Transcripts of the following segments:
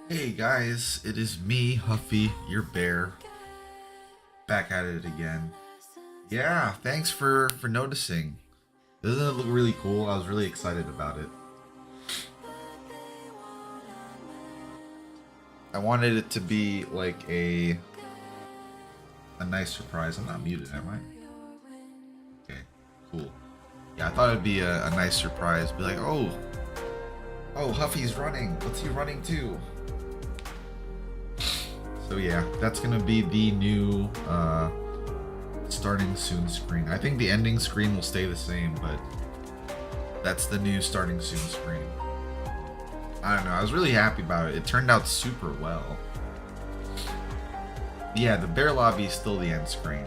Hey guys, it is me, Huffy, your bear, back at it again. Yeah, thanks for noticing. Doesn't it look really cool? I was really excited about it. I wanted it to be like a nice surprise. I'm not muted, am I? Okay, cool. Yeah, I thought it'd be a nice surprise. Be like, oh, Huffy's running. What's he running to? So yeah, that's gonna be the new starting soon screen. I think the ending screen will stay the same, but that's the new starting soon screen. I don't know, I was really happy about it. It turned out super well. Yeah, the bear lobby is still the end screen.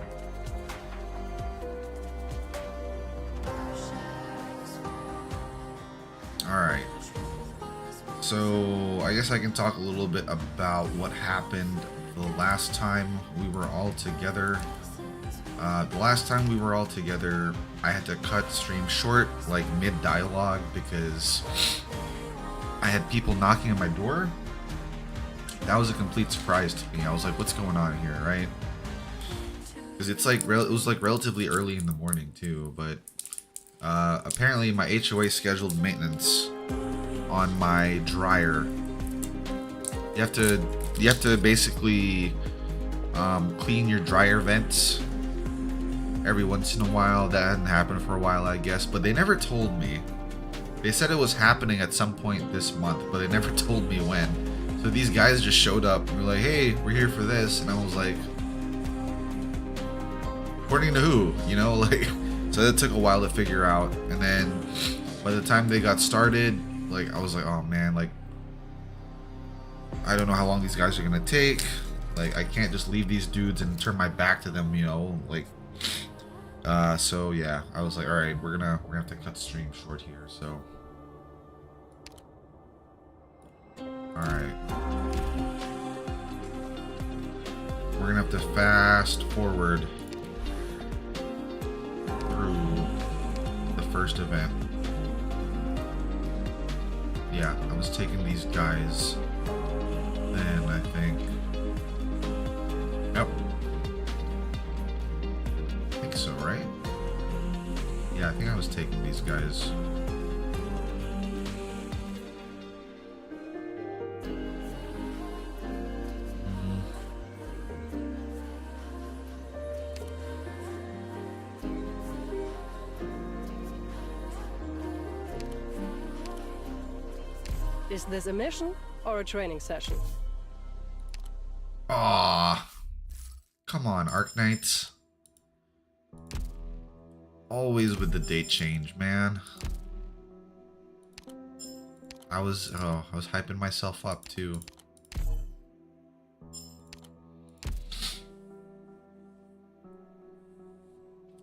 Alright. So I guess I can talk a little bit about what happened the last time we were all together. The last time we were all together, I had to cut stream short, like mid-dialogue, because I had people knocking on my door. That was a complete surprise to me. I was like, what's going on here, right? Because it's like, it was like relatively early in the morning too, but apparently my HOA scheduled maintenance on my dryer. You have to basically clean your dryer vents every once in a while. That hadn't happened for a while, I guess, but they never told me. They said it was happening at some point this month, but they never told me when. So these guys just showed up and were like, hey, we're here for this, and I was like, according to who? You know, like, so it took a while to figure out, and then by the time they got started, like, I was like, oh man, like, I don't know how long these guys are gonna take. Like, I can't just leave these dudes and turn my back to them, you know, like, so yeah, I was like, all right, we're gonna have to cut stream short here. So, all right, we're gonna have to fast forward through the first event. Yeah, I was taking these guys, and I think, yep. So, right? Yeah, I think I was taking these guys. Is this a mission or a training session? Aw. Come on, Arknights. Always with the date change, man. I was hyping myself up too.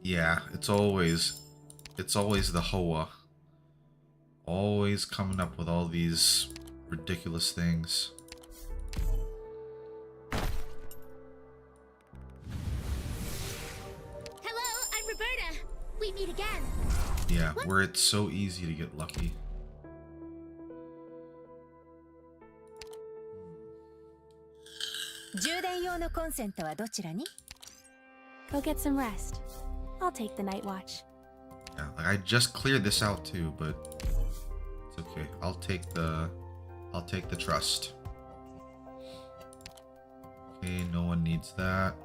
Yeah, it's always the Hoa. Always coming up with all these ridiculous things. We meet again. Yeah, where it's so easy to get lucky. Go get some rest. I'll take the night watch. Yeah, like I just cleared this out too, but it's okay. I'll take the trust. Okay, no one needs that.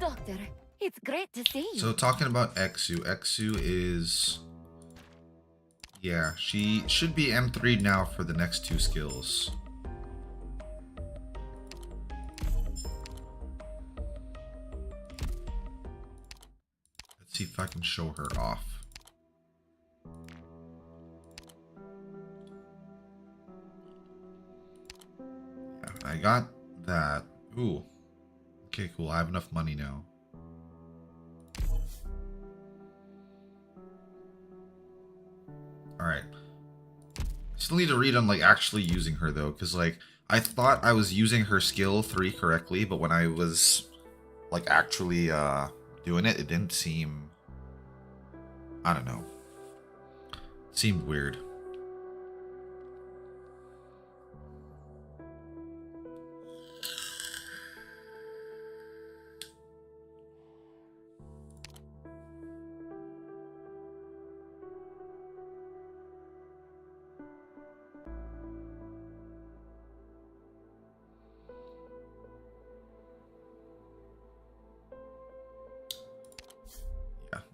Doctor, it's great to see you. So talking about Exu is, yeah, she should be M3 now for the next two skills. Let's see if I can show her off. Yeah, I got that. Ooh. Okay, cool. I have enough money now. Alright. Still need to read on like actually using her though, because like I thought I was using her skill 3 correctly, but when I was like actually doing it, it didn't seem, I don't know, seemed weird.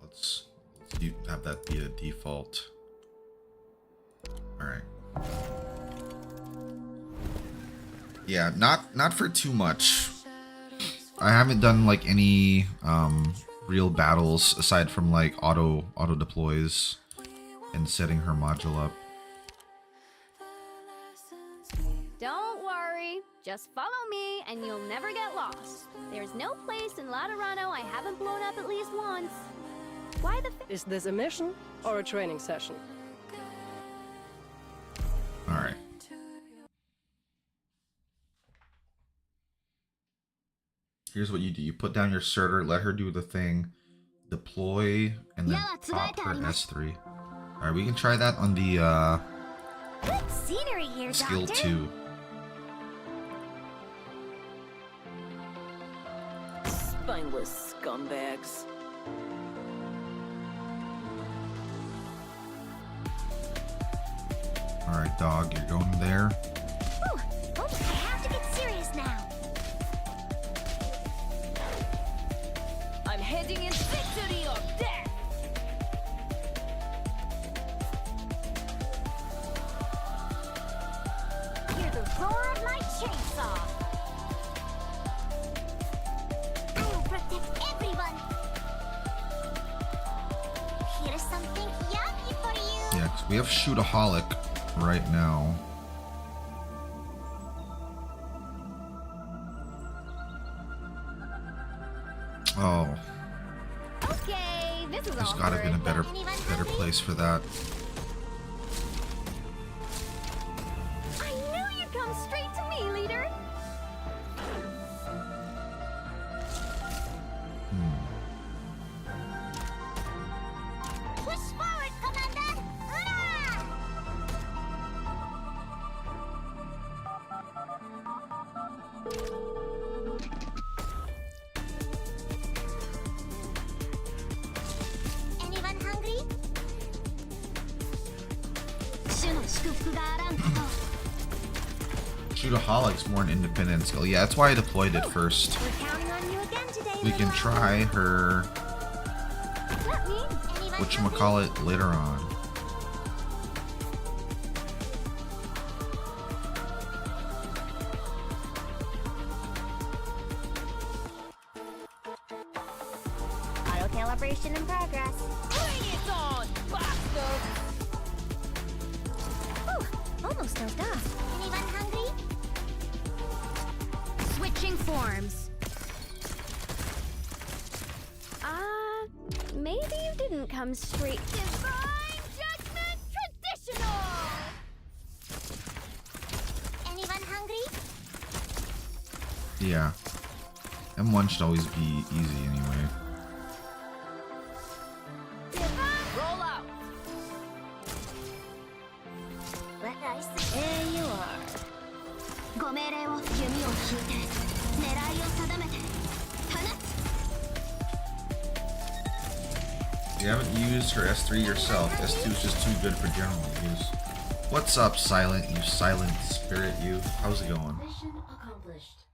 Let's have that be a default. All right. Yeah, not for too much. I haven't done like any real battles aside from like auto deploys and setting her module up. Don't worry. Just follow me and you'll never get lost. There's no place in Laterano I haven't blown up at least once. Why the Is this a mission or a training session? Alright. Here's what you do. You put down your Surtur, let her do the thing, deploy, and then pop her S3. Alright, we can try that on the good scenery here, skill Doctor. 2. Spineless scumbags. Alright, dog, you're going there. Ooh, oh, I have to get serious now. I'm heading in victory or death. Hear the roar of my chainsaw. I will protect everyone. Here's something yummy for you. Yeah, 'cause we have Shootaholic right now. Oh, Okay, this is there's all gotta good, been a but better anyone hungry? place for that. I knew you'd come straight to me, leader. Push forward, Commander! Hurrah! Anyone hungry? Shootaholic's more an independent skill. Yeah, that's why I deployed it first. We're counting on you again today. We can try her Let me. Anyone whatchamacallit later on. Auto calibration in progress. Bring it on, bastard! Ooh, almost dozed off. Anyone hungry? Switching forms. Maybe you didn't come straight. Divine Judgment Traditional! Anyone hungry? Yeah. M1 should always be easy anyway. Roll out. Let us. There you are. ご命令を弓を引いて狙いを定めて放つ You haven't used her S3 yourself. S2 is just too good for general use. What's up, Silent? You silent spirit, you. How's it going? Mission accomplished.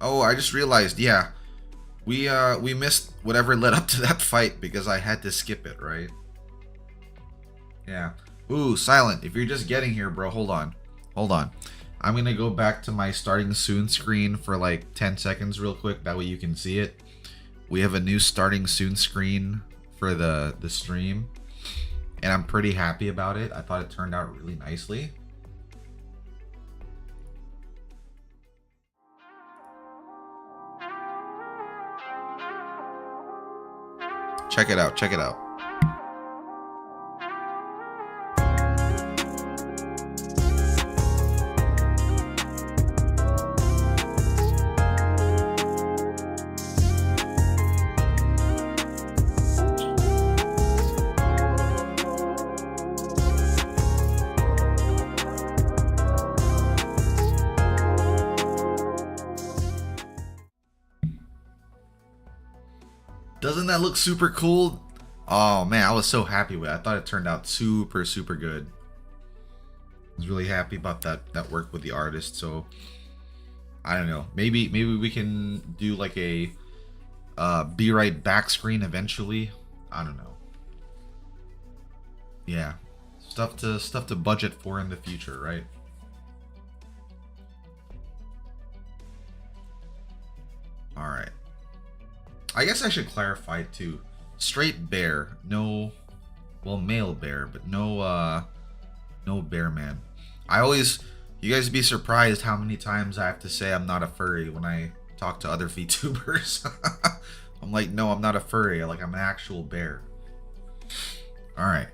Oh, I just realized, yeah. We missed whatever led up to that fight because I had to skip it, right? Yeah. Ooh, Silent, if you're just getting here, bro, hold on. Hold on. I'm gonna go back to my starting soon screen for like 10 seconds real quick. That way you can see it. We have a new starting soon screen for the stream. And I'm pretty happy about it. I thought it turned out really nicely. Check it out. Check it out. Doesn't that look super cool? Oh man, I was so happy with it. I thought it turned out super, super good. I was really happy about that work with the artist. So I don't know. Maybe we can do like a be right back screen eventually. I don't know. Yeah, stuff to budget for in the future, right? All right. I guess I should clarify too. Straight bear, no, well, male bear, but no bear man. You guys be surprised how many times I have to say I'm not a furry when I talk to other VTubers. I'm like, no, I'm not a furry. Like, I'm an actual bear. All right.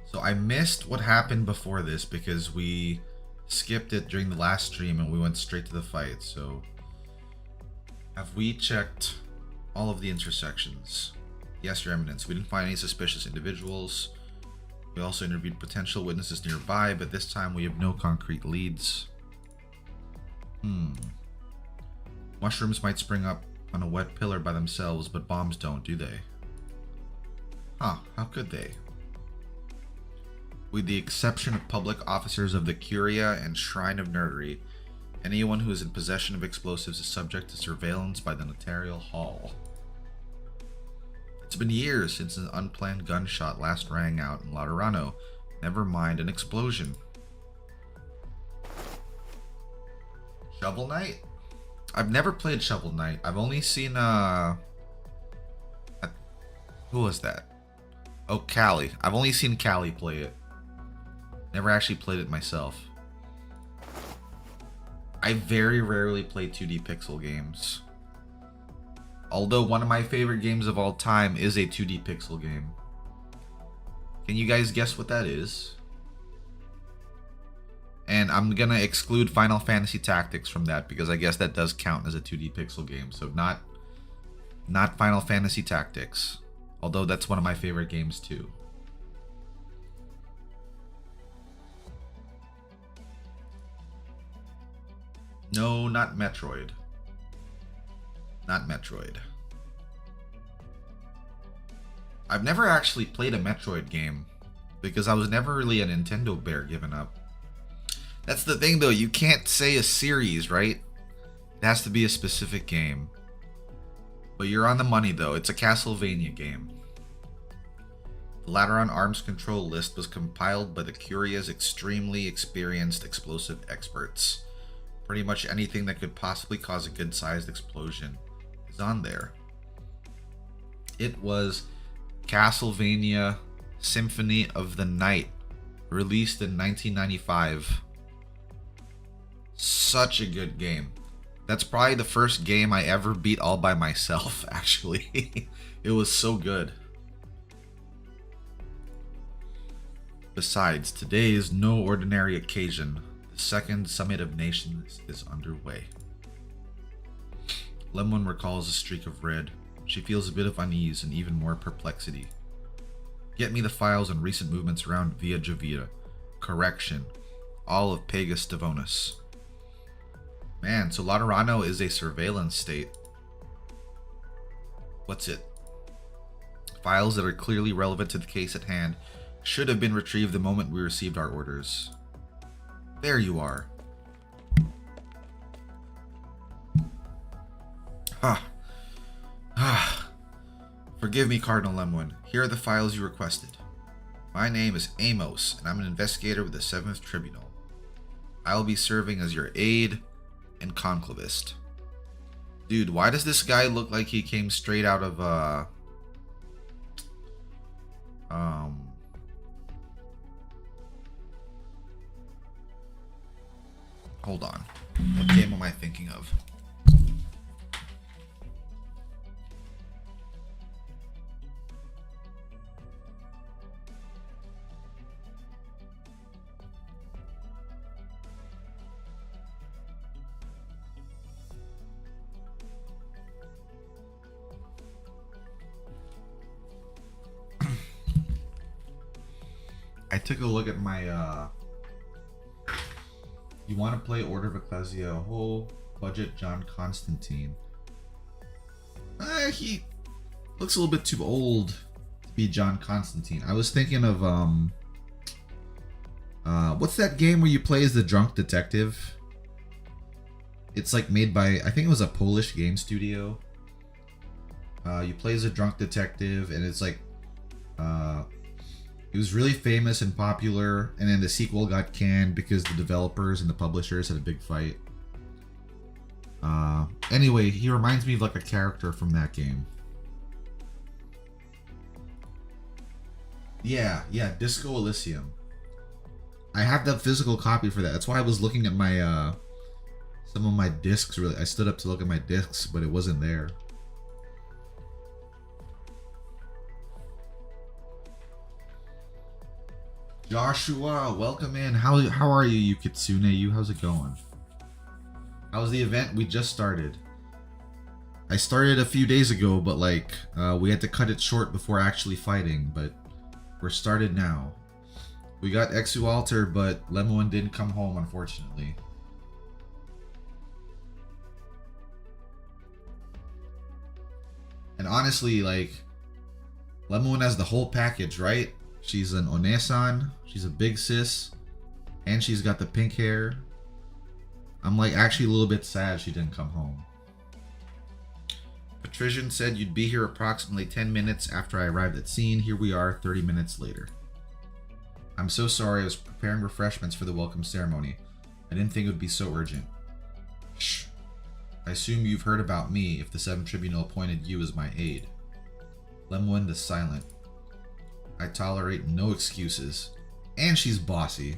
So I missed what happened before this because we skipped it during the last stream and we went straight to the fight. So have we checked all of the intersections? Yes, Your Eminence. We didn't find any suspicious individuals. We also interviewed potential witnesses nearby, but this time we have no concrete leads. Mushrooms might spring up on a wet pillar by themselves, but bombs don't, do they? Huh, how could they? With the exception of public officers of the Curia and Shrine of Nerdery, anyone who is in possession of explosives is subject to surveillance by the Notarial Hall. It's been years since an unplanned gunshot last rang out in Laterano, never mind an explosion. Shovel Knight? I've never played Shovel Knight. I've only seen, who was that? Oh, Callie. I've only seen Callie play it. Never actually played it myself. I very rarely play 2D pixel games. Although one of my favorite games of all time is a 2D pixel game. Can you guys guess what that is? And I'm gonna exclude Final Fantasy Tactics from that because I guess that does count as a 2D pixel game. So not Final Fantasy Tactics. Although that's one of my favorite games too. No, not Metroid. Not Metroid. I've never actually played a Metroid game because I was never really a Nintendo bear given up. That's the thing though, you can't say a series, right? It has to be a specific game. But you're on the money though, it's a Castlevania game. The Lateran Arms Control list was compiled by the Curia's extremely experienced explosive experts. Pretty much anything that could possibly cause a good-sized explosion is on there. It was Castlevania Symphony of the Night, released in 1995. Such a good game. That's probably the first game I ever beat all by myself, actually. It was so good. Besides, today is no ordinary occasion. The Second Summit of Nations is underway. Lemon recalls a streak of red. She feels a bit of unease and even more perplexity. Get me the files on recent movements around Via Jovita. Correction. All of Pagus Devonus. Man, so Laterano is a surveillance state. What's it? Files that are clearly relevant to the case at hand should have been retrieved the moment we received our orders. There you are. Forgive me, Cardinal Lemwin. Here are the files you requested. My name is Amos, and I'm an investigator with the 7th Tribunal. I'll be serving as your aide and conclavist. Dude, why does this guy look like he came straight out of, hold on. What game am I thinking of? I took a look at my you want to play Order of Ecclesia, whole budget John Constantine. He looks a little bit too old to be John Constantine. I was thinking of what's that game where you play as the drunk detective? It's like made by, I think it was a Polish game studio. You play as a drunk detective, and it's like it was really famous and popular, and then the sequel got canned because the developers and the publishers had a big fight. Anyway, he reminds me of like a character from that game. Yeah, Disco Elysium. I have the physical copy for that. That's why I was looking at my some of my discs. Really, I stood up to look at my discs, but it wasn't there. Joshua, welcome in. How are you, Kitsune? How's it going? How's the event? We just started. I started a few days ago, but like we had to cut it short before actually fighting. But we're started now. We got Exu Alter, but Lemoine didn't come home, unfortunately. And honestly, like, Lemoine has the whole package, right? She's an Onesan, she's a big sis, and she's got the pink hair. I'm like actually a little bit sad she didn't come home. Patrician said you'd be here approximately 10 minutes after I arrived at scene. Here we are 30 minutes later. I'm so sorry, I was preparing refreshments for the welcome ceremony. I didn't think it would be so urgent. Shh. I assume you've heard about me if the 7th Tribunal appointed you as my aide. Lemoine the Silent. I tolerate no excuses. And she's bossy.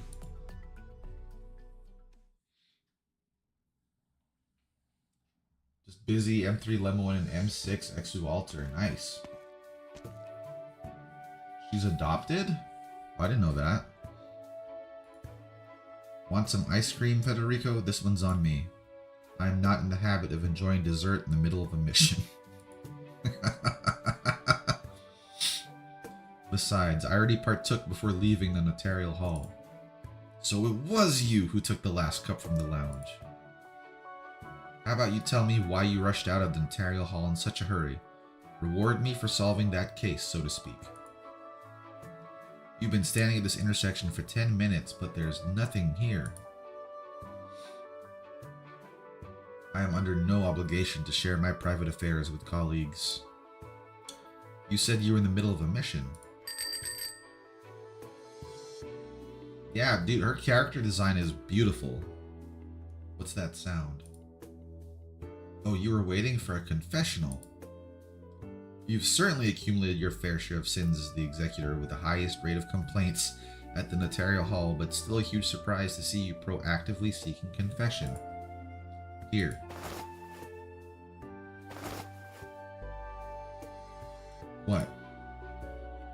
Just busy M3 Lemoine and M6 Exu Alter. Nice. She's adopted? Oh, I didn't know that. Want some ice cream, Federico? This one's on me. I am not in the habit of enjoying dessert in the middle of a mission. Besides, I already partook before leaving the notarial hall. So it was you who took the last cup from the lounge. How about you tell me why you rushed out of the notarial hall in such a hurry? Reward me for solving that case, so to speak. You've been standing at this intersection for 10 minutes, but there's nothing here. I am under no obligation to share my private affairs with colleagues. You said you were in the middle of a mission. Yeah, dude, her character design is beautiful. What's that sound? Oh, you were waiting for a confessional. You've certainly accumulated your fair share of sins as the executor with the highest rate of complaints at the notarial hall, but still a huge surprise to see you proactively seeking confession. Here. What?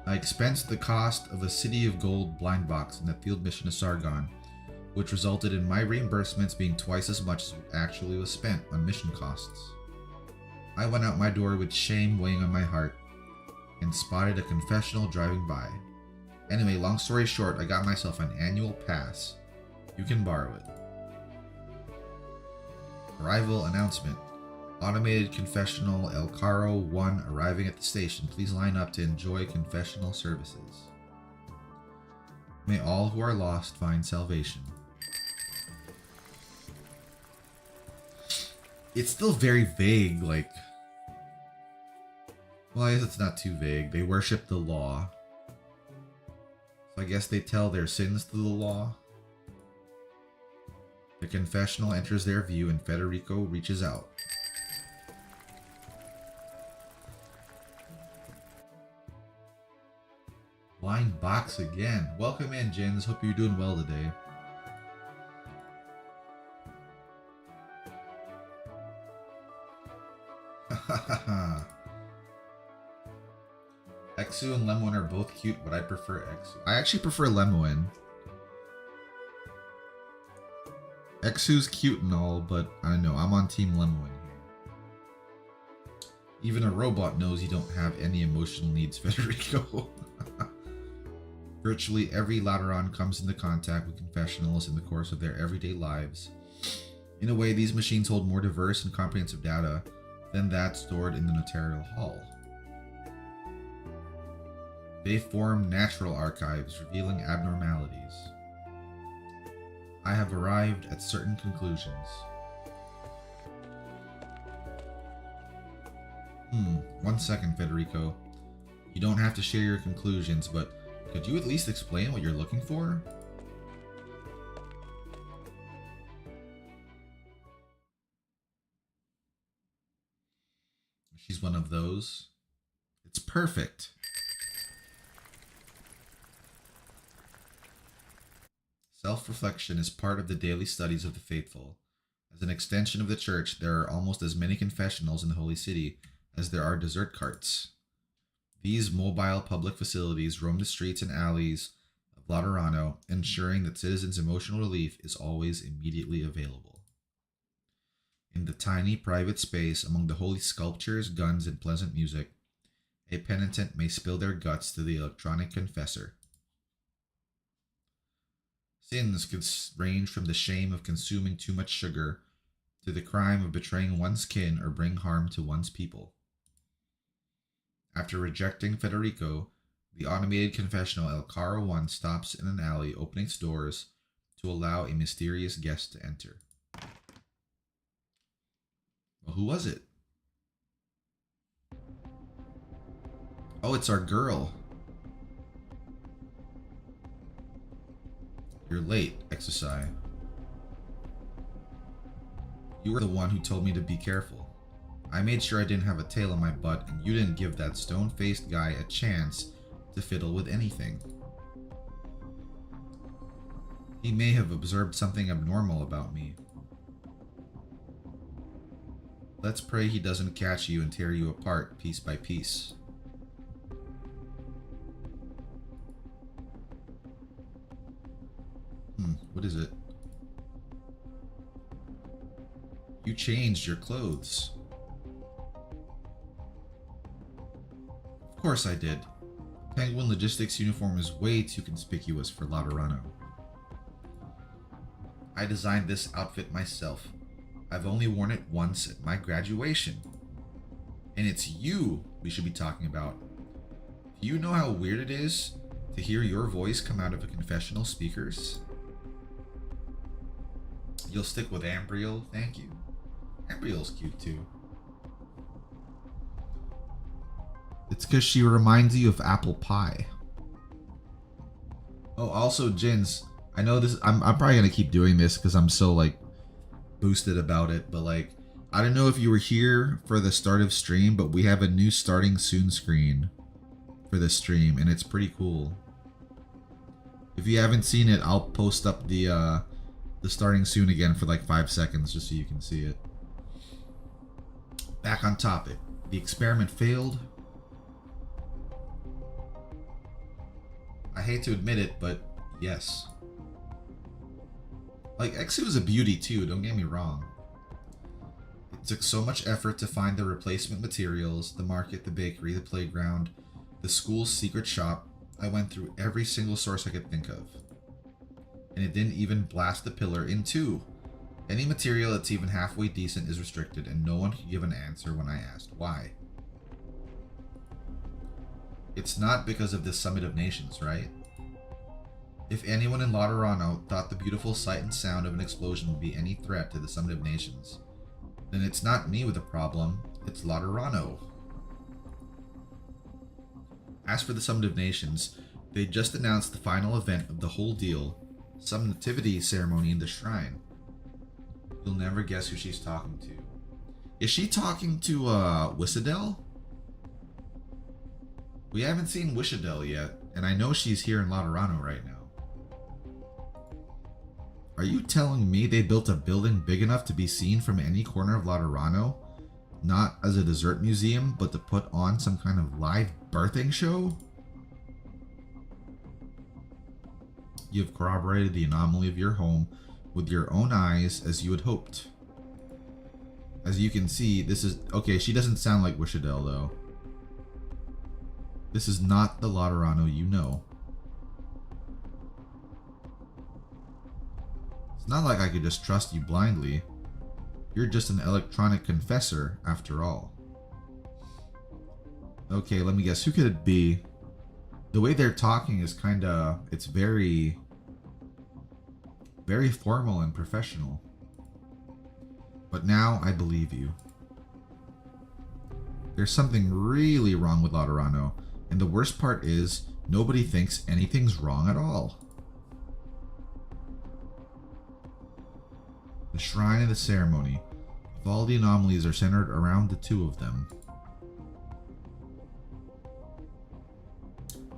I expensed the cost of a City of Gold blind box in the field mission of Sargon, which resulted in my reimbursements being twice as much as actually was spent on mission costs. I went out my door with shame weighing on my heart and spotted a confessional driving by. Anyway, long story short, I got myself an annual pass. You can borrow it. Arrival announcement. Automated confessional El Caro 1 arriving at the station. Please line up to enjoy confessional services. May all who are lost find salvation. It's still very vague, like... Well, I guess it's not too vague. They worship the law. So I guess they tell their sins to the law. The confessional enters their view and Federico reaches out. Blind box again. Welcome in, Jins. Hope you're doing well today. Exu and Lemoine are both cute, but I prefer Exu. I actually prefer Lemoine. Exu's cute and all, but I don't know. I'm on Team Lemoine here. Even a robot knows you don't have any emotional needs, Federico. Virtually every Lateran comes into contact with confessionals in the course of their everyday lives. In a way, these machines hold more diverse and comprehensive data than that stored in the notarial hall. They form natural archives revealing abnormalities. I have arrived at certain conclusions. 1 second, Federico. You don't have to share your conclusions, but could you at least explain what you're looking for? She's one of those. It's perfect. Self-reflection is part of the daily studies of the faithful. As an extension of the church, there are almost as many confessionals in the Holy City as there are dessert carts. These mobile public facilities roam the streets and alleys of Laterano, ensuring that citizens' emotional relief is always immediately available. In the tiny private space among the holy sculptures, guns, and pleasant music, a penitent may spill their guts to the electronic confessor. Sins could range from the shame of consuming too much sugar to the crime of betraying one's kin or bring harm to one's people. After rejecting Federico, the automated confessional El Caro 1 stops in an alley, opening its doors to allow a mysterious guest to enter. Well, who was it? Oh, it's our girl. You're late, Exercise. You were the one who told me to be careful. I made sure I didn't have a tail on my butt, and you didn't give that stone-faced guy a chance to fiddle with anything. He may have observed something abnormal about me. Let's pray he doesn't catch you and tear you apart piece by piece. What is it? You changed your clothes. Of course I did. Penguin Logistics uniform is way too conspicuous for Laterano. I designed this outfit myself. I've only worn it once at my graduation. And it's you we should be talking about. Do you know how weird it is to hear your voice come out of a confessional speakers? You'll stick with Ambriel, thank you. Ambriel's cute too. It's because she reminds you of apple pie. Oh, also, Jins, I know this. I'm probably gonna keep doing this because I'm so like boosted about it. But like, I don't know if you were here for the start of stream, but we have a new starting soon screen for the stream, and it's pretty cool. If you haven't seen it, I'll post up the starting soon again for like 5 seconds just so you can see it. Back on topic. The experiment failed. I hate to admit it, but yes. Like, Exu is a beauty too, don't get me wrong. It took so much effort to find the replacement materials, the market, the bakery, the playground, the school's secret shop. I went through every single source I could think of. And it didn't even blast the pillar in two. Any material that's even halfway decent is restricted, and no one could give an answer when I asked why. It's not because of this Summit of Nations, right? If anyone in Laterano thought the beautiful sight and sound of an explosion would be any threat to the Summit of Nations, then it's not me with a problem, it's Laterano. As for the Summit of Nations, they just announced the final event of the whole deal, some nativity ceremony in the shrine. You'll never guess who she's talking to. Is she talking to Wissadel? We haven't seen Wissadel yet, and I know she's here in Laterano right now. Are you telling me they built a building big enough to be seen from any corner of Laterano? Not as a dessert museum, but to put on some kind of live birthing show? You've corroborated the anomaly of your home with your own eyes as you had hoped. As you can see, this is... Okay, she doesn't sound like Wissadel though. This is not the Laterano you know. It's not like I could just trust you blindly. You're just an electronic confessor, after all. Okay, let me guess. Who could it be? The way they're talking is kinda... It's very formal and professional. But now I believe you. There's something really wrong with Laterano, and the worst part is nobody thinks anything's wrong at all. The shrine and the ceremony. If all the anomalies are centered around the two of them,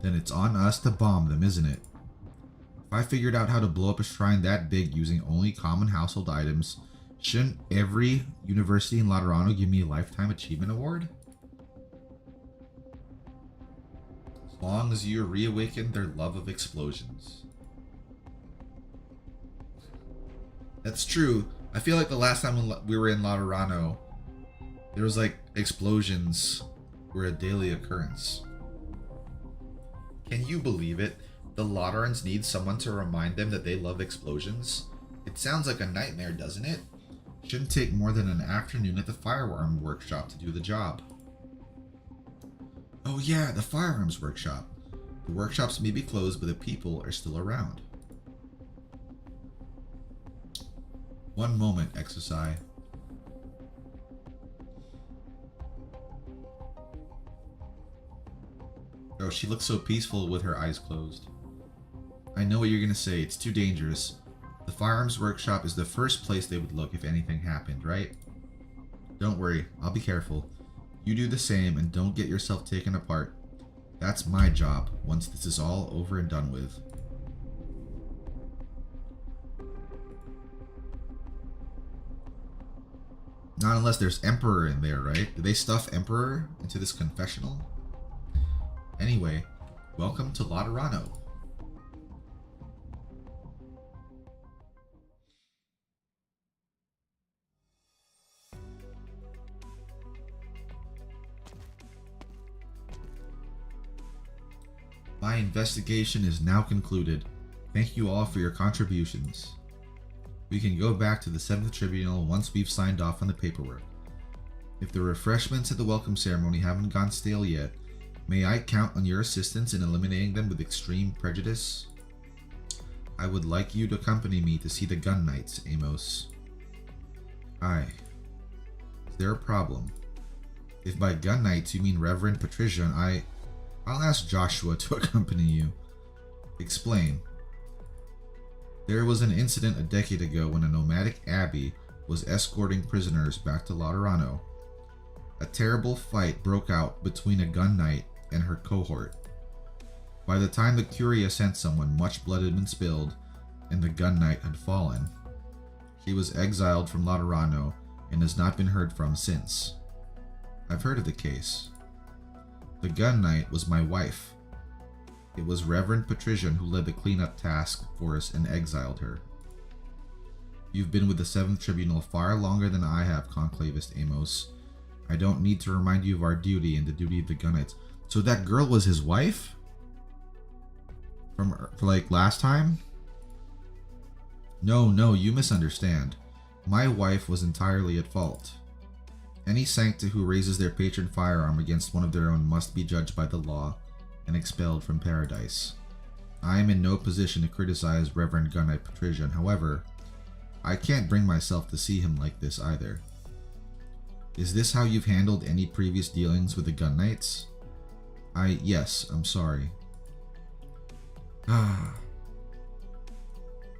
then it's on us to bomb them, isn't it? If I figured out how to blow up a shrine that big using only common household items, shouldn't every university in Laterano give me a lifetime achievement award? As long as you reawaken their love of explosions. That's true. I feel like the last time we were in Laterano, there was like explosions were a daily occurrence. Can you believe it? The Laterans need someone to remind them that they love explosions? It sounds like a nightmare, doesn't it? Shouldn't take more than an afternoon at the firearm workshop to do the job. Oh yeah, the firearms workshop. The workshops may be closed, but the people are still around. One moment, Exercise. Oh, she looks so peaceful with her eyes closed. I know what you're gonna say, it's too dangerous. The firearms workshop is the first place they would look if anything happened, right? Don't worry, I'll be careful. You do the same and don't get yourself taken apart. That's my job once this is all over and done with. Not unless there's Emperor in there, right? Did they stuff Emperor into this confessional? Anyway, welcome to Laterano. My investigation is now concluded. Thank you all for your contributions. We can go back to the 7th Tribunal once we've signed off on the paperwork. If the refreshments at the welcome ceremony haven't gone stale yet, may I count on your assistance in eliminating them with extreme prejudice? I would like you to accompany me to see the Gun Knights, Amos. Aye. Is there a problem? If by Gun Knights you mean Reverend Patricia and I'll ask Joshua to accompany you. Explain. There was an incident a decade ago when a nomadic abbey was escorting prisoners back to Laterano. A terrible fight broke out between a gun knight and her cohort. By the time the Curia sent someone, much blood had been spilled, and the gun knight had fallen. He was exiled from Laterano and has not been heard from since. I've heard of the case. The gun knight was my wife. It was Reverend Patrician who led the cleanup task force and exiled her. You've been with the 7th Tribunal far longer than I have, Conclavist Amos. I don't need to remind you of our duty and the duty of the Gun Knights. So that girl was his wife? For like last time? No, you misunderstand. My wife was entirely at fault. Any sancta who raises their patron firearm against one of their own must be judged by the law and expelled from paradise. I am in no position to criticize Reverend Gun Knight Patrician. However, I can't bring myself to see him like this either. Is this how you've handled any previous dealings with the Gun Knights? Yes, I'm sorry. I'm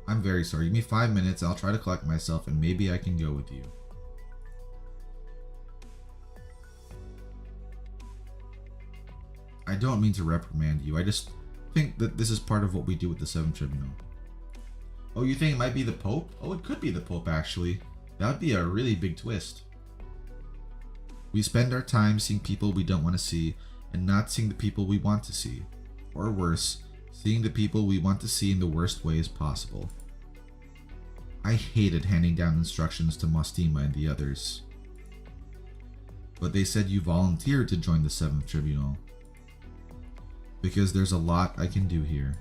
very sorry. Give me 5 minutes, I'll try to collect myself, and maybe I can go with you. I don't mean to reprimand you, I just think that this is part of what we do with the 7th Tribunal. Oh, you think it might be the Pope? Oh, it could be the Pope, actually. That would be a really big twist. We spend our time seeing people we don't want to see, and not seeing the people we want to see. Or worse, seeing the people we want to see in the worst ways possible. I hated handing down instructions to Mostima and the others. But they said you volunteered to join the 7th Tribunal. Because there's a lot I can do here.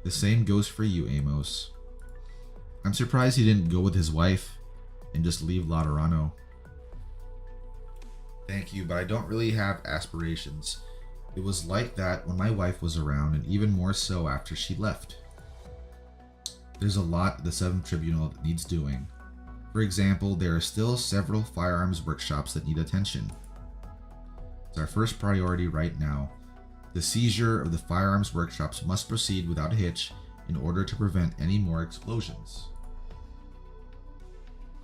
The same goes for you, Amos. I'm surprised he didn't go with his wife and just leave Laterano. Thank you, but I don't really have aspirations. It was like that when my wife was around, and even more so after she left. There's a lot at the 7th Tribunal that needs doing. For example, there are still several firearms workshops that need attention. It's our first priority right now. The seizure of the firearms workshops must proceed without a hitch in order to prevent any more explosions.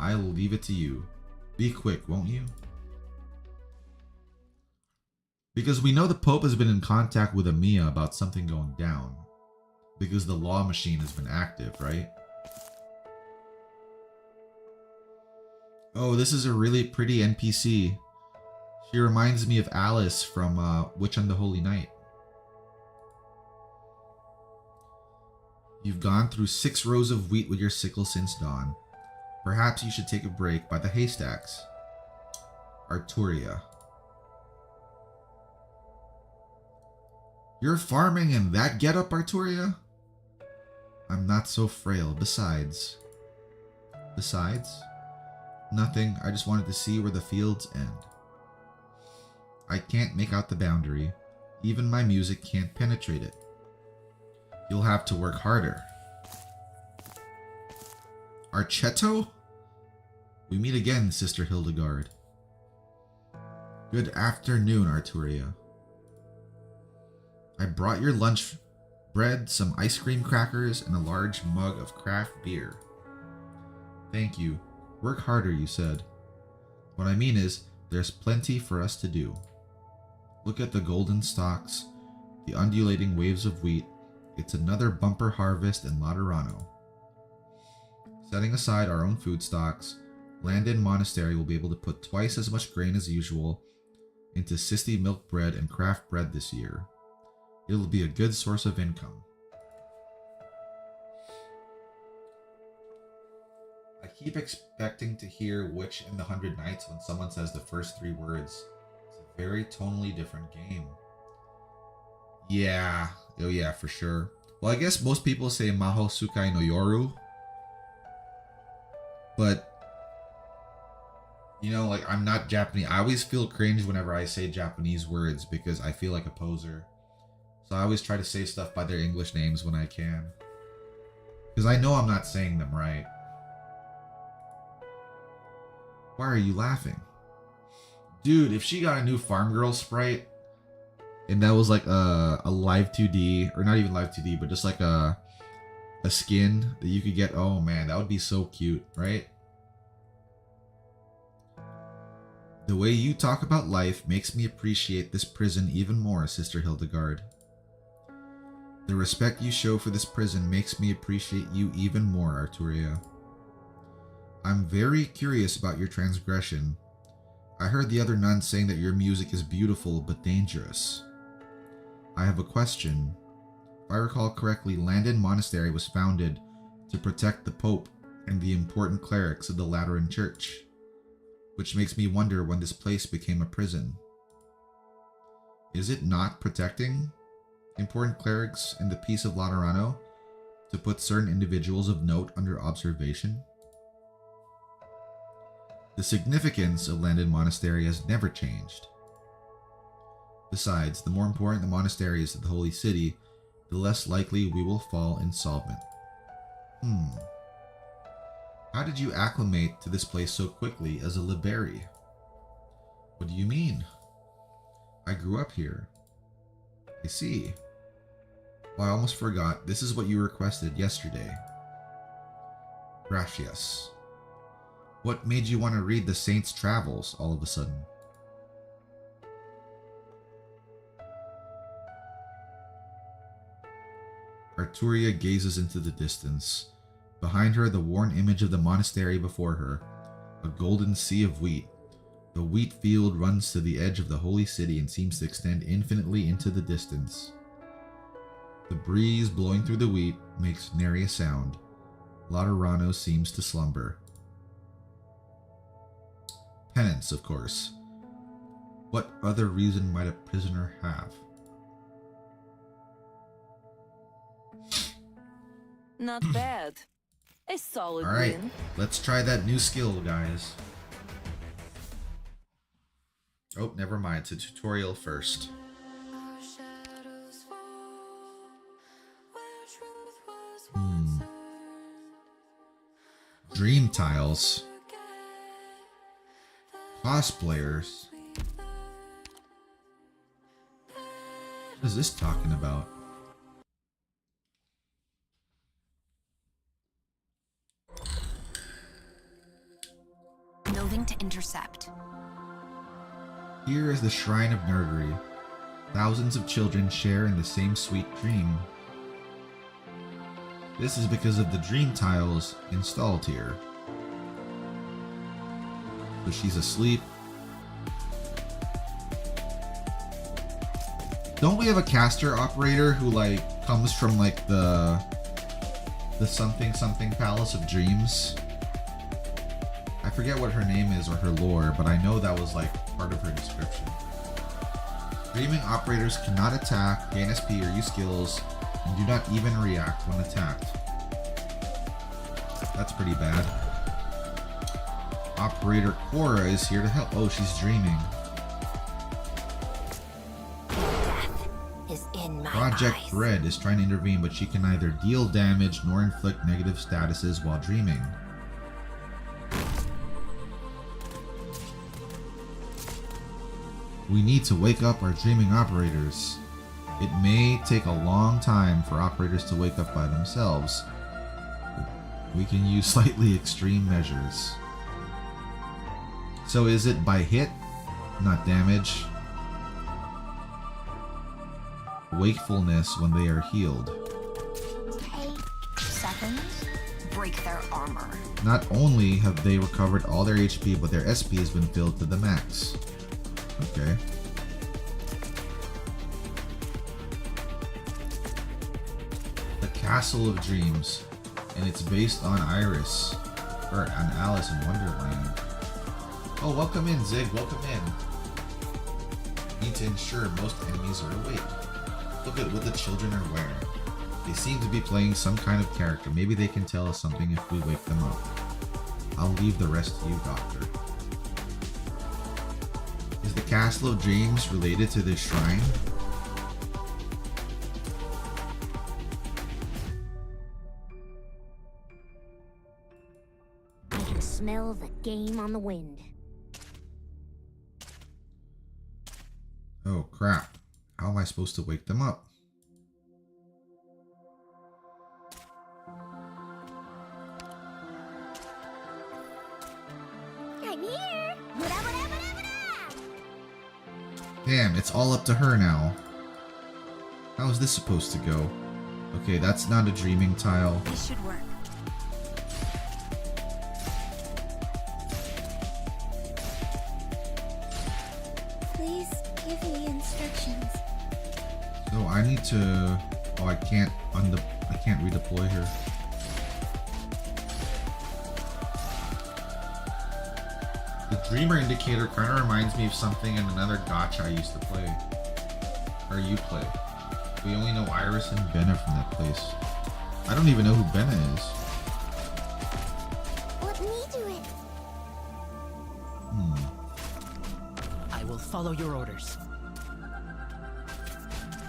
I'll leave it to you. Be quick, won't you? Because we know the Pope has been in contact with Amiya about something going down. Because the law machine has been active, right? Oh, this is a really pretty NPC. She reminds me of Alice from Witch on the Holy Night. You've gone through 6 rows of wheat with your sickle since dawn. Perhaps you should take a break by the haystacks. Arturia. You're farming in that getup, Arturia? I'm not so frail. Besides? Nothing. I just wanted to see where the fields end. I can't make out the boundary. Even my music can't penetrate it. You'll have to work harder. Archetto? We meet again, Sister Hildegard. Good afternoon, Arturia. I brought your lunch bread, some ice cream crackers, and a large mug of craft beer. Thank you. Work harder, you said. What I mean is, there's plenty for us to do. Look at the golden stalks, the undulating waves of wheat. It's another bumper harvest in Laterano. Setting aside our own food stocks, Landon Monastery will be able to put twice as much grain as usual into Sisti milk bread and craft bread this year. It'll be a good source of income. I keep expecting to hear Witch in the 100 Nights when someone says the first 3 words. It's a very tonally different game. Yeah. Oh yeah, for sure. Well, I guess most people say Maho Sukai no Yoru. But, you know, like, I'm not Japanese. I always feel cringe whenever I say Japanese words because I feel like a poser. So I always try to say stuff by their English names when I can. Because I know I'm not saying them right. Why are you laughing? Dude, if she got a new Farm Girl sprite, and that was like a live 2D, or not even live 2D, but just like a skin that you could get, oh man, that would be so cute, right? The way you talk about life makes me appreciate this prison even more, Sister Hildegard. The respect you show for this prison makes me appreciate you even more, Arturia. I'm very curious about your transgression. I heard the other nuns saying that your music is beautiful but dangerous. I have a question. If I recall correctly, Landon Monastery was founded to protect the Pope and the important clerics of the Lateran Church, which makes me wonder when this place became a prison. Is it not protecting important clerics and the peace of Laterano to put certain individuals of note under observation? The significance of Landon Monastery has never changed. Besides, the more important the monastery is to the Holy City, the less likely we will fall insolvent. How did you acclimate to this place so quickly as a Liberi? What do you mean? I grew up here. I see. Well, I almost forgot. This is what you requested yesterday. Gracias. What made you want to read the Saint's Travels all of a sudden? Arturia gazes into the distance. Behind her, the worn image of the monastery before her, a golden sea of wheat. The wheat field runs to the edge of the holy city and seems to extend infinitely into the distance. The breeze blowing through the wheat makes nary a sound. Laterano seems to slumber. Penance, of course. What other reason might a prisoner have? Not bad. A solid Alright, win. let's try that new skill, guys. Oh, never mind. It's a tutorial first. Dream tiles. Cosplayers. What is this talking about? Moving to intercept. Here is the Shrine of Nerdery. Thousands of children share in the same sweet dream. This is because of the dream tiles installed here. So she's asleep. Don't we have a caster operator who like comes from like the something something Palace of Dreams? I forget what her name is or her lore, but I know that was like part of her description. Dreaming operators cannot attack, gain SP, or use skills, and do not even react when attacked. That's pretty bad. Operator Cora is here to help. Oh, she's dreaming. Death is in my Project eyes. Thread is trying to intervene, but she can neither deal damage nor inflict negative statuses while dreaming. We need to wake up our dreaming operators. It may take a long time for operators to wake up by themselves. We can use slightly extreme measures. So is it by hit, not damage? Wakefulness when they are healed. Take seconds, break their armor. Not only have they recovered all their HP, but their SP has been filled to the max. Okay. The Castle of Dreams, and it's based on Iris, or on Alice in Wonderland. Oh, welcome in, Zig, welcome in. Need to ensure most enemies are awake. Look at what the children are wearing. They seem to be playing some kind of character. Maybe they can tell us something if we wake them up. I'll leave the rest to you, Doctor. Is the Castle of Dreams related to this shrine? I can smell the game on the wind. Oh crap. How am I supposed to wake them up? I'm here! Damn, it's all up to her now. How is this supposed to go? Okay, that's not a dreaming tile. This should work. Please give me instructions. So I need to... Oh, I can't redeploy her. The Dreamer indicator kind of reminds me of something in another gacha I used to play. Or you play. We only know Iris and Benna from that place. I don't even know who Benna is. Let me do it. I will follow your orders.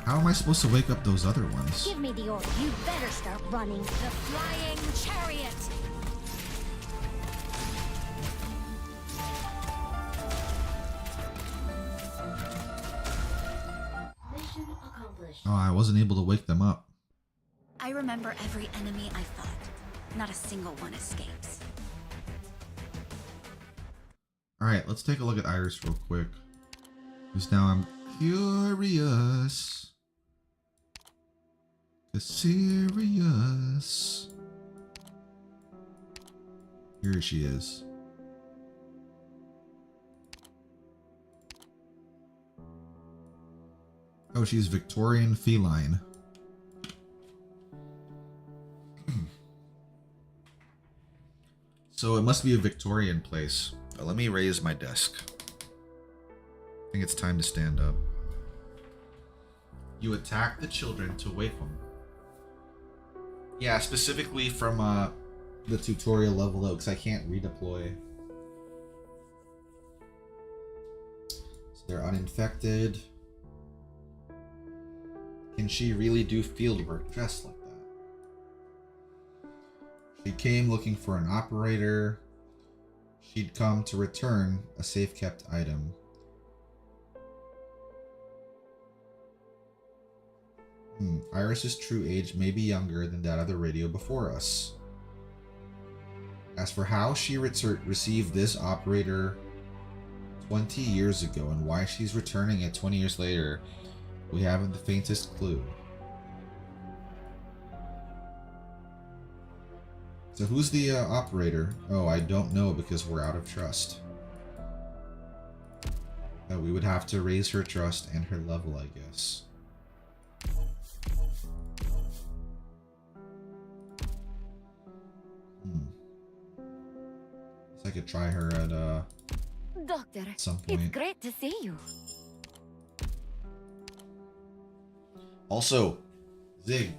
How am I supposed to wake up those other ones? Give me the order. You better start running. The flying chariot. Mission accomplished. Oh, I wasn't able to wake them up. I remember every enemy I fought. Not a single one escapes. Alright, let's take a look at Iris real quick. Because now I'm curious. Serious. Here she is. Oh, she's Victorian feline. So it must be a Victorian place. Let me raise my desk. I think it's time to stand up. You attack the children to wake them. Yeah, specifically from the tutorial level out because I can't redeploy. So they're uninfected. Can she really do field work dressed like that? She came looking for an operator. She'd come to return a safe-kept item. Iris's true age may be younger than that of the radio before us. As for how she received this operator 20 years ago and why she's returning it 20 years later, we haven't the faintest clue. So who's the operator? Oh, I don't know because we're out of trust. We would have to raise her trust and her level, I guess. I could try her at Doctor, some point. it's great to see you. Also, Zig,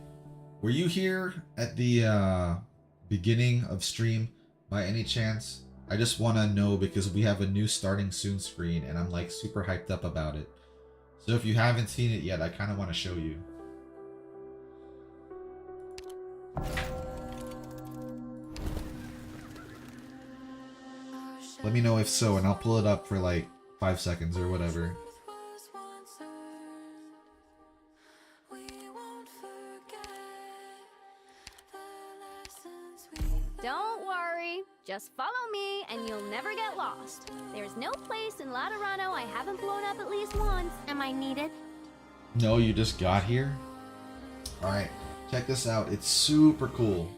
were you here at the beginning of stream by any chance? I just want to know because we have a new starting soon screen and I'm like super hyped up about it. So if you haven't seen it yet, I kind of want to show you. Let me know if so, and I'll pull it up for like 5 seconds or whatever. Don't worry. Just follow me and you'll never get lost. There's no place in Laterano I haven't blown up at least once. Am I needed? No, you just got here? Alright, check this out. It's super cool.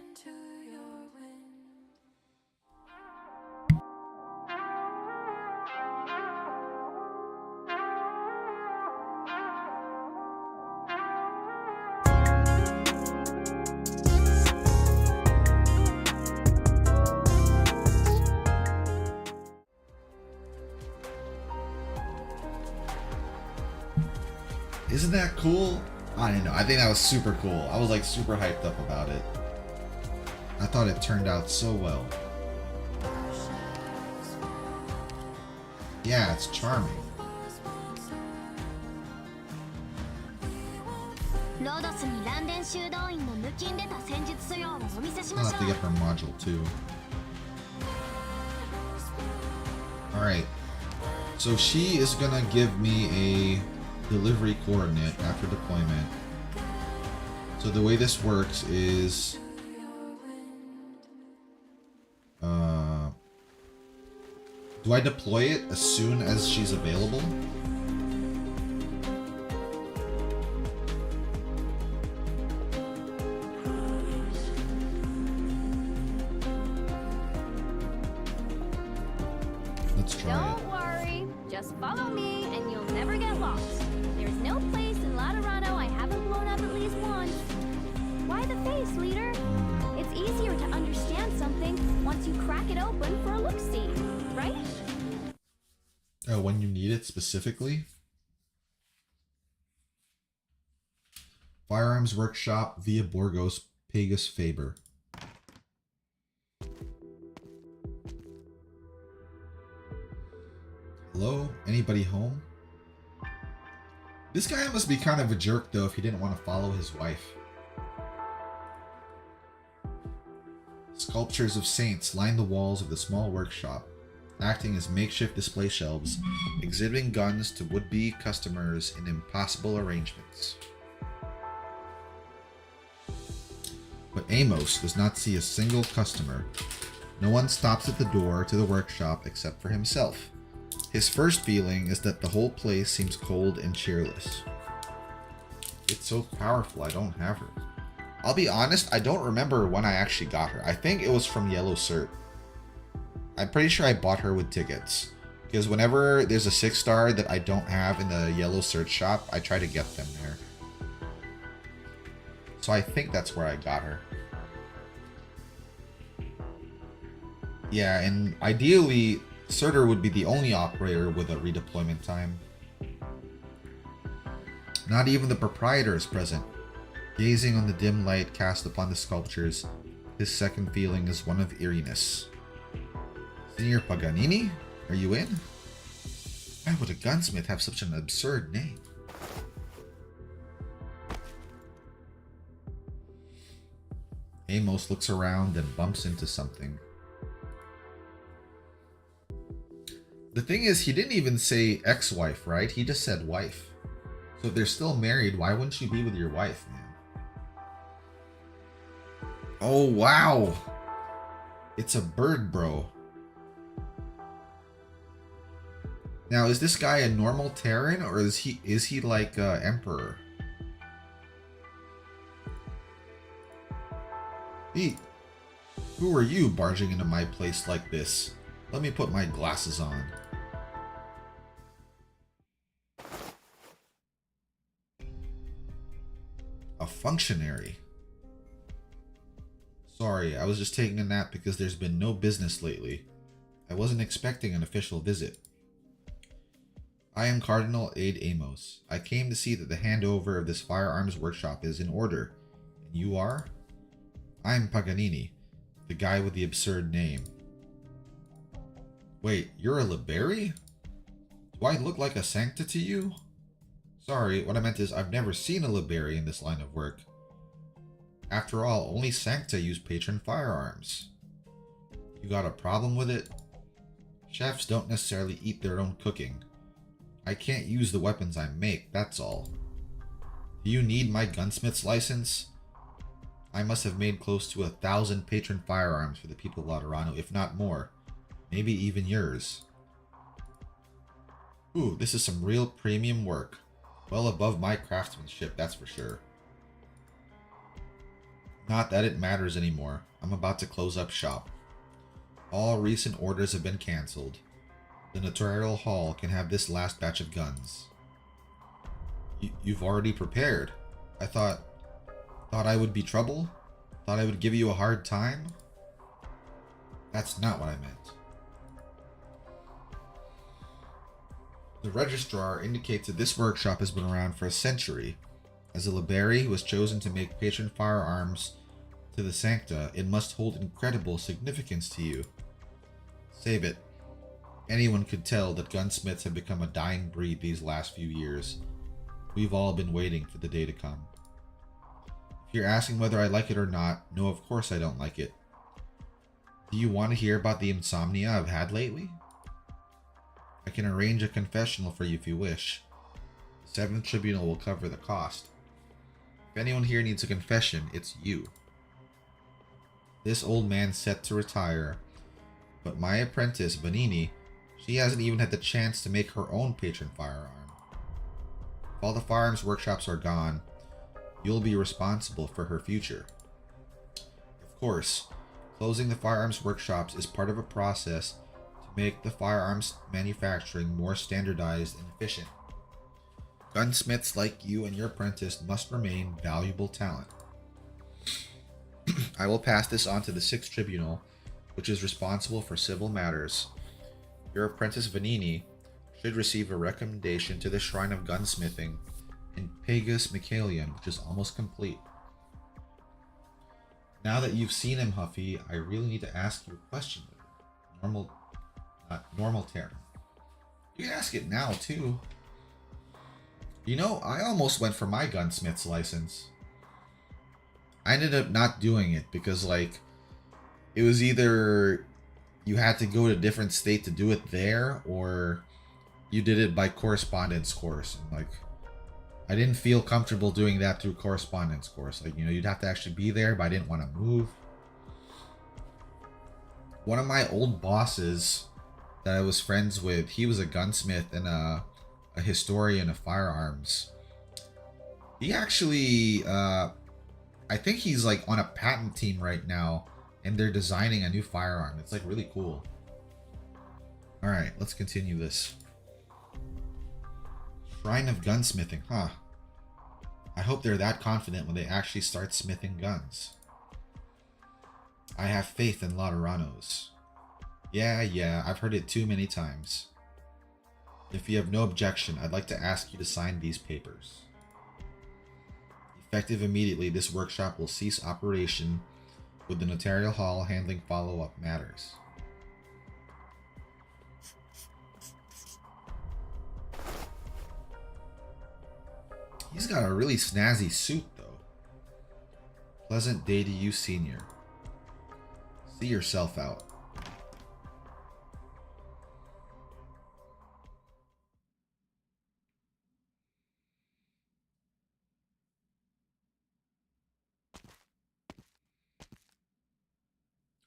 Isn't that cool? I don't know. I think that was super cool. I was like super hyped up about it. I thought it turned out so well. Yeah, it's charming. I'll have to get her module too. Alright. So she is gonna give me a delivery coordinate after deployment. So the way this works is do I deploy it as soon as she's available? Let's try it. Don't worry. Just follow me and you'll never get lost. There's no place in Laterano I haven't blown up at least once. Why the face, leader? It's easier to understand something once you crack it open for a look-see, right? Oh, when you need it specifically? Firearms Workshop via Borgos Pegas Faber. Hello? Anybody home? This guy must be kind of a jerk though if he didn't want to follow his wife. Sculptures of saints line the walls of the small workshop, acting as makeshift display shelves, exhibiting guns to would-be customers in impossible arrangements. But Amos does not see a single customer. No one stops at the door to the workshop except for himself. His first feeling is that the whole place seems cold and cheerless. It's so powerful, I don't have her. I'll be honest, I don't remember when I actually got her. I think it was from Yellow Cert. I'm pretty sure I bought her with tickets. Because whenever there's a 6-star that I don't have in the Yellow Cert shop, I try to get them there. So I think that's where I got her. Yeah, and ideally, Surtur would be the only operator with a redeployment time. Not even the proprietor is present. Gazing on the dim light cast upon the sculptures, His second feeling is one of eeriness. Senior Paganini? Are you in? Why would a gunsmith have such an absurd name? Amos looks around and bumps into something. The thing is, he didn't even say ex-wife, right? He just said wife. So if they're still married, why wouldn't you be with your wife, man? Oh, wow! It's a bird, bro. Now, is this guy a normal Terran, or is he like Emperor? Hey, who are you barging into my place like this? Let me put my glasses on. A functionary. Sorry, I was just taking a nap because there's been no business lately. I wasn't expecting an official visit. I am Cardinal Aide Amos. I came to see that the handover of this firearms workshop is in order. And you are? I'm Paganini, the guy with the absurd name. Wait, you're a Liberi? Do I look like a Sancta to you? Sorry, what I meant is I've never seen a Liberi in this line of work. After all, only Sancta use patron firearms. You got a problem with it? Chefs don't necessarily eat their own cooking. I can't use the weapons I make, that's all. Do you need my gunsmith's license? I must have made close to 1,000 patron firearms for the people of Laterano, if not more. Maybe even yours. Ooh, this is some real premium work. Well above my craftsmanship, that's for sure. Not that it matters anymore. I'm about to close up shop. All recent orders have been cancelled. The Notarial Hall can have this last batch of guns. You've already prepared. I thought I would be trouble? Thought I would give you a hard time? That's not what I meant. The registrar indicates that this workshop has been around for a century. As a Liberi who was chosen to make patron firearms to the Sancta, it must hold incredible significance to you. Save it. Anyone could tell that gunsmiths have become a dying breed these last few years. We've all been waiting for the day to come. If you're asking whether I like it or not, no, of course I don't like it. Do you want to hear about the insomnia I've had lately? I can arrange a confessional for you if you wish. The 7th Tribunal will cover the cost. If anyone here needs a confession, it's you. This old man's set to retire, but my apprentice, Vanini, she hasn't even had the chance to make her own patron firearm. If all the firearms workshops are gone, you'll be responsible for her future. Of course, closing the firearms workshops is part of a process to make the firearms manufacturing more standardized and efficient. Gunsmiths like you and your apprentice must remain valuable talent. I will pass this on to the 6th Tribunal, which is responsible for civil matters. Your apprentice Vanini should receive a recommendation to the Shrine of Gunsmithing in Pagus Michaelian, which is almost complete. Now that you've seen him, Huffy, I really need to ask you a question. Normal Terran. You can ask it now, too. You know, I almost went for my gunsmith's license. I ended up not doing it because, like, it was either you had to go to a different state to do it there, or you did it by correspondence course. And, like, I didn't feel comfortable doing that through correspondence course. Like, you know, you'd have to actually be there, but I didn't want to move. One of my old bosses that I was friends with, he was a gunsmith and a historian of firearms. He actually, I think he's like on a patent team right now, and they're designing a new firearm. It's like really cool. All right, let's continue this. Shrine of Gunsmithing, huh? I hope they're that confident when they actually start smithing guns. I have faith in Lateranos. Yeah, I've heard it too many times. If you have no objection, I'd like to ask you to sign these papers. Effective immediately, this workshop will cease operation with the notarial hall handling follow-up matters. He's got a really snazzy suit, though. Pleasant day to you, senior. See yourself out.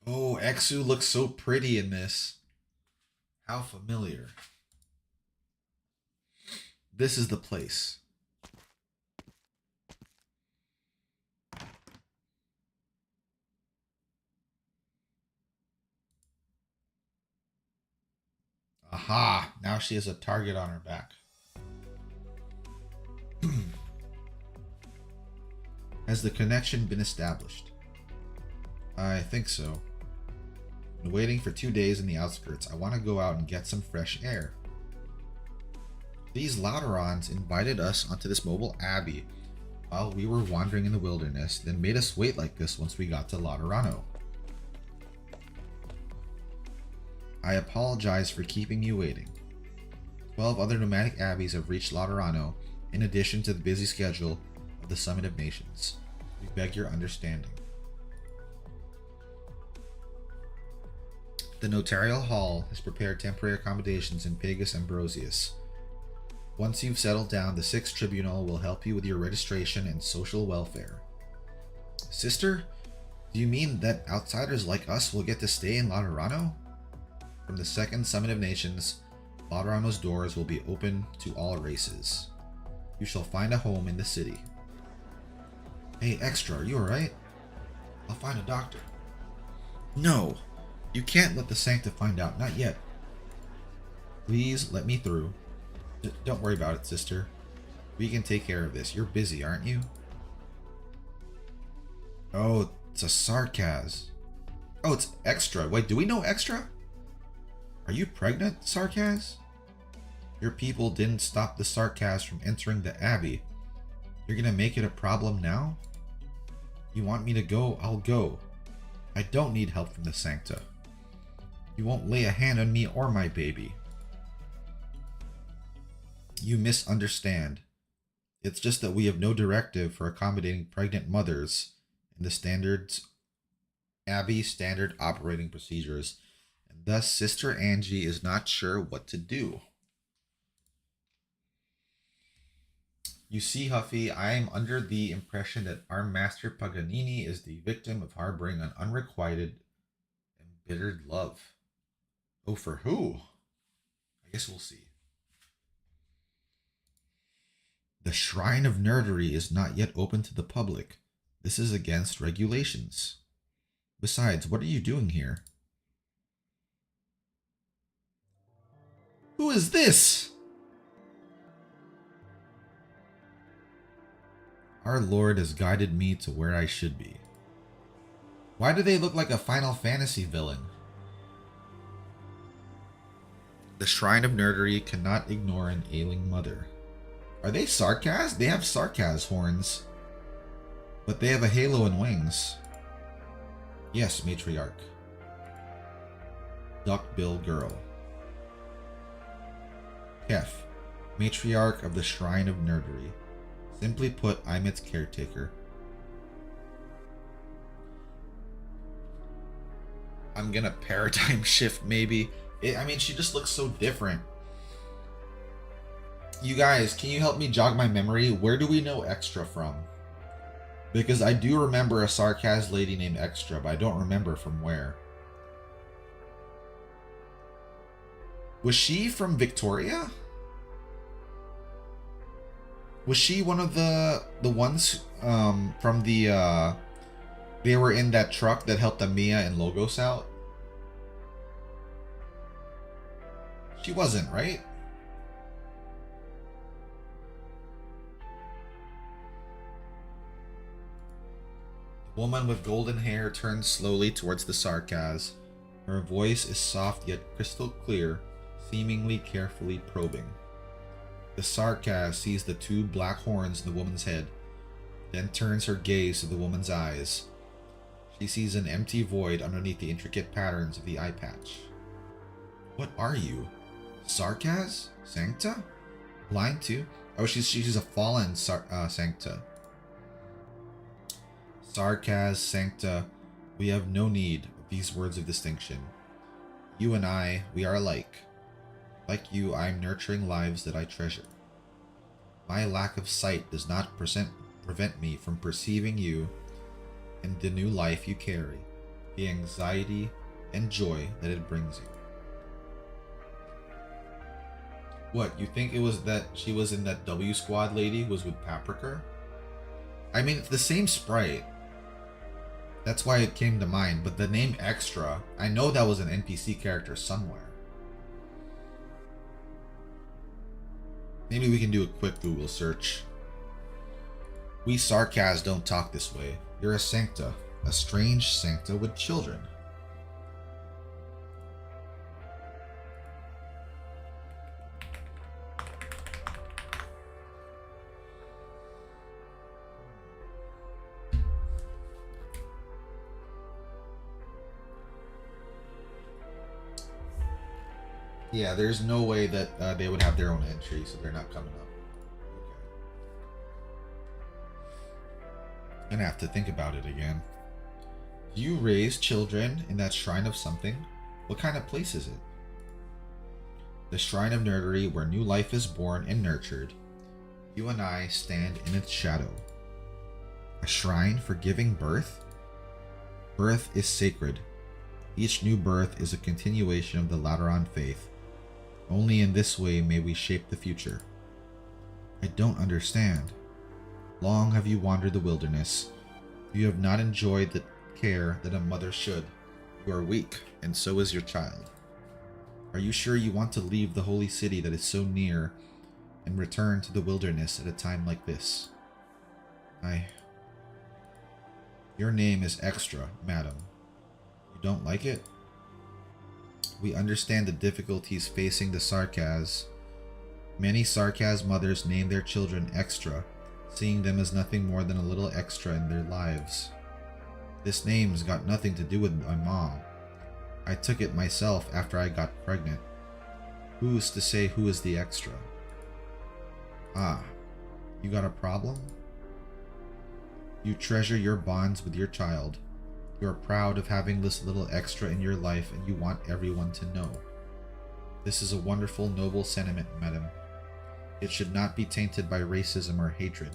Oh, Exu looks so pretty in this. How familiar. This is the place. Aha! Now she has a target on her back. Has the connection been established? I think so. Been waiting for 2 days in the outskirts. I want to go out and get some fresh air. These Lauderons invited us onto this mobile abbey while we were wandering in the wilderness, then made us wait like this once we got to Lauderano. I apologize for keeping you waiting. 12 other nomadic abbeys have reached Lauderano, in addition to the busy schedule of the Summit of Nations. We beg your understanding. The Notarial Hall has prepared temporary accommodations in Pagus Ambrosius. Once you've settled down, the 6th Tribunal will help you with your registration and social welfare. Sister, do you mean that outsiders like us will get to stay in Lauderano? From the 2nd Summit of Nations, Lauderano's doors will be open to all races. You shall find a home in the city. Hey, Extra, are you alright? I'll find a doctor. No! You can't let the Sancta find out, not yet. Please let me through. Don't worry about it, sister. We can take care of this. You're busy, aren't you? Oh, it's a Sarkaz. Oh, it's Extra. Wait, do we know Extra? Are you pregnant, Sarkaz? Your people didn't stop the Sarkaz from entering the Abbey. You're gonna make it a problem now? You want me to go? I'll go. I don't need help from the Sancta. You won't lay a hand on me or my baby. You misunderstand. It's just that we have no directive for accommodating pregnant mothers in the Abbey standard operating procedures, and thus Sister Angie is not sure what to do. You see, Huffy, I am under the impression that our Master Paganini is the victim of harboring an unrequited, embittered love. Oh, for who? I guess we'll see. The Shrine of Nerdery is not yet open to the public. This is against regulations. Besides, what are you doing here? Who is this? Our Lord has guided me to where I should be. Why do they look like a Final Fantasy villain? The Shrine of Nerdery cannot ignore an ailing mother. Are they Sarkaz? They have Sarkaz horns. But they have a halo and wings. Yes, Matriarch. Duckbill Girl. Kef, Matriarch of the Shrine of Nerdery. Simply put, I'm its caretaker. I'm gonna paradigm shift maybe. I mean, she just looks so different. You guys, can you help me jog my memory? Where do we know Extra from? Because I do remember a Sarkaz lady named Extra, but I don't remember from where. Was she from Victoria? Was she one of the ones from the they were in that truck that helped Amiya and Logos out? She wasn't, right? The woman with golden hair turns slowly towards the Sarkaz. Her voice is soft yet crystal clear, seemingly carefully probing. The Sarkaz sees the 2 black horns in the woman's head, then turns her gaze to the woman's eyes. She sees an empty void underneath the intricate patterns of the eye patch. What are you? Sarkaz? Sancta? Blind too? Oh, she's a fallen Sancta. Sarkaz, Sancta, we have no need of these words of distinction. You and I, we are alike. Like you, I am nurturing lives that I treasure. My lack of sight does not prevent me from perceiving you and the new life you carry, the anxiety and joy that it brings you. What, you think it was that she was in that W Squad lady was with Paprika? I mean, it's the same sprite. That's why it came to mind, but the name Extra, I know that was an NPC character somewhere. Maybe we can do a quick Google search. We Sarkaz don't talk this way. You're a Sancta, a strange Sancta with children. Yeah, there's no way that they would have their own entry, so they're not coming up. Okay. Gonna have to think about it again. Do you raise children in that shrine of something? What kind of place is it? The shrine of nerdery where new life is born and nurtured. You and I stand in its shadow. A shrine for giving birth? Birth is sacred. Each new birth is a continuation of the Lateran faith. Only in this way may we shape the future. I don't understand. Long have you wandered the wilderness. You have not enjoyed the care that a mother should. You are weak, and so is your child. Are you sure you want to leave the holy city that is so near and return to the wilderness at a time like this? Your name is Extra, madam. You don't like it? We understand the difficulties facing the Sarkaz. Many Sarkaz mothers name their children Extra, seeing them as nothing more than a little extra in their lives. This name's got nothing to do with my mom. I took it myself after I got pregnant. Who's to say who is the extra? Ah, you got a problem? You treasure your bonds with your child. You are proud of having this little extra in your life and you want everyone to know. This is a wonderful, noble sentiment, madam. It should not be tainted by racism or hatred.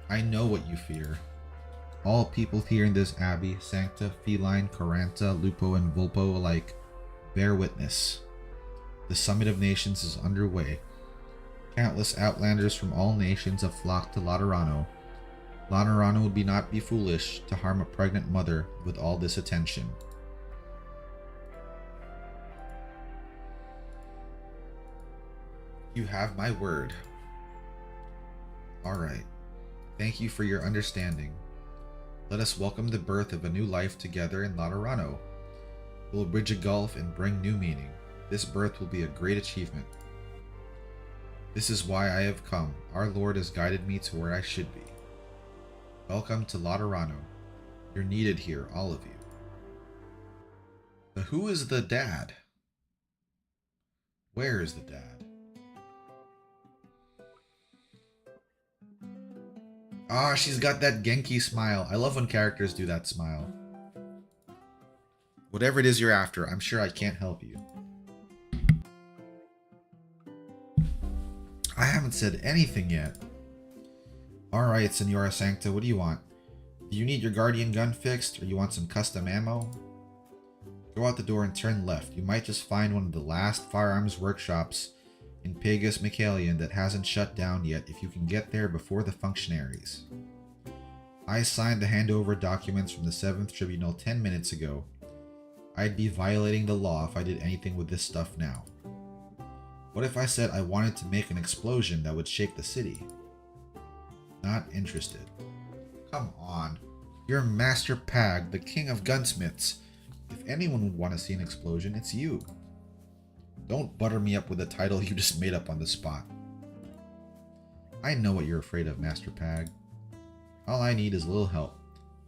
I know what you fear. All people here in this abbey, Sancta, Feline, Caranta, Lupo, and Vulpo alike, bear witness. The Summit of Nations is underway. Countless outlanders from all nations have flocked to Laterano. Laterano would not be foolish to harm a pregnant mother with all this attention. You have my word. Alright. Thank you for your understanding. Let us welcome the birth of a new life together in Laterano. We'll bridge a gulf and bring new meaning. This birth will be a great achievement. This is why I have come. Our Lord has guided me to where I should be. Welcome to Laterano. You're needed here, all of you. But who is the dad? Where is the dad? Ah, she's got that Genki smile. I love when characters do that smile. Whatever it is you're after, I'm sure I can't help you. I haven't said anything yet. Alright, Senora Sancta, what do you want? Do you need your guardian gun fixed, or you want some custom ammo? Go out the door and turn left. You might just find one of the last firearms workshops in Pegasus Michaelian that hasn't shut down yet if you can get there before the functionaries. I signed the handover documents from the 7th Tribunal 10 minutes ago. I'd be violating the law if I did anything with this stuff now. What if I said I wanted to make an explosion that would shake the city? Not interested. Come on. You're Master Pag, the king of gunsmiths. If anyone would want to see an explosion, it's you. Don't butter me up with a title you just made up on the spot. I know what you're afraid of, Master Pag. All I need is a little help.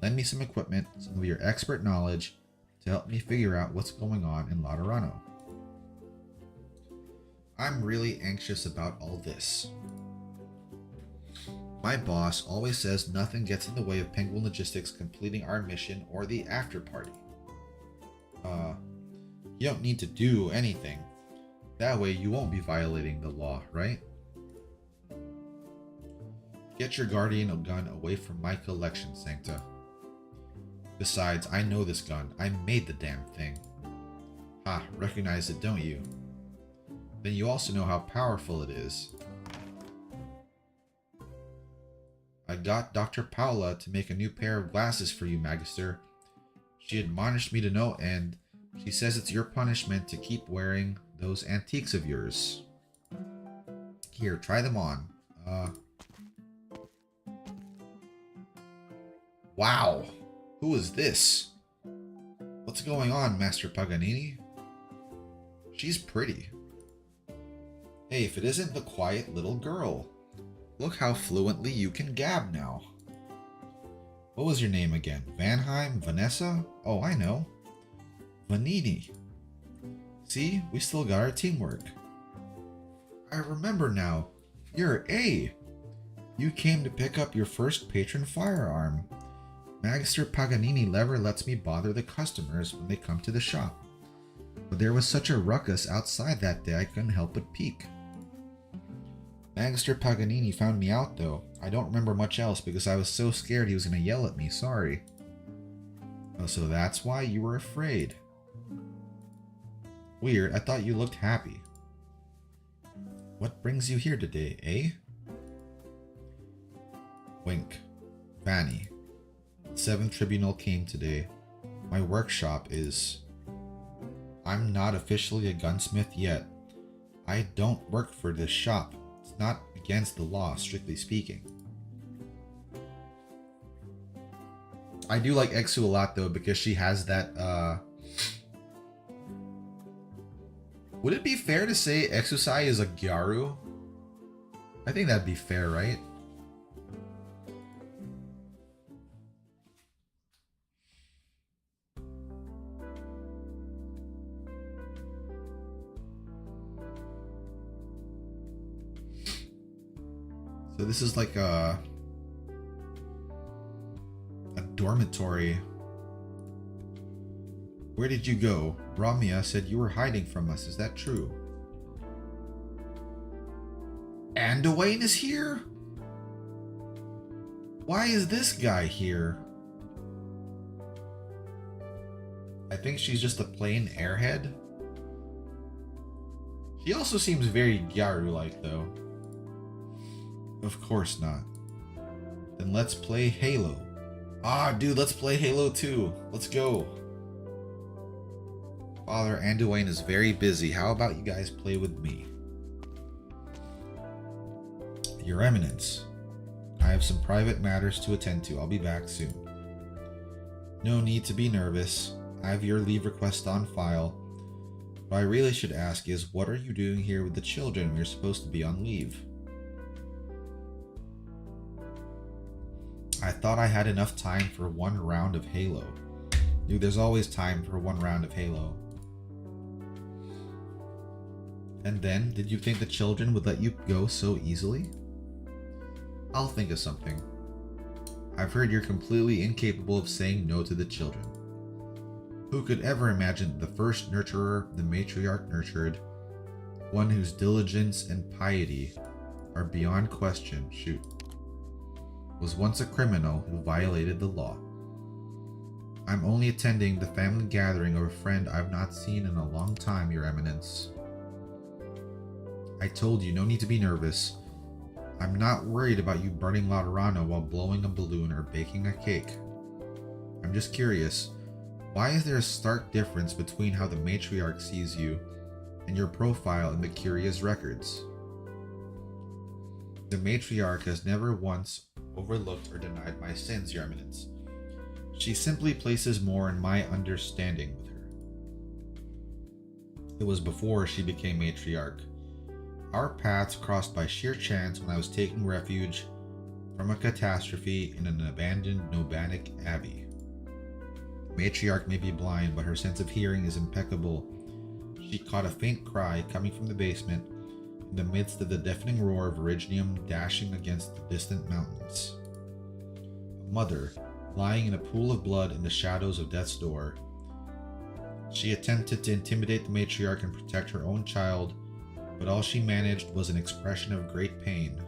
Lend me some equipment, some of your expert knowledge, to help me figure out what's going on in Laterano. I'm really anxious about all this. My boss always says nothing gets in the way of Penguin Logistics completing our mission or the after party. You don't need to do anything. That way you won't be violating the law, right? Get your guardian gun away from my collection, Sancta. Besides, I know this gun. I made the damn thing. Ha, recognize it, don't you? Then you also know how powerful it is. I got Dr. Paula to make a new pair of glasses for you, Magister. She admonished me to know, and she says it's your punishment to keep wearing those antiques of yours. Here, try them on. Wow! Who is this? What's going on, Master Paganini? She's pretty. Hey, if it isn't the quiet little girl. Look how fluently you can gab now. What was your name again? Vanheim? Vanessa? Oh, I know. Vanini. See, we still got our teamwork. I remember now. You're A. You came to pick up your first patron firearm. Magister Paganini never lets me bother the customers when they come to the shop. But there was such a ruckus outside that day I couldn't help but peek. Magister Paganini found me out though. I don't remember much else because I was so scared he was going to yell at me, sorry. Oh, so that's why you were afraid. Weird, I thought you looked happy. What brings you here today, eh? Wink. Vanny. 7th Tribunal came today. My workshop is... I'm not officially a gunsmith yet. I don't work for this shop. It's not against the law, strictly speaking. I do like Exu a lot though, because she has that, Would it be fair to say Exusai is a Gyaru? I think that'd be fair, right? So this is like a dormitory. Where did you go? Ramya said you were hiding from us. Is that true? Anduin is here? Why is this guy here? I think she's just a plain airhead. She also seems very Gyaru-like though. Of course not. Then let's play Halo. Ah, dude, let's play Halo 2. Let's go. Father Anduin is very busy. How about you guys play with me? Your Eminence, I have some private matters to attend to. I'll be back soon. No need to be nervous. I have your leave request on file. What I really should ask is, what are you doing here with the children when you're supposed to be on leave? I thought I had enough time for one round of Halo. Dude, there's always time for one round of Halo. And then, did you think the children would let you go so easily? I'll think of something. I've heard you're completely incapable of saying no to the children. Who could ever imagine the first nurturer the matriarch nurtured, one whose diligence and piety are beyond question, was once a criminal who violated the law. I'm only attending the family gathering of a friend I've not seen in a long time, Your Eminence. I told you, no need to be nervous. I'm not worried about you burning Laterano while blowing a balloon or baking a cake. I'm just curious, why is there a stark difference between how the matriarch sees you and your profile in the Curious records? The matriarch has never once overlooked or denied my sins, Your Eminence. She simply places more in my understanding with her. It was before she became matriarch. Our paths crossed by sheer chance when I was taking refuge from a catastrophe in an abandoned Nobanic abbey. The matriarch may be blind, but her sense of hearing is impeccable. She caught a faint cry coming from the basement in the midst of the deafening roar of Originium dashing against the distant mountains. A mother, lying in a pool of blood in the shadows of death's door. She attempted to intimidate the matriarch and protect her own child, but all she managed was an expression of great pain.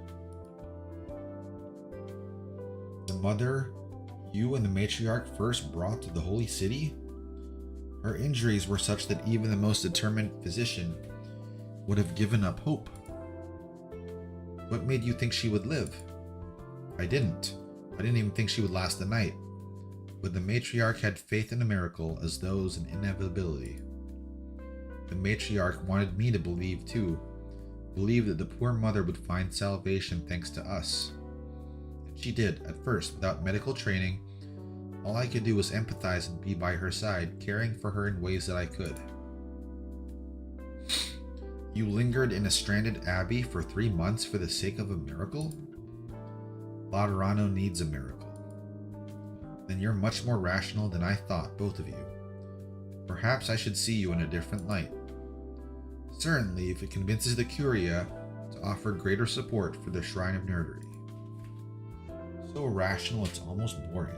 The mother you and the matriarch first brought to the holy city? Her injuries were such that even the most determined physician would have given up hope. What made you think she would live? I didn't. I didn't even think she would last the night. But the matriarch had faith in a miracle as though it was an inevitability. The matriarch wanted me to believe too. Believe that the poor mother would find salvation thanks to us. And she did, at first, without medical training. All I could do was empathize and be by her side, caring for her in ways that I could. You lingered in a stranded abbey for 3 months for the sake of a miracle? Laterano needs a miracle. Then you're much more rational than I thought, both of you. Perhaps I should see you in a different light. Certainly, if it convinces the Curia to offer greater support for the Shrine of Nerdery. So rational it's almost boring.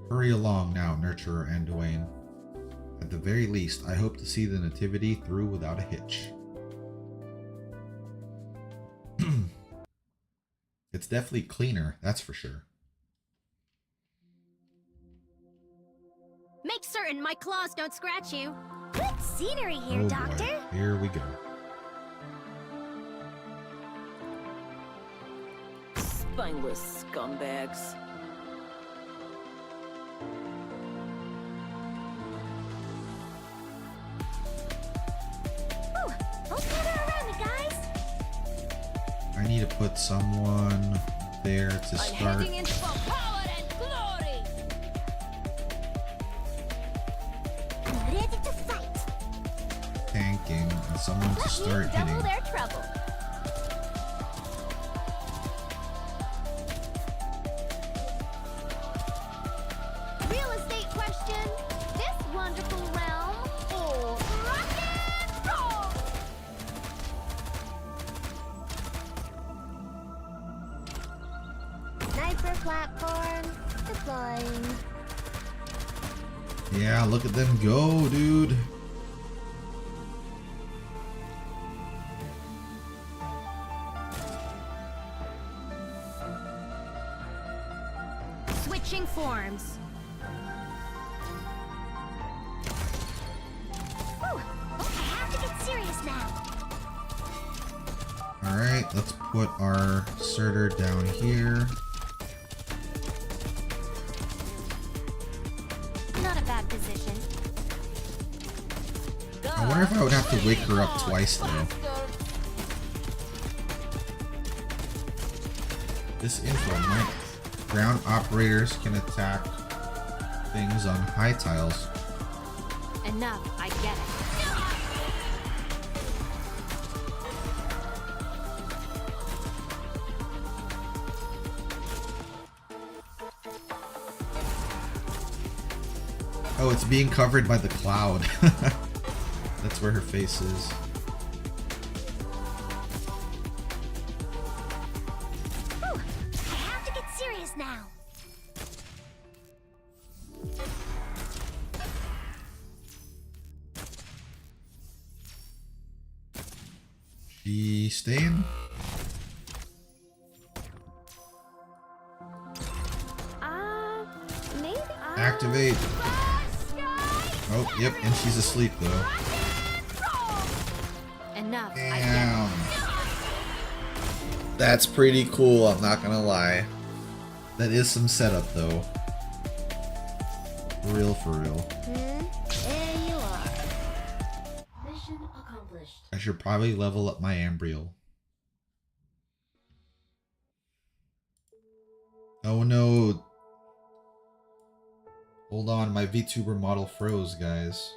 Hurry along now, Nurturer and Dwayne. At the very least, I hope to see the Nativity through without a hitch. It's definitely cleaner, that's for sure. Make certain my claws don't scratch you. Good scenery here, Oh Doctor. boy, here we go. Spineless scumbags. Ooh, don't gather around me, guys. I need to put someone there to I'm start heading in for power and glory. I'm ready to fight. tanking and someone to Let start me double hitting. their trouble. Real estate question. This wonderful realm. Oh, rock and roll! Sniper platform deploying. Yeah, look at them go, dude. Switching forms. Whew. Okay, I have to get serious now. Alright, let's put our Surtur down here. Not a bad position. I wonder if I would have to wake her up twice though. This info might. Ground operators can attack things on high tiles. Enough, I get it. Oh, it's being covered by the cloud. That's where her face is. Whew. I have to get serious now. She staying? Maybe. Activate. Oh, yep, and she's asleep though. Enough, I get it. Damn. That's pretty cool, I'm not gonna lie. That is some setup though. For real. There you are. Mission accomplished. I should probably level up my Ambriel. Oh no. Hold on, my VTuber model froze, guys.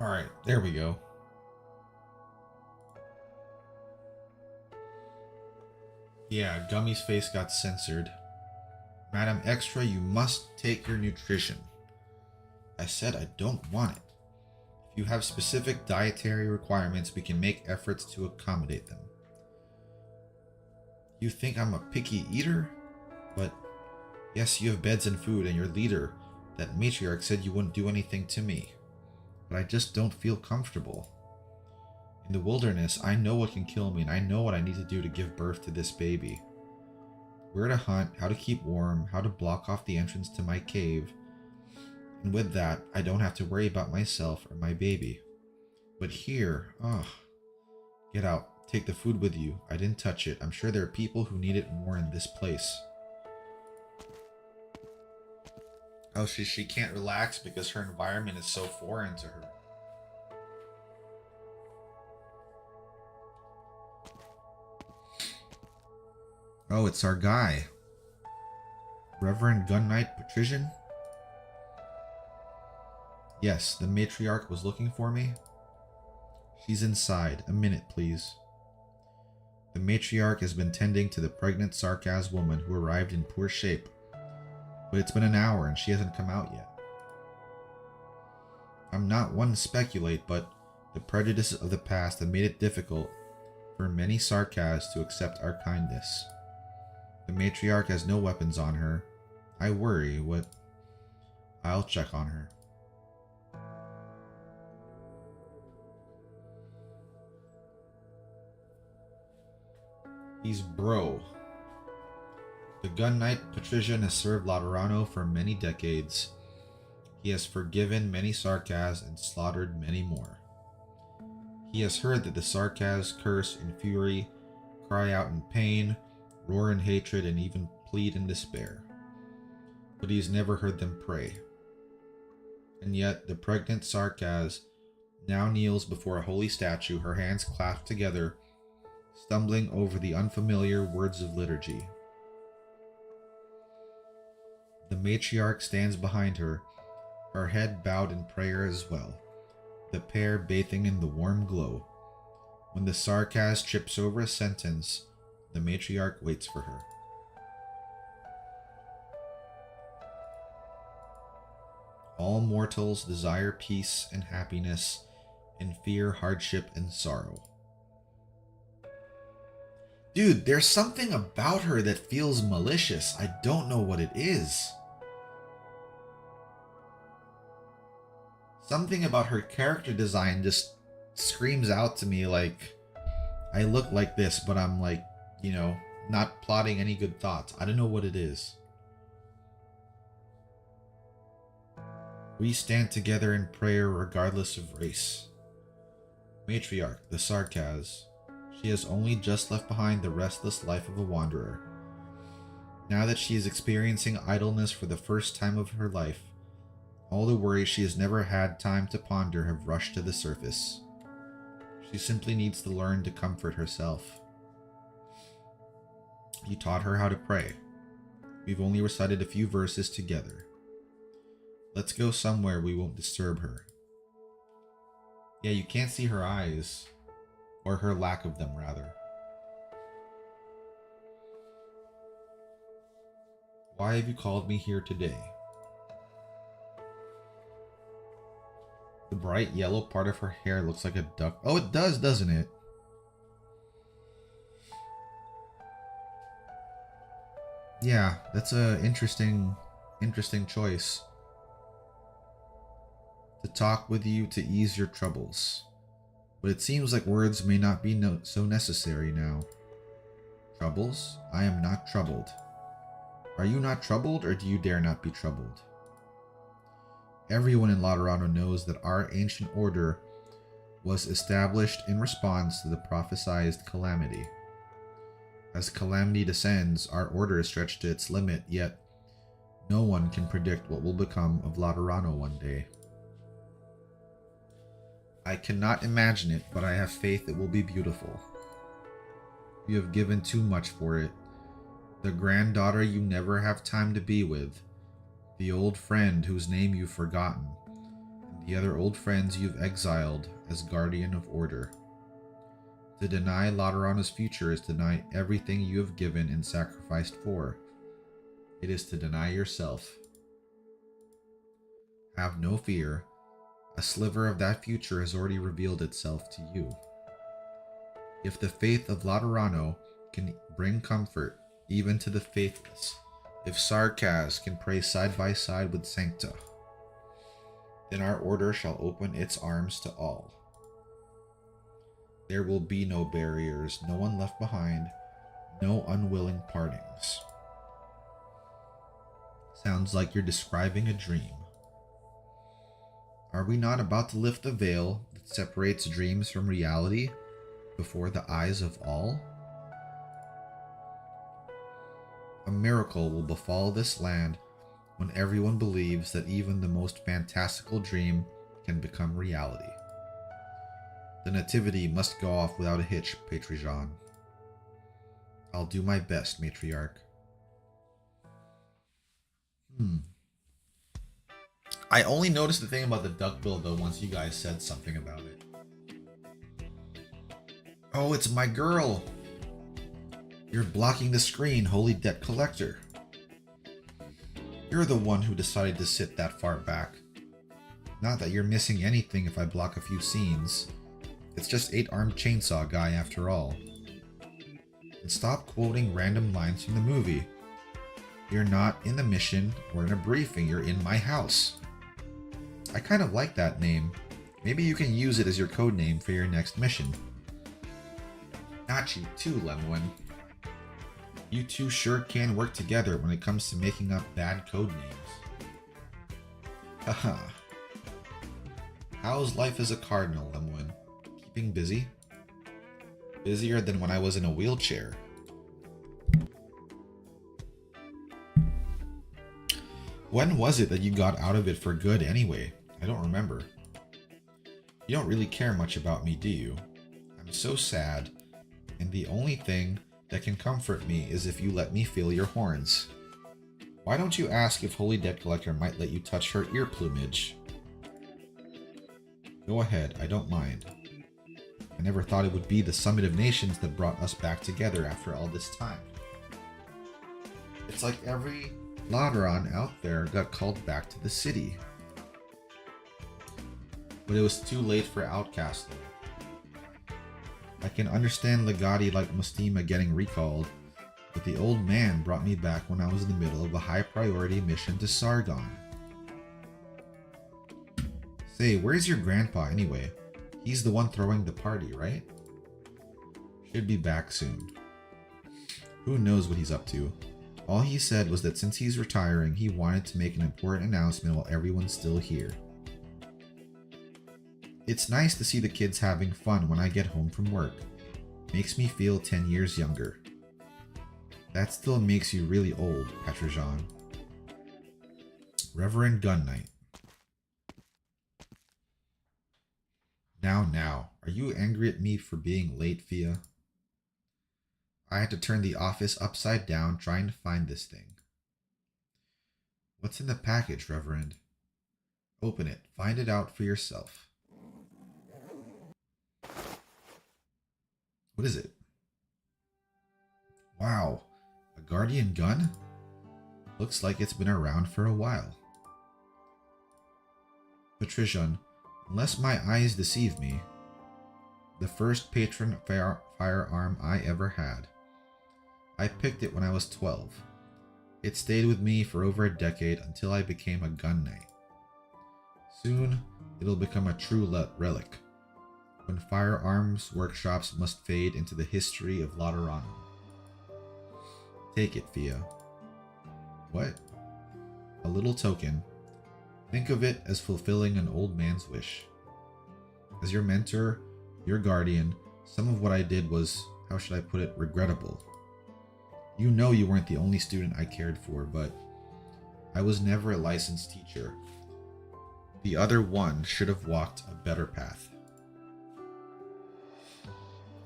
Alright, there we go. Yeah, Gummy's face got censored. Madam Extra, you must take your nutrition. I said I don't want it. If you have specific dietary requirements, we can make efforts to accommodate them. You think I'm a picky eater? But yes, you have beds and food, and your leader, that matriarch, said you wouldn't do anything to me. But I just don't feel comfortable. In the wilderness, I know what can kill me, and I know what I need to do to give birth to this baby. Where to hunt, how to keep warm, how to block off the entrance to my cave. And with that, I don't have to worry about myself or my baby. But here, get out. Take the food with you. I didn't touch it. I'm sure there are people who need it more in this place. Oh, she can't relax because her environment is so foreign to her. Oh, it's our guy. Reverend Gun-Knight Patrician? Yes, the matriarch was looking for me. She's inside. A minute, please. The matriarch has been tending to the pregnant Sarkaz woman who arrived in poor shape. But it's been an hour and she hasn't come out yet. I'm not one to speculate, but the prejudices of the past have made it difficult for many Sarkaz to accept our kindness. The matriarch has no weapons on her. I worry what... I'll check on her. He's bro. The Gun Knight Patrician has served Laterano for many decades. He has forgiven many Sarkaz and slaughtered many more. He has heard that the Sarkaz curse in fury, cry out in pain, roar in hatred, and even plead in despair. But he's never heard them pray. And yet, the pregnant Sarkaz now kneels before a holy statue, her hands clasped together, stumbling over the unfamiliar words of liturgy. The matriarch stands behind her, her head bowed in prayer as well, the pair bathing in the warm glow. When the Sarkaz trips over a sentence, the matriarch waits for her. All mortals desire peace and happiness, and fear hardship and sorrow. Dude, there's something about her that feels malicious. I don't know what it is. Something about her character design just screams out to me like, I look like this, but I'm like, you know, not plotting any good thoughts. I don't know what it is. We stand together in prayer regardless of race. Matriarch, the Sarkaz. She has only just left behind the restless life of a wanderer. Now that she is experiencing idleness for the first time of her life, all the worries she has never had time to ponder have rushed to the surface. She simply needs to learn to comfort herself. You taught her how to pray. We've only recited a few verses together. Let's go somewhere we won't disturb her. Yeah, you can't see her eyes. Or her lack of them, rather. Why have you called me here today? The bright yellow part of her hair looks like a duck. Oh, it does, doesn't it? Yeah, that's a interesting choice. To talk with you to ease your troubles. But it seems like words may not be so necessary now. Troubles? I am not troubled. Are you not troubled, or do you dare not be troubled? Everyone in Laterano knows that our ancient order was established in response to the prophesied calamity. As calamity descends, our order is stretched to its limit, yet no one can predict what will become of Laterano one day. I cannot imagine it, but I have faith it will be beautiful. You have given too much for it. The granddaughter you never have time to be with, the old friend whose name you've forgotten, and the other old friends you've exiled as guardian of order. To deny Laterana's future is to deny everything you have given and sacrificed for. It is to deny yourself. Have no fear. A sliver of that future has already revealed itself to you. If the faith of Laterano can bring comfort even to the faithless, if Sarkaz can pray side by side with Sancta, then our order shall open its arms to all. There will be no barriers, no one left behind, no unwilling partings. Sounds like you're describing a dream. Are we not about to lift the veil that separates dreams from reality before the eyes of all? A miracle will befall this land when everyone believes that even the most fantastical dream can become reality. The nativity must go off without a hitch, Patrijan. I'll do my best, Matriarch. I only noticed the thing about the duckbill though once you guys said something about it. Oh, it's my girl! You're blocking the screen, Holy Debt Collector. You're the one who decided to sit that far back. Not that you're missing anything if I block a few scenes. It's just 8-armed chainsaw guy after all. And stop quoting random lines from the movie. You're not in a mission or in a briefing, you're in my house. I kind of like that name. Maybe you can use it as your code name for your next mission. Not you too, Lemwin. You two sure can work together when it comes to making up bad code names. Haha. How's life as a cardinal, Lemwin? Keeping busy? Busier than when I was in a wheelchair. When was it that you got out of it for good anyway? I don't remember. You don't really care much about me, do you? I'm so sad, and the only thing that can comfort me is if you let me feel your horns. Why don't you ask if Holy Debt Collector might let you touch her ear plumage? Go ahead, I don't mind. I never thought it would be the Summit of Nations that brought us back together after all this time. It's like every Lateran out there got called back to the city. But it was too late for Outcast though. I can understand Legati like Mustima getting recalled, but the old man brought me back when I was in the middle of a high priority mission to Sargon. Say, where's your grandpa anyway? He's the one throwing the party, right? Should be back soon. Who knows what he's up to? All he said was that since he's retiring, he wanted to make an important announcement while everyone's still here. It's nice to see the kids having fun when I get home from work. Makes me feel 10 years younger. That still makes you really old, Patrijan. Reverend Gun Knight. Now, are you angry at me for being late, Fia? I had to turn the office upside down trying to find this thing. What's in the package, Reverend? Open it. Find it out for yourself. What is it? Wow, a Guardian gun? Looks like it's been around for a while. Patrician, unless my eyes deceive me, the first patron firearm I ever had. I picked it when I was 12. It stayed with me for over a decade until I became a gun knight. Soon, it'll become a true relic, when firearms workshops must fade into the history of Laterano. Take it, Fia. What? A little token. Think of it as fulfilling an old man's wish. As your mentor, your guardian, some of what I did was, how should I put it, regrettable. You know you weren't the only student I cared for, but I was never a licensed teacher. The other one should have walked a better path.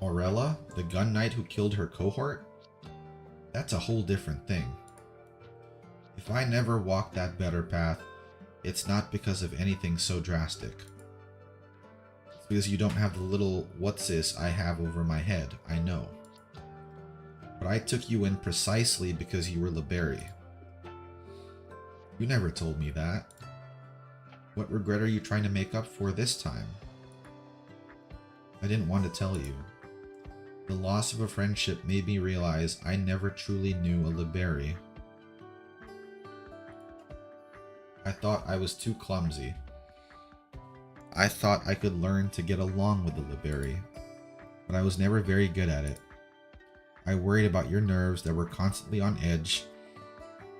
Aurela, the gun knight who killed her cohort? That's a whole different thing. If I never walked that better path, It's not because of anything so drastic. It's because you don't have the little what's this I have over my head, I know. But I took you in precisely because you were Liberi. You never told me that. What regret are you trying to make up for this time? I didn't want to tell you. The loss of a friendship made me realize I never truly knew a Liberi. I thought I was too clumsy. I thought I could learn to get along with the Liberi, but I was never very good at it. I worried about your nerves that were constantly on edge,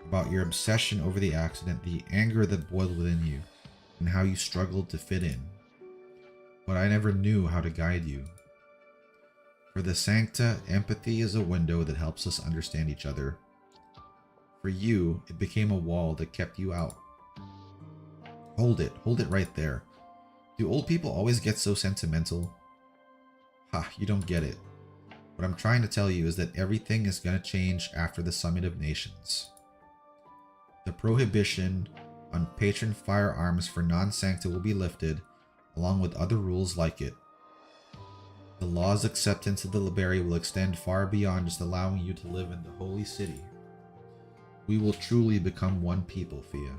about your obsession over the accident, the anger that boiled within you, and how you struggled to fit in. But I never knew how to guide you. For the Sancta, empathy is a window that helps us understand each other. For you, it became a wall that kept you out. Hold it right there. Do old people always get so sentimental? Ha, you don't get it. What I'm trying to tell you is that everything is going to change after the Summit of Nations. The prohibition on patron firearms for non-Sancta will be lifted, along with other rules like it. The law's acceptance of the Liberi will extend far beyond just allowing you to live in the holy city. We will truly become one people, Fia.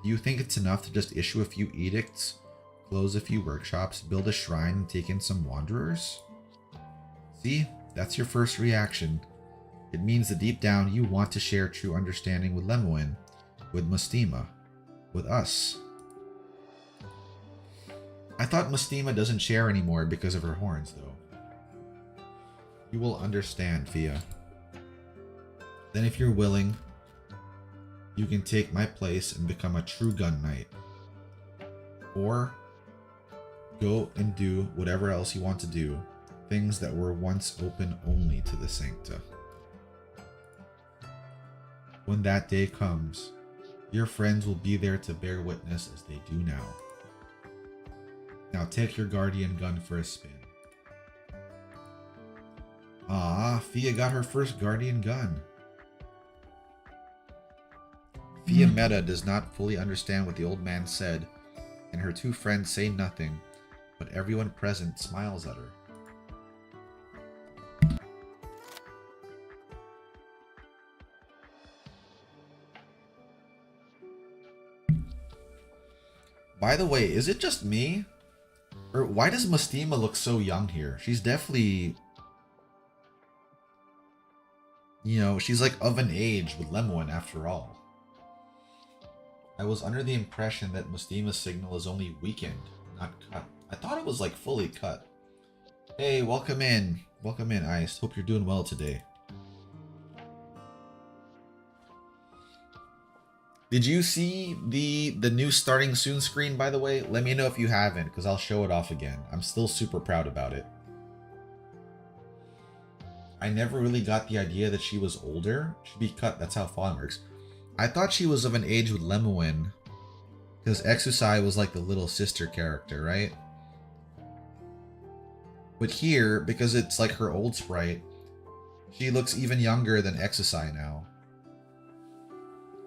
Do you think it's enough to just issue a few edicts, close a few workshops, build a shrine, and take in some wanderers? See, that's your first reaction. It means that deep down you want to share true understanding with Lemoine, with Mustima, with us. I thought Mustima doesn't share anymore because of her horns, though. You will understand, Fia. Then if you're willing, you can take my place and become a true gun knight. Or go and do whatever else you want to do, things that were once open only to the Sancta. When that day comes, your friends will be there to bear witness as they do now. Now take your guardian gun for a spin. Ah, Fia got her first guardian gun. Fia Meta does not fully understand what the old man said, and her two friends say nothing, but everyone present smiles at her. By the way, is it just me? Or why does Mustima look so young here? She's definitely... You know, she's like of an age with Lemoine after all. I was under the impression that Mustima's signal is only weakened, not cut. I thought it was like fully cut. Hey, welcome in. Welcome in, Ice. Hope you're doing well today. Did you see the new starting soon screen, by the way? Let me know if you haven't, because I'll show it off again. I'm still super proud about it. I never really got the idea that she was older. She'd be cut, that's how Fawn works. I thought she was of an age with Lemoine, because Exusai was like the little sister character, right? But here, because it's like her old sprite, she looks even younger than Exusai now.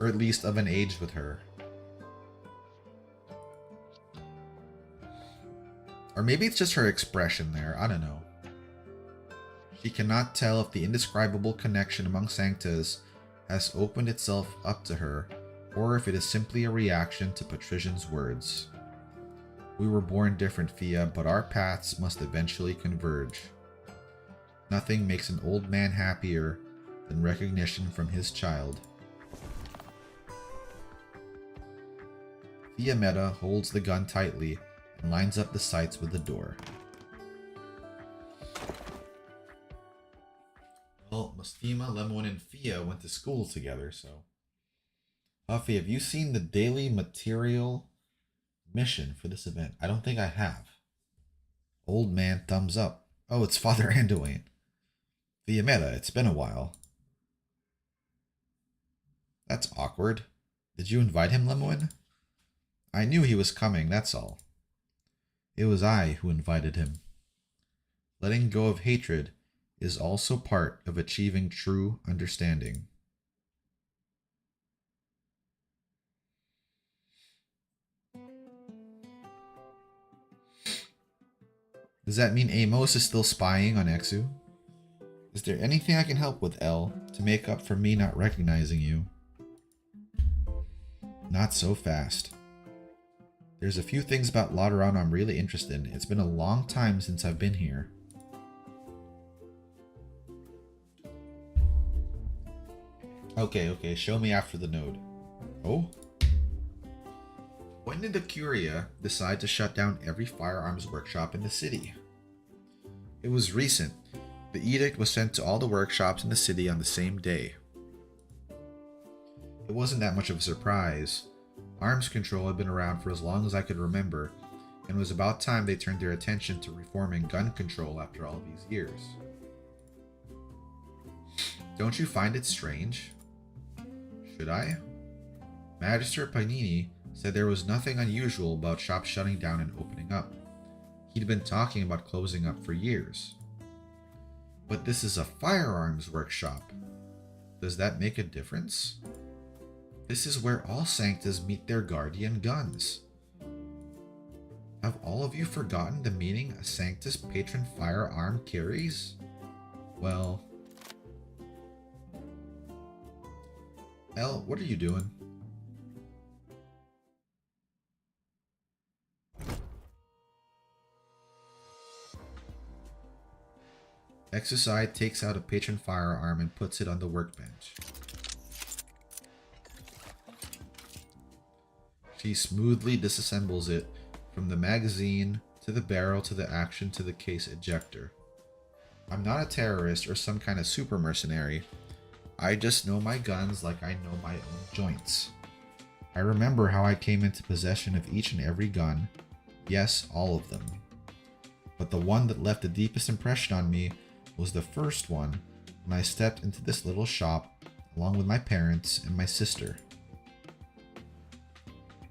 Or at least of an age with her. Or maybe it's just her expression there, I don't know. She cannot tell if the indescribable connection among Sanctas has opened itself up to her, or if it is simply a reaction to Patrician's words. We were born different, Fia, but our paths must eventually converge. Nothing makes an old man happier than recognition from his child. Fia Meta holds the gun tightly and lines up the sights with the door. Well, Mustima, Lemoine, and Fia went to school together, so... Huffy, have you seen the daily material mission for this event? I don't think I have. Old man, thumbs up. Oh, it's Father Anduin. Fia Meta, it's been a while. That's awkward. Did you invite him, Lemoine? I knew he was coming, that's all. It was I who invited him. Letting go of hatred is also part of achieving true understanding. Does that mean Amos is still spying on Exu? Is there anything I can help with, L, to make up for me not recognizing you? Not so fast. There's a few things about Laterano I'm really interested in. It's been a long time since I've been here. Okay, show me after the node. Oh? When did the Curia decide to shut down every firearms workshop in the city? It was recent. The edict was sent to all the workshops in the city on the same day. It wasn't that much of a surprise. Arms control had been around for as long as I could remember, and it was about time they turned their attention to reforming gun control after all these years. Don't you find it strange? Should I? Magister Panini said there was nothing unusual about shops shutting down and opening up. He'd been talking about closing up for years. But this is a firearms workshop. Does that make a difference? This is where all Sanctas meet their guardian guns. Have all of you forgotten the meaning a Sanctus patron firearm carries? Well... Elle, what are you doing? Exercise takes out a patron firearm and puts it on the workbench. She smoothly disassembles it from the magazine to the barrel to the action to the case ejector. I'm not a terrorist or some kind of super mercenary. I just know my guns like I know my own joints. I remember how I came into possession of each and every gun. Yes, all of them. But the one that left the deepest impression on me was the first one when I stepped into this little shop along with my parents and my sister.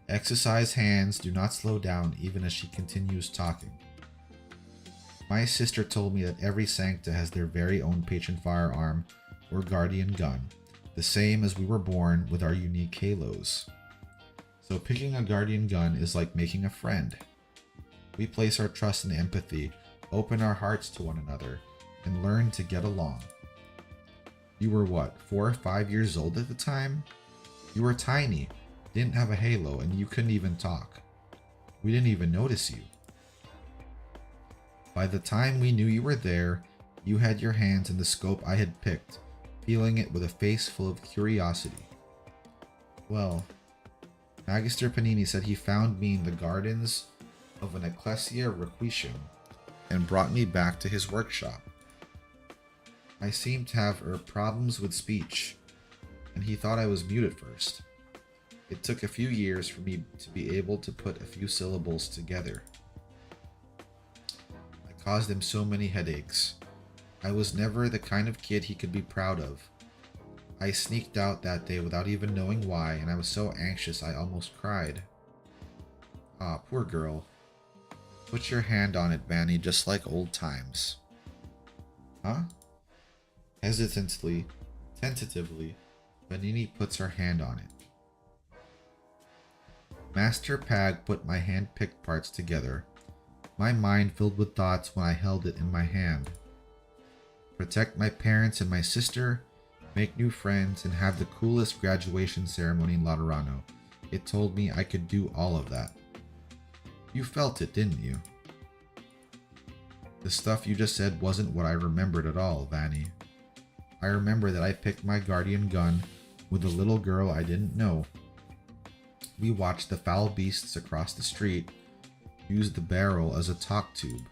Exercise hands do not slow down even as she continues talking. My sister told me that every Sancta has their very own patron firearm or guardian gun, the same as we were born with our unique halos. So picking a guardian gun is like making a friend. We place our trust and empathy, open our hearts to one another, and learn to get along. You were what, 4 or 5 years old at the time? You were tiny, didn't have a halo, and you couldn't even talk. We didn't even notice you. By the time we knew you were there, you had your hands in the scope I had picked, feeling it with a face full of curiosity. Well, Magister Panini said he found me in the gardens of an Ecclesia Requiem and brought me back to his workshop. I seemed to have problems with speech, and he thought I was mute at first. It took a few years for me to be able to put a few syllables together. I caused him so many headaches. I was never the kind of kid he could be proud of. I sneaked out that day without even knowing why, and I was so anxious I almost cried. Ah, poor girl. Put your hand on it, Vanny, just like old times. Huh? Hesitantly, tentatively, Vanini puts her hand on it. Master Pag put my hand-picked parts together, my mind filled with thoughts when I held it in my hand. Protect my parents and my sister, make new friends, and have the coolest graduation ceremony in Laterano. It told me I could do all of that. You felt it, didn't you? The stuff you just said wasn't what I remembered at all, Vanny. I remember that I picked my guardian gun with a little girl I didn't know. We watched the foul beasts across the street use the barrel as a talk tube.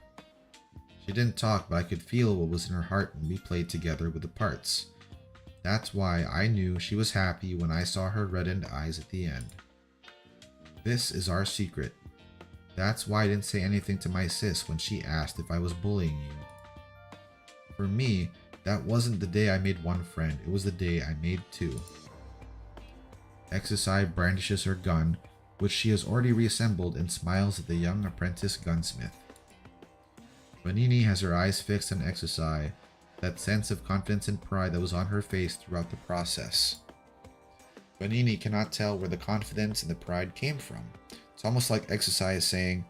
She didn't talk, but I could feel what was in her heart when we played together with the parts. That's why I knew she was happy when I saw her reddened eyes at the end. This is our secret. That's why I didn't say anything to my sis when she asked if I was bullying you. For me, that wasn't the day I made one friend, it was the day I made two. Exercise brandishes her gun, which she has already reassembled, and smiles at the young apprentice gunsmith. Vanini has her eyes fixed on Exercise, that sense of confidence and pride that was on her face throughout the process. Vanini cannot tell where the confidence and the pride came from. It's almost like Exercise saying,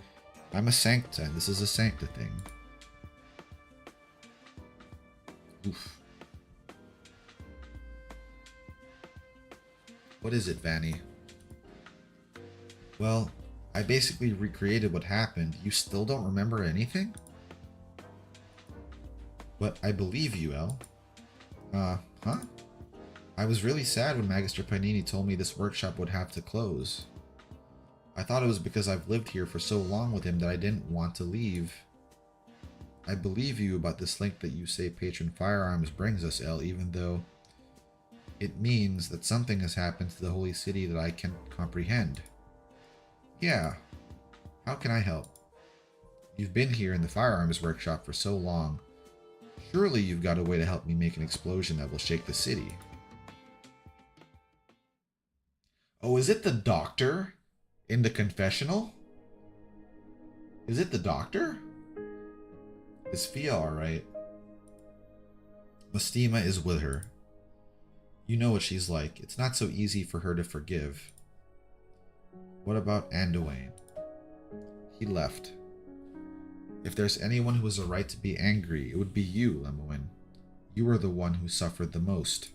I'm a Sancta and this is a Sancta thing. Oof. What is it, Vanny? Well, I basically recreated what happened. You still don't remember anything? But I believe you, El. Huh? I was really sad when Magister Panini told me this workshop would have to close. I thought it was because I've lived here for so long with him that I didn't want to leave. I believe you about this link that you say Patron Firearms brings us, El, even though it means that something has happened to the Holy City that I can't comprehend. Yeah. How can I help? You've been here in the firearms workshop for so long. Surely you've got a way to help me make an explosion that will shake the city. Oh, is it the doctor in the confessional? Is it the doctor? Is Fia alright? Mastima is with her. You know what she's like. It's not so easy for her to forgive. What about Anduin? He left. If there's anyone who has a right to be angry, it would be you, Lemoine. You were the one who suffered the most.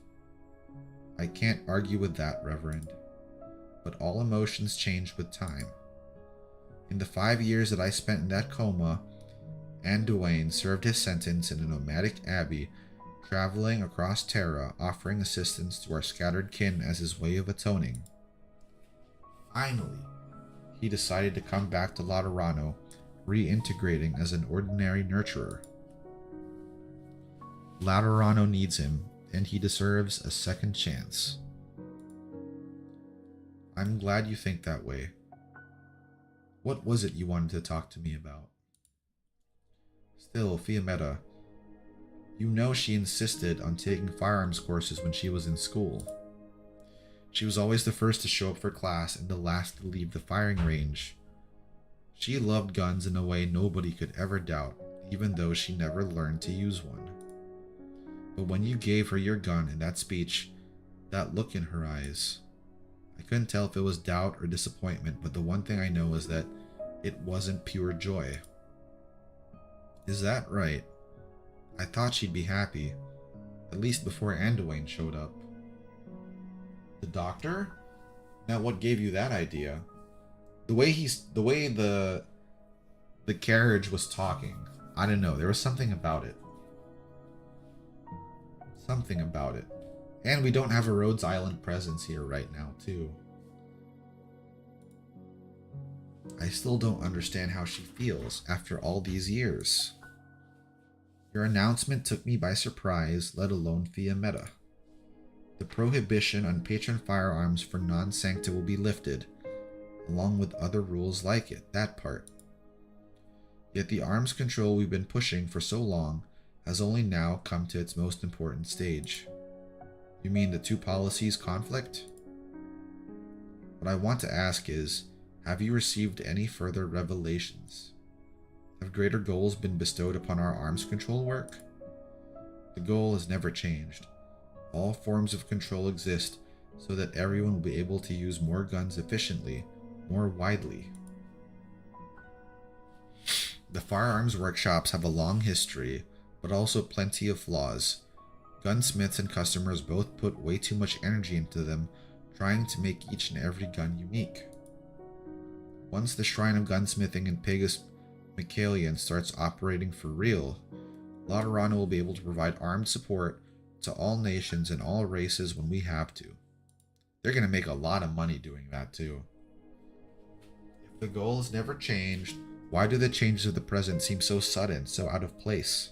I can't argue with that, Reverend. But all emotions change with time. In the 5 years that I spent in that coma, Anduin served his sentence in a nomadic abbey, traveling across Terra, offering assistance to our scattered kin as his way of atoning. Finally, he decided to come back to Laterano, reintegrating as an ordinary nurturer. Laterano needs him, and he deserves a second chance. I'm glad you think that way. What was it you wanted to talk to me about? Still, Fiametta, you know she insisted on taking firearms courses when she was in school. She was always the first to show up for class and the last to leave the firing range. She loved guns in a way nobody could ever doubt, even though she never learned to use one. But when you gave her your gun in that speech, that look in her eyes, I couldn't tell if it was doubt or disappointment, but the one thing I know is that it wasn't pure joy. Is that right? I thought she'd be happy, at least before Anduin showed up. The doctor? Now what gave you that idea? The way the carriage was talking, I don't know, there was something about it. Something about it. And we don't have a Rhodes Island presence here right now, too. I still don't understand how she feels after all these years. Your announcement took me by surprise, let alone Fiametta. The prohibition on patron firearms for non-sancta will be lifted, along with other rules like it, that part. Yet the arms control we've been pushing for so long has only now come to its most important stage. You mean the two policies conflict? What I want to ask is, have you received any further revelations? Have greater goals been bestowed upon our arms control work? The goal has never changed. All forms of control exist so that everyone will be able to use more guns efficiently, more widely. The firearms workshops have a long history, but also plenty of flaws. Gunsmiths and customers both put way too much energy into them, trying to make each and every gun unique. Once the Shrine of Gunsmithing in Pegasus Michaelian starts operating for real, Laterano will be able to provide armed support to all nations and all races when we have to. They're going to make a lot of money doing that too. If the goal has never changed, why do the changes of the present seem so sudden, so out of place?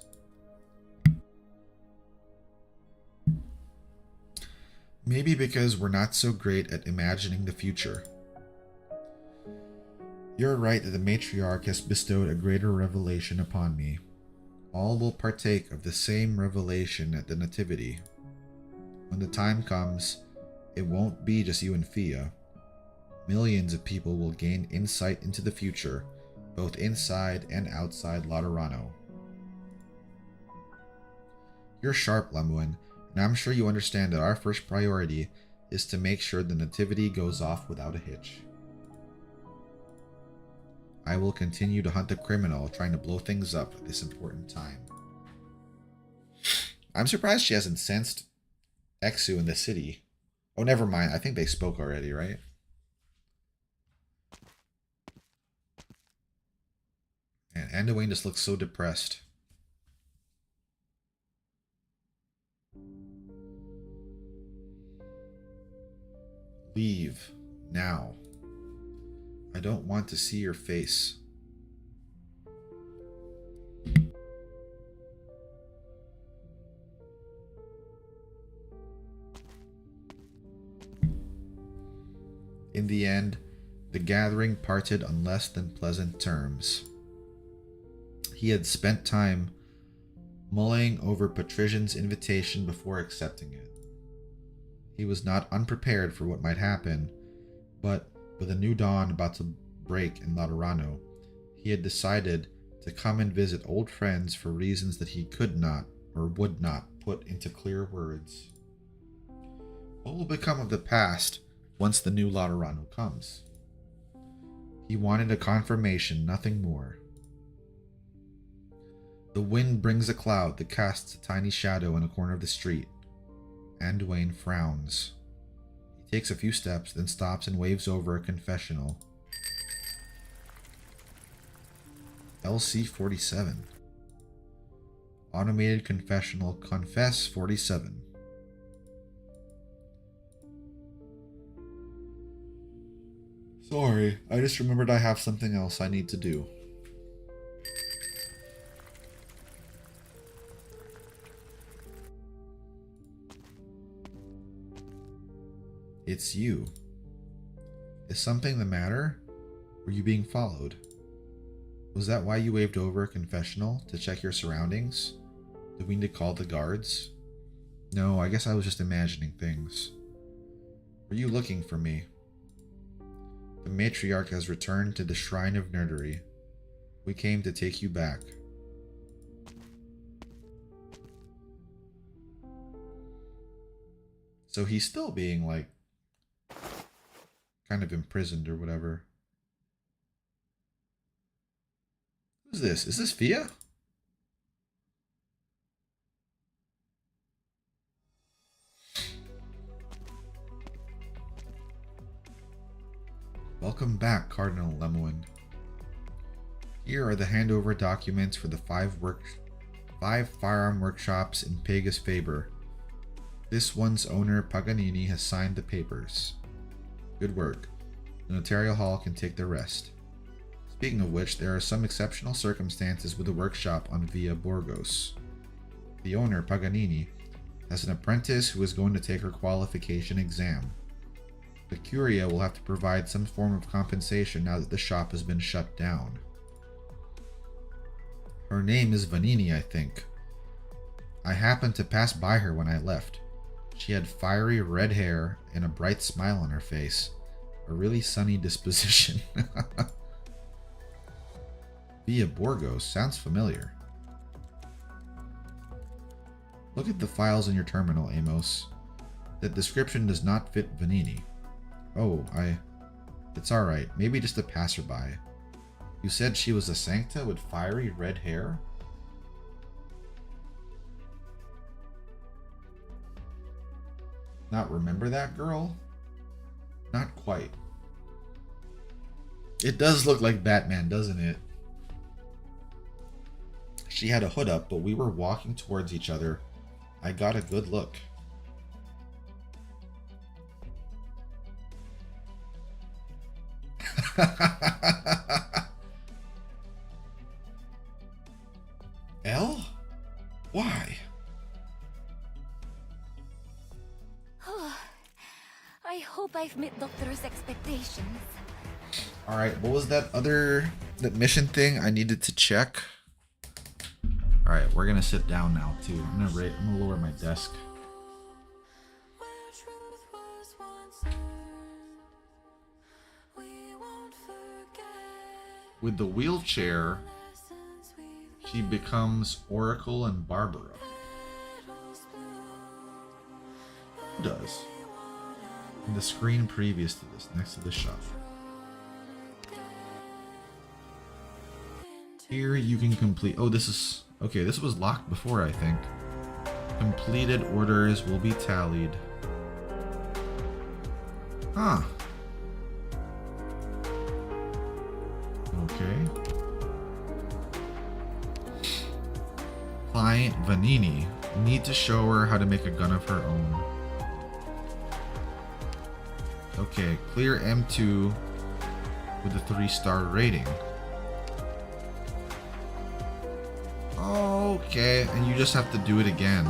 Maybe because we're not so great at imagining the future. You're right that the matriarch has bestowed a greater revelation upon me. All will partake of the same revelation at the Nativity. When the time comes, it won't be just you and Fia. Millions of people will gain insight into the future, both inside and outside Laterano. You're sharp, Lemoine, and I'm sure you understand that our first priority is to make sure the Nativity goes off without a hitch. I will continue to hunt the criminal trying to blow things up at this important time. I'm surprised she hasn't sensed Exu in the city. Oh, never mind. I think they spoke already, right? And Anduin just looks so depressed. Leave now. I don't want to see your face. In the end, the gathering parted on less than pleasant terms. He had spent time mulling over Patrician's invitation before accepting it. He was not unprepared for what might happen, but with a new dawn about to break in Laterano, he had decided to come and visit old friends for reasons that he could not or would not put into clear words. What will become of the past once the new Laterano comes? He wanted a confirmation, nothing more. The wind brings a cloud that casts a tiny shadow in a corner of the street. Anduin frowns. He takes a few steps, then stops and waves over a confessional. LC-47. Automated confessional Confess 47. Sorry, I just remembered I have something else I need to do. It's you. Is something the matter? Were you being followed? Was that why you waved over a confessional? To check your surroundings? Did we need to call the guards? No, I guess I was just imagining things. Were you looking for me? The matriarch has returned to the Shrine of Nerdery. We came to take you back. So he's still being, like, kind of imprisoned or whatever. Who's this? Is this Fia? Welcome back, Cardinal Lemoine. Here are the handover documents for the five firearm workshops in Pegasus Faber. This one's owner, Paganini, has signed the papers. Good work. The notarial hall can take the rest. Speaking of which, there are some exceptional circumstances with the workshop on Via Borgos. The owner, Paganini, has an apprentice who is going to take her qualification exam. The Curia will have to provide some form of compensation now that the shop has been shut down. Her name is Vanini, I think. I happened to pass by her when I left. She had fiery red hair and a bright smile on her face. A really sunny disposition. Via Borgos sounds familiar. Look at the files in your terminal, Amos. That description does not fit Vanini. Oh, it's alright. Maybe just a passerby. You said she was a Sancta with fiery red hair? Not remember that girl? Not quite. It does look like Batman, doesn't it? She had a hood up, but we were walking towards each other. I got a good look. Elle? Why? I hope I've met Doctor's expectations. Alright, what was that mission thing I needed to check? Alright, we're gonna sit down now too. I'm gonna lower my desk. With the wheelchair, she becomes Oracle and Barbara. Who does? In the screen previous to this, next to the shop. Here you can complete... Oh, this is... Okay, this was locked before, I think. Completed orders will be tallied. Huh. Okay. Client Vanini. Need to show her how to make a gun of her own. Okay, clear M2 with a 3-star rating. Okay, and you just have to do it again.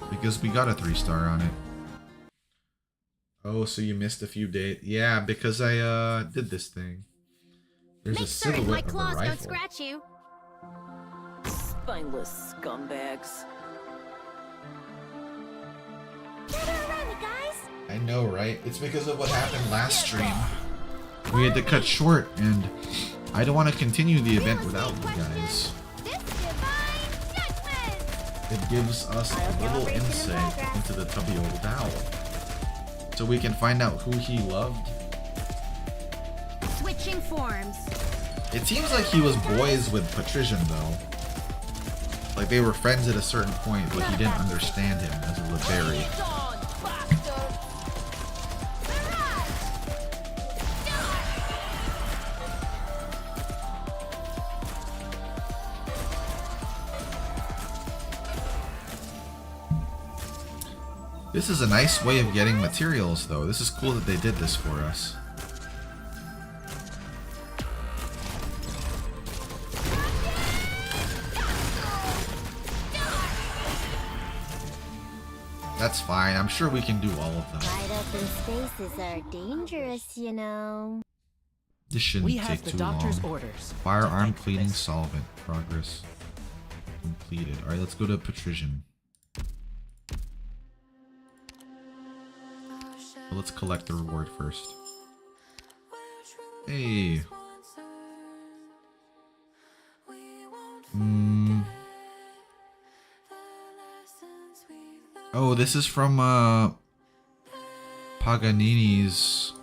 Because we got a 3-star on it. Oh, so you missed a few days. Yeah, because I did this thing. There's Make a certain my silhouette of a claws don't rifle. scratch you. Spineless scumbags. Gather around me, guys. I know, right? It's because of what happened last stream. We had to cut short, and I don't want to continue the event without you guys. This divine judgment. It gives us a little insight into the tubby old owl. So we can find out who he loved. Switching forms. It seems like he was boys with Patrician, though. Like they were friends at a certain point, but he didn't understand him as a Liberi. This is a nice way of getting materials, though. This is cool that they did this for us. That's fine. I'm sure we can do all of them. Wide open spaces are dangerous, you know. This shouldn't We take have the too doctor's long. orders. Firearm Thank you, cleaning miss. solvent. Progress completed. Alright, let's go to Patrician. Well, let's collect the reward first. Hey. Oh, this is from Paganini's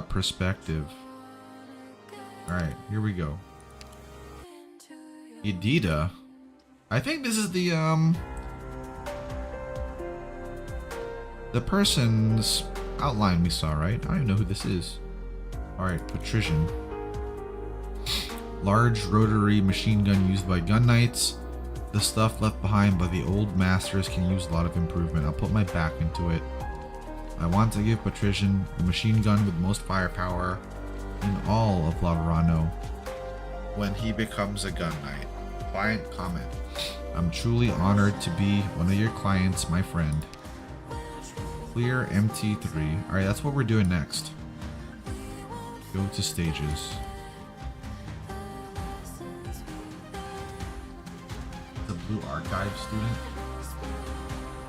perspective. Alright, here we go. Edita. I think this is the person's outline we saw, right? I don't even know who this is. Alright, Patrician. Large rotary machine gun used by gun knights. The stuff left behind by the old masters can use a lot of improvement. I'll put my back into it. I want to give Patrician the machine gun with most firepower in all of Laverano when he becomes a gun knight. Client comment. I'm truly honored to be one of your clients, my friend. Clear MT3. Alright, that's what we're doing next. Go to stages. The Blue Archive student?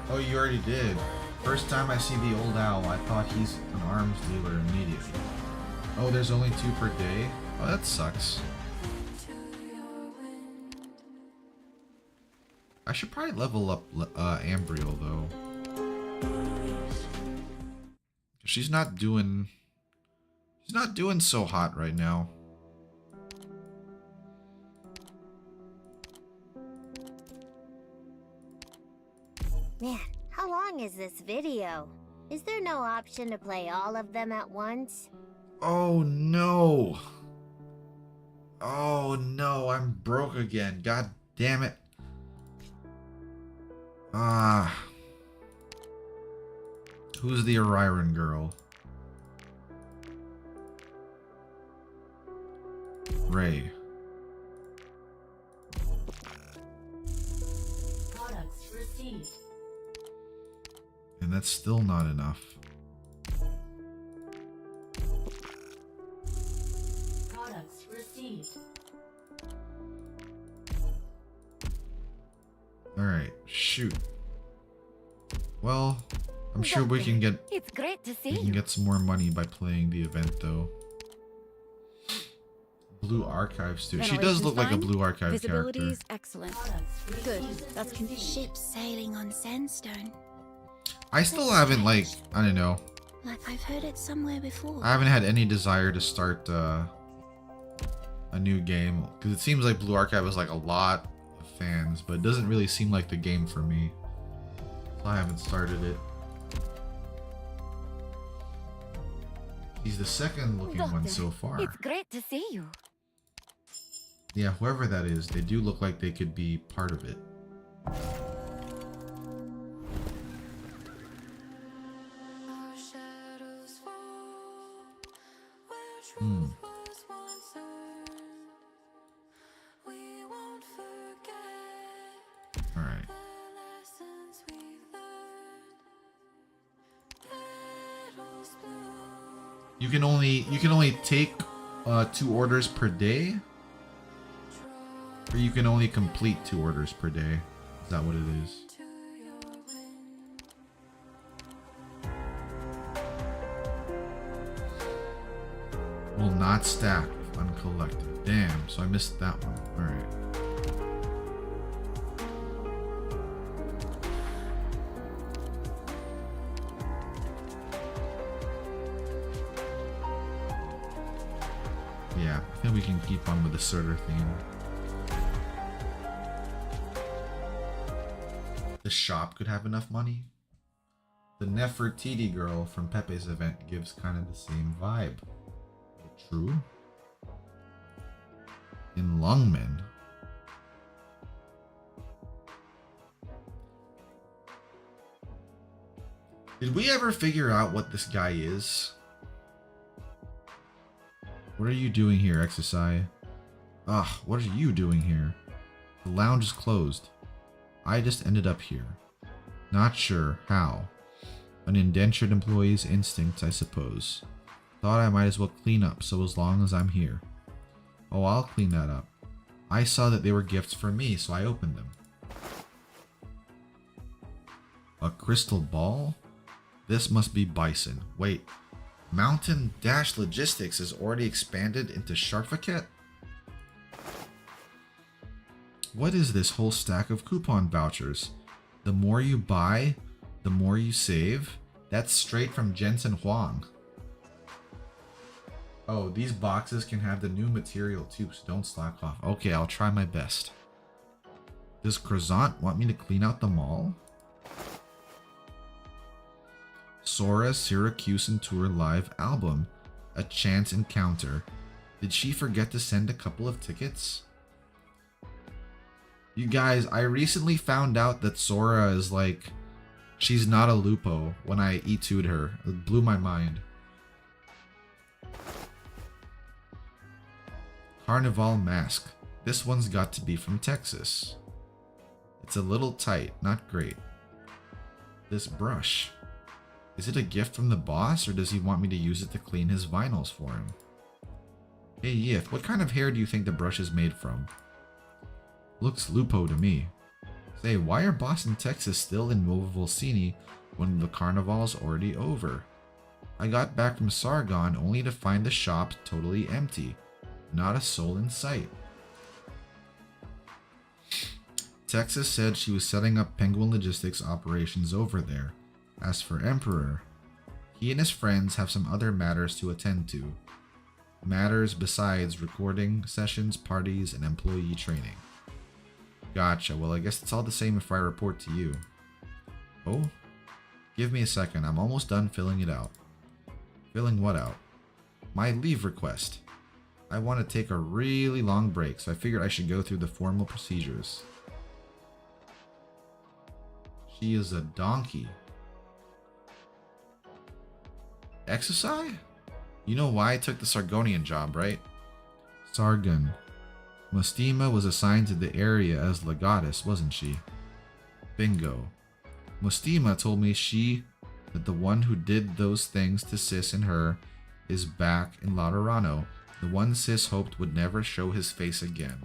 Oh, you already did. First time I see the old owl, I thought he's an arms dealer immediately. Oh, there's only 2 per day? Oh, that sucks. I should probably level up Ambriel, though. She's not doing so hot right now. Man, how long is this video? Is there no option to play all of them at once? Oh no. Oh no, I'm broke again. God damn it. Ah. Who's the Orion girl? Ray. Products received. And that's still not enough. Products received. Alright, shoot. Well, I'm sure we can get It's great to see we can you. get some more money by playing the event though. Blue Archive student. She does look like a Blue Archive Visibility character. is excellent. Products Good. received. That's Ships sailing on sandstone. I still haven't I don't know. Like I've heard it somewhere before. I haven't had any desire to start a new game, because it seems like Blue Archive has like a lot of fans, but it doesn't really seem like the game for me. I haven't started it. He's the second looking one so far. It's great to see you. Yeah, whoever that is, they do look like they could be part of it. Alright. You can only take 2 orders per day, or you can only complete 2 orders per day. Is that what it is? Will not stack if uncollected. Damn, so I missed that one. Alright. Yeah, I think we can keep on with the Surtur theme. The shop could have enough money. The Nefertiti girl from Pepe's event gives kind of the same vibe. True. In Lungmen. Did we ever figure out what this guy is? What are you doing here, Exercise? Ugh, what are you doing here? The lounge is closed. I just ended up here. Not sure how. An indentured employee's instincts, I suppose. Thought I might as well clean up, so as long as I'm here. Oh, I'll clean that up. I saw that they were gifts for me, so I opened them. A crystal ball? This must be Bison. Wait, Mountain Dash Logistics has already expanded into Sharfaket? What is this whole stack of coupon vouchers? The more you buy, the more you save? That's straight from Jensen Huang. Oh, these boxes can have the new material too, so don't slack off. Okay, I'll try my best. Does Croissant want me to clean out the mall? Sora Syracusan Tour live album. A chance encounter. Did she forget to send a couple of tickets? You guys, I recently found out that Sora is like... She's not a Lupo when I E2'd her. It blew my mind. Carnival mask. This one's got to be from Texas. It's a little tight, not great. This brush. Is it a gift from the boss, or does he want me to use it to clean his vinyls for him? Hey Yith, what kind of hair do you think the brush is made from? Looks Lupo to me. Say, why are Boston, Texas still in Nova Volcini when the carnival's already over? I got back from Sargon only to find the shop totally empty. Not a soul in sight. Texas said she was setting up Penguin Logistics operations over there. As for Emperor, he and his friends have some other matters to attend to. Matters besides recording sessions, parties, and employee training. Gotcha. Well, I guess it's all the same if I report to you. Oh? Give me a second. I'm almost done filling it out. Filling what out? My leave request. I want to take a really long break, so I figured I should go through the formal procedures. She is a donkey. Exercise? You know why I took the Sargonian job, right? Sargon. Mustima was assigned to the area as Legatus, wasn't she? Bingo. Mustima told me that the one who did those things to Sis and her is back in Laterano, the one Sis hoped would never show his face again.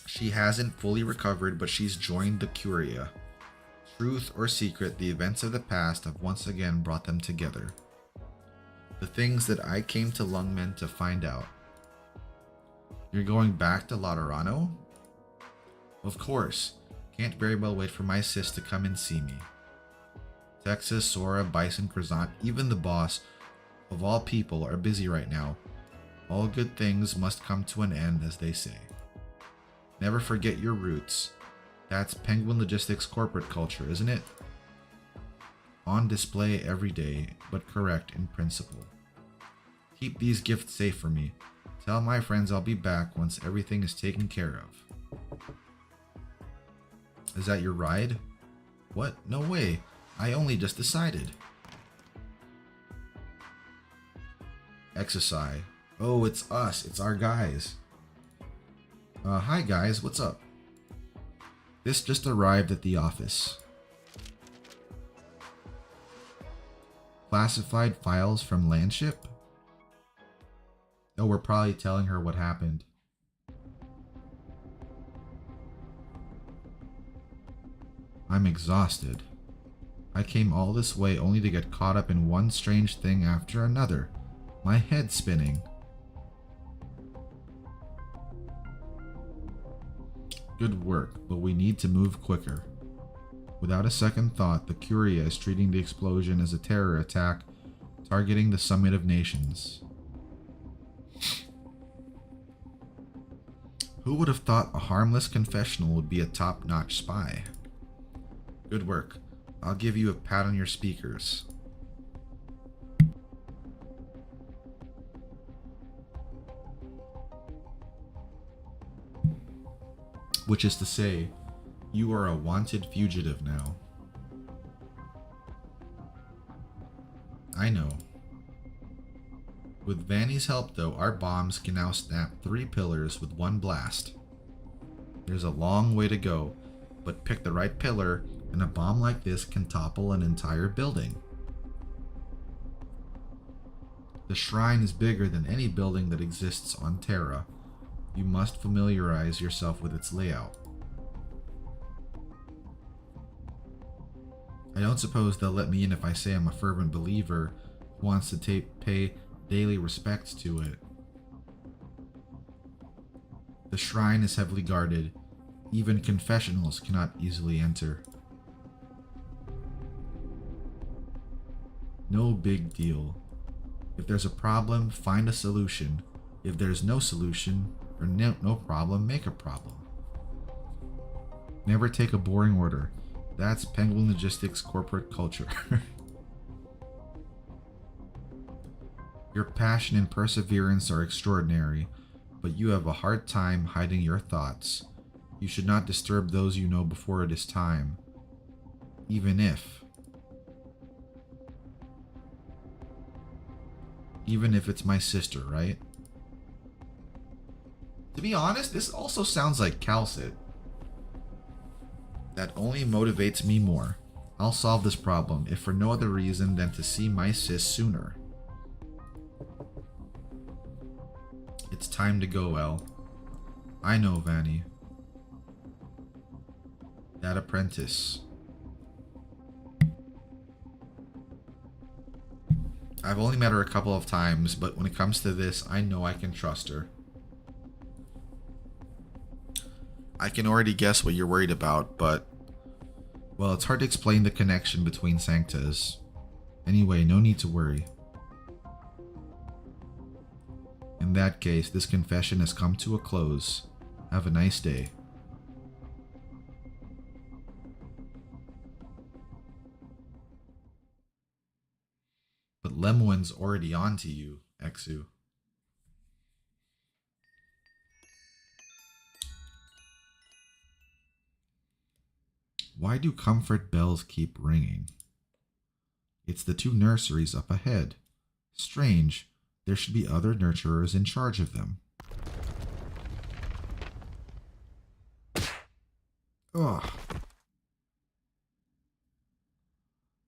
She hasn't fully recovered, but she's joined the Curia. Truth or secret, the events of the past have once again brought them together. The things that I came to Lungmen to find out. You're going back to Laterano? Of course. Can't very well wait for my sis to come and see me. Texas, Sora, Bison, Croissant, even the boss, of all people, are busy right now. All good things must come to an end, as they say. Never forget your roots. That's Penguin Logistics corporate culture, isn't it? On display every day, but correct in principle. Keep these gifts safe for me. Tell my friends I'll be back once everything is taken care of. Is that your ride? What? No way. I only just decided. Exercise. Oh, it's us. It's our guys. Hi guys, what's up? This just arrived at the office. Classified files from Landship? Oh, we're probably telling her what happened. I'm exhausted. I came all this way only to get caught up in one strange thing after another. My head's spinning. Good work, but we need to move quicker. Without a second thought, the Curia is treating the explosion as a terror attack, targeting the Summit of Nations. Who would have thought a harmless confessional would be a top-notch spy? Good work. I'll give you a pat on your speakers. Which is to say, you are a wanted fugitive now. I know. With Vanny's help though, our bombs can now snap 3 pillars with one blast. There's a long way to go, but pick the right pillar and a bomb like this can topple an entire building. The shrine is bigger than any building that exists on Terra. You must familiarize yourself with its layout. I don't suppose they'll let me in if I say I'm a fervent believer who wants to pay daily respects to it. The shrine is heavily guarded. Even confessionals cannot easily enter. No big deal. If there's a problem, find a solution. If there's no solution, or no problem, make a problem. Never take a boring order. That's Penguin Logistics corporate culture. Your passion and perseverance are extraordinary, but you have a hard time hiding your thoughts. You should not disturb those you know before it is time. Even if it's my sister, right? To be honest, this also sounds like calcit. That only motivates me more. I'll solve this problem, if for no other reason than to see my sis sooner. It's time to go, El. I know, Vanny. That apprentice. I've only met her a couple of times, but when it comes to this, I know I can trust her. I can already guess what you're worried about, but... well, it's hard to explain the connection between Sanctas. Anyway, no need to worry. In that case, this confession has come to a close. Have a nice day. But Lemoine's already on to you, Exu. Why do comfort bells keep ringing? It's the 2 nurseries up ahead. Strange. There should be other nurturers in charge of them. Ugh.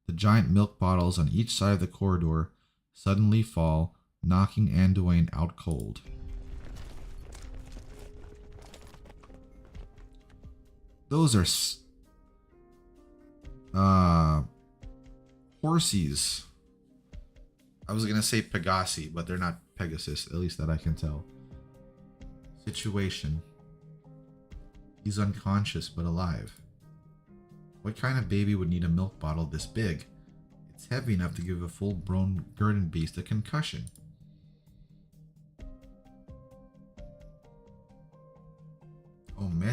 The giant milk bottles on each side of the corridor suddenly fall, knocking Anduin out cold. Those are horsies. I was gonna say Pegasi, but they're not Pegasus, at least that I can tell. Situation. He's unconscious but alive. What kind of baby would need a milk bottle this big? It's heavy enough to give a full-grown Gurdon beast a concussion.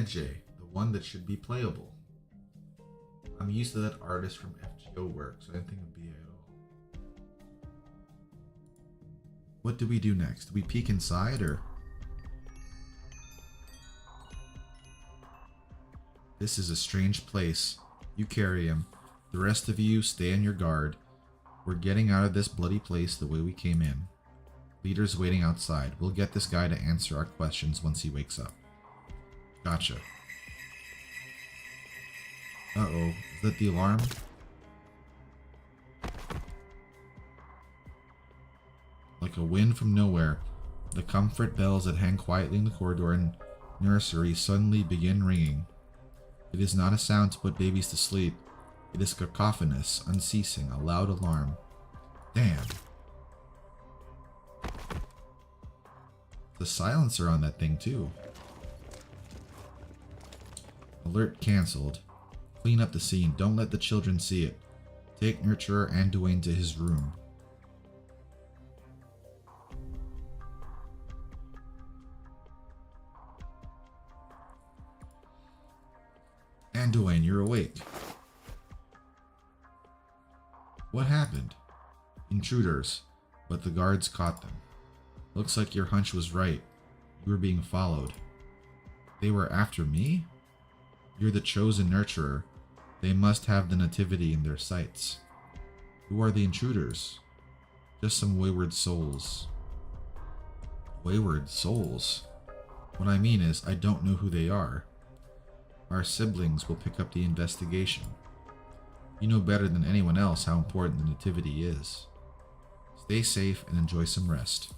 Edge, the one that should be playable. I'm used to that artist from FGO work, so I didn't think of BA at all. What do we do next? Do we peek inside, or? This is a strange place. You carry him. The rest of you stay on your guard. We're getting out of this bloody place the way we came in. Leader's waiting outside. We'll get this guy to answer our questions once he wakes up. Gotcha. Uh-oh. Is that the alarm? Like a wind from nowhere, the comfort bells that hang quietly in the corridor and nursery suddenly begin ringing. It is not a sound to put babies to sleep. It is cacophonous, unceasing, a loud alarm. Damn. The silencer on that thing too. Alert cancelled. Clean up the scene. Don't let the children see it. Take Nurturer and Dwayne to his room. And Dwayne, you're awake. What happened? Intruders, but the guards caught them. Looks like your hunch was right. You were being followed. They were after me? You're the chosen nurturer. They must have the nativity in their sights. Who are the intruders? Just some wayward souls. Wayward souls? What I mean is, I don't know who they are. Our siblings will pick up the investigation. You know better than anyone else how important the nativity is. Stay safe and enjoy some rest.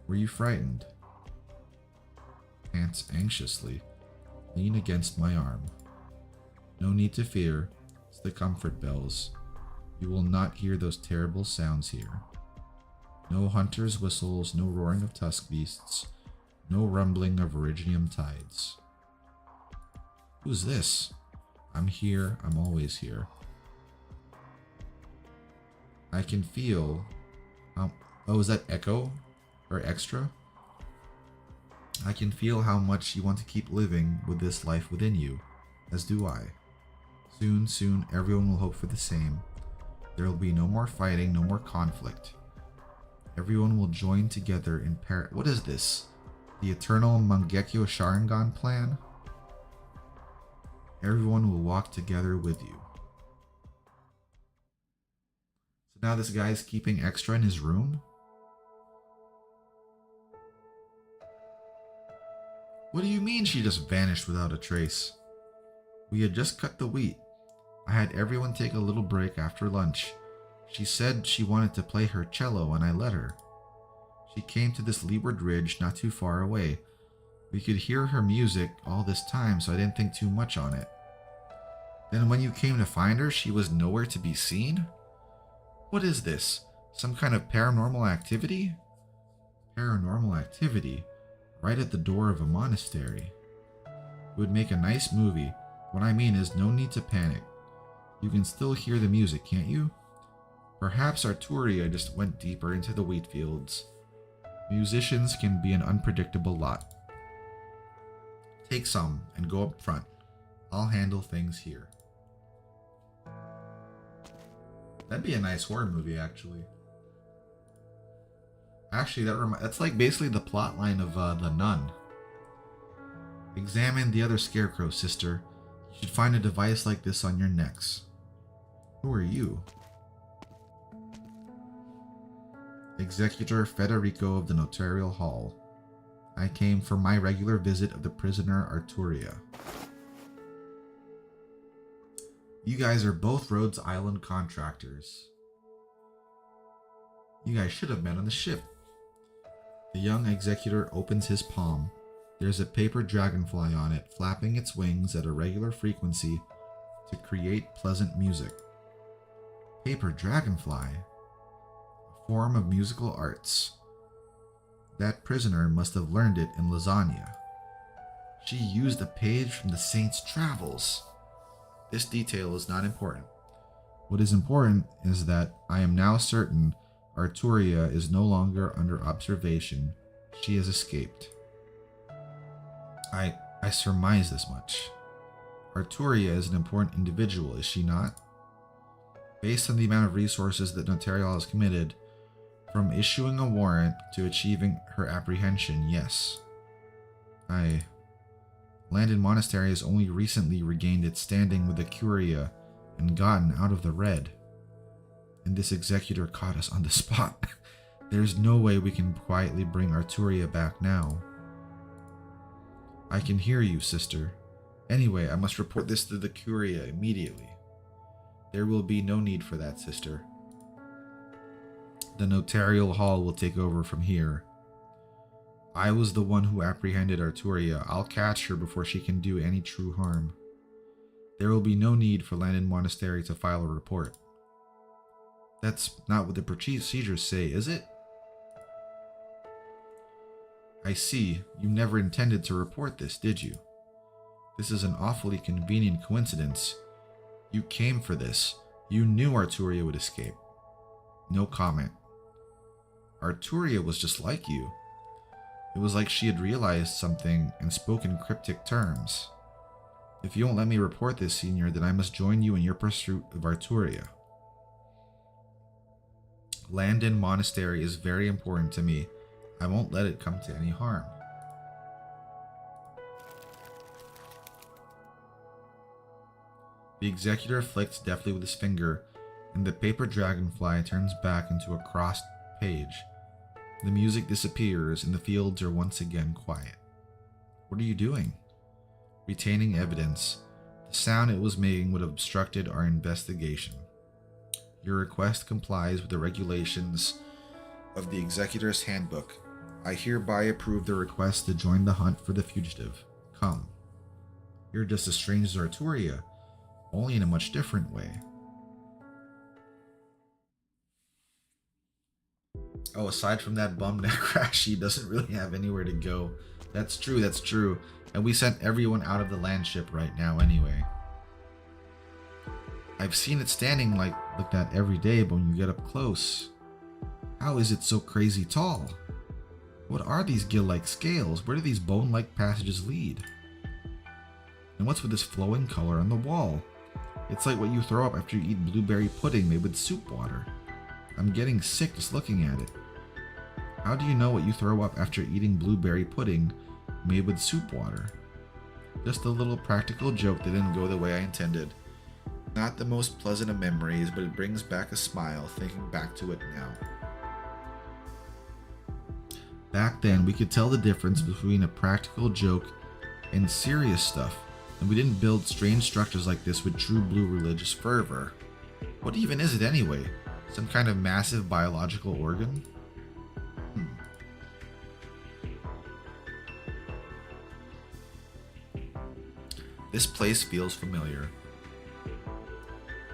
Were you frightened? Pants anxiously. Lean against my arm. No need to fear. It's the comfort bells. You will not hear those terrible sounds here. No hunter's whistles, no roaring of tusk beasts, no rumbling of Originium tides. Who's this? I'm here, I'm always here. I can feel... oh, is that Echo? Or Extra? I can feel how much you want to keep living with this life within you, as do I. Soon, everyone will hope for the same. There will be no more fighting, no more conflict. Everyone will join together in What is this? The eternal Mangekyo Sharingan plan? Everyone will walk together with you. So now this guy's keeping Extra in his room? What do you mean she just vanished without a trace? We had just cut the wheat. I had everyone take a little break after lunch. She said she wanted to play her cello and I let her. She came to this leeward ridge not too far away. We could hear her music all this time, so I didn't think too much on it. Then when you came to find her, she was nowhere to be seen? What is this? Some kind of paranormal activity? Paranormal activity? Right at the door of a monastery. It would make a nice movie. What I mean is, no need to panic. You can still hear the music, can't you? Perhaps Arturia just went deeper into the wheat fields. Musicians can be an unpredictable lot. Take some and go up front. I'll handle things here. That'd be a nice horror movie, actually. Actually, that's like basically the plot line of The Nun. Examine the other scarecrow, sister. You should find a device like this on your necks. Who are you? Executor Federico of the Notarial Hall. I came for my regular visit of the prisoner Arturia. You guys are both Rhodes Island contractors. You guys should have met on the ship. The young executor opens his palm. There's a paper dragonfly on it, flapping its wings at a regular frequency to create pleasant music. Paper dragonfly? A form of musical arts. That prisoner must have learned it in Lasagna. She used a page from the Saint's Travels. This detail is not important. What is important is that I am now certain Arturia is no longer under observation. She has escaped. I surmise as much. Arturia is an important individual, is she not? Based on the amount of resources that Notarial has committed, from issuing a warrant to achieving her apprehension, yes. Landon Monastery has only recently regained its standing with the Curia and gotten out of the red. And this executor caught us on the spot. There's no way we can quietly bring Arturia back now. I can hear you, sister. Anyway, I must report this to the Curia immediately. There will be no need for that, sister. The Notarial Hall will take over from here. I was the one who apprehended Arturia. I'll catch her before she can do any true harm. There will be no need for Landon Monastery to file a report. That's not what the procedures say, is it? I see. You never intended to report this, did you? This is an awfully convenient coincidence. You came for this. You knew Arturia would escape. No comment. Arturia was just like you. It was like she had realized something and spoke in cryptic terms. If you won't let me report this, Senior, then I must join you in your pursuit of Arturia. Landon Monastery is very important to me. I won't let it come to any harm. The executor flicks deftly with his finger, and the paper dragonfly turns back into a crossed page. The music disappears, and the fields are once again quiet. What are you doing? Retaining evidence. The sound it was making would have obstructed our investigation. Your request complies with the regulations of the Executor's Handbook. I hereby approve the request to join the hunt for the fugitive. Come. You're just as strange as Arturia, only in a much different way. Oh, aside from that bum neck crash, he doesn't really have anywhere to go. That's true, that's true. And we sent everyone out of the landship right now anyway. I've seen it standing like that every day, but when you get up close, how is it so crazy tall? What are these gill-like scales? Where do these bone-like passages lead? And what's with this flowing color on the wall? It's like what you throw up after you eat blueberry pudding made with soup water. I'm getting sick just looking at it. How do you know what you throw up after eating blueberry pudding made with soup water? Just a little practical joke that didn't go the way I intended. Not the most pleasant of memories, but it brings back a smile thinking back to it now. Back then, we could tell the difference between a practical joke and serious stuff, and we didn't build strange structures like this with true blue religious fervor. What even is it anyway? Some kind of massive biological organ? This place feels familiar.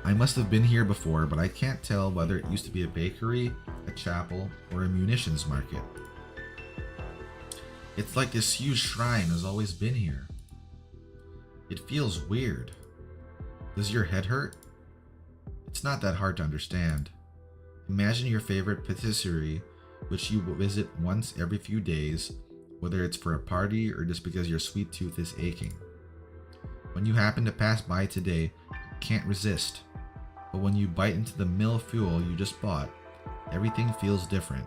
I must have been here before, but I can't tell whether it used to be a bakery, a chapel, or a munitions market. It's like this huge shrine has always been here. It feels weird. Does your head hurt? It's not that hard to understand. Imagine your favorite patisserie, which you will visit once every few days, whether it's for a party or just because your sweet tooth is aching. When you happen to pass by today, you can't resist. But when you bite into the mill fuel you just bought, everything feels different.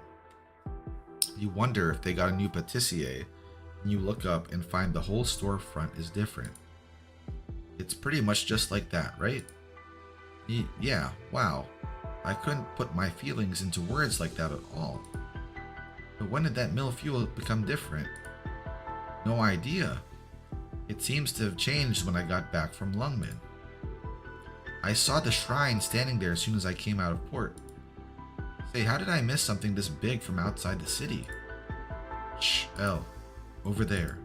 You wonder if they got a new patissier, and you look up and find the whole storefront is different. It's pretty much just like that, right? Yeah, wow. I couldn't put my feelings into words like that at all. But when did that mill fuel become different? No idea. It seems to have changed when I got back from Lungman. I saw the shrine standing there as soon as I came out of port. Say, how did I miss something this big from outside the city? Shh, Elle. Over there.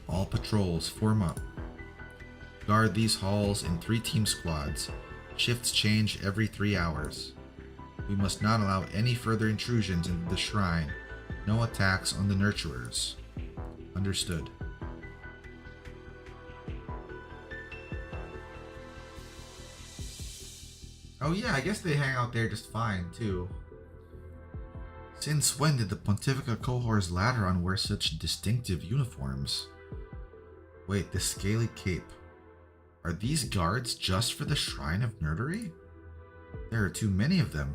All patrols, form up. Guard these halls in 3-team squads. Shifts change every 3 hours. We must not allow any further intrusions into the shrine, No attacks on the nurturers. Understood. Oh yeah, I guess they hang out there just fine too. Since when did the Pontifica Cohor's Lateron wear such distinctive uniforms? Wait, the scaly cape. Are these guards just for the Shrine of Nerdery? There are too many of them.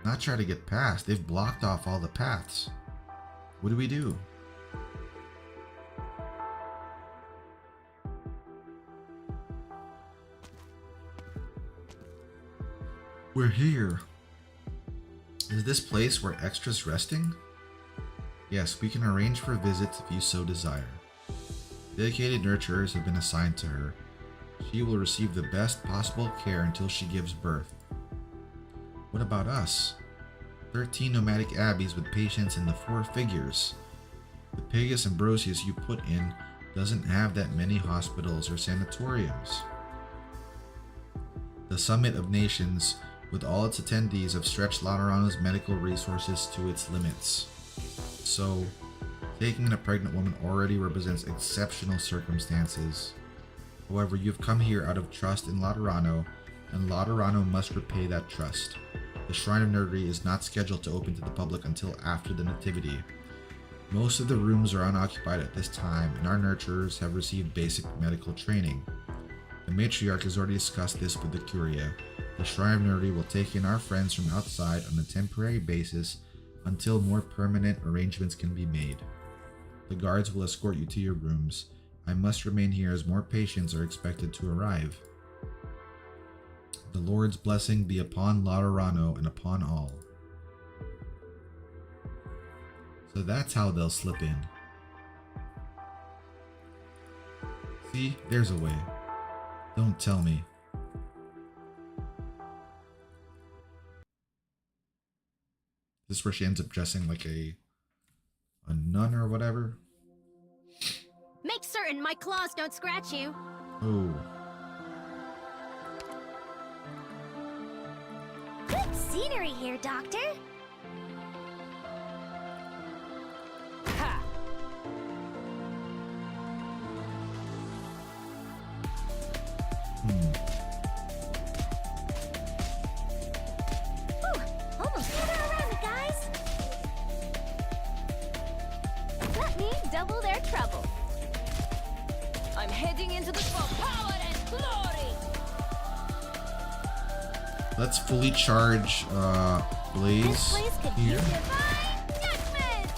Not try to get past, they've blocked off all the paths. What do we do? We're here. Is this place where extras resting? Yes, we can arrange for visits if you so desire. Dedicated nurturers have been assigned to her. She will receive the best possible care until she gives birth. What about us? 13 nomadic abbeys with patients in the 4 figures. The Pagus Ambrosius you put in doesn't have that many hospitals or sanatoriums. The Summit of Nations, with all its attendees, have stretched Laterano's medical resources to its limits. So, taking in a pregnant woman already represents exceptional circumstances. However, you've come here out of trust in Laterano, and Laterano must repay that trust. The Shrine of Nerdery is not scheduled to open to the public until after the Nativity. Most of the rooms are unoccupied at this time, and our nurturers have received basic medical training. The matriarch has already discussed this with the Curia. The Shrine of Nerdery will take in our friends from outside on a temporary basis until more permanent arrangements can be made. The guards will escort you to your rooms. I must remain here as more patients are expected to arrive. The Lord's blessing be upon Laterano and upon all. So that's how they'll slip in. See, there's a way. Don't tell me. This is where she ends up dressing like a nun or whatever. Make certain my claws don't scratch you. Oh. Good scenery here, Doctor. Ha! Almost gather around it, guys. Let me double their trouble. I'm heading into the for power and glory. Let's fully charge Blaze This place could here. use divine judgment.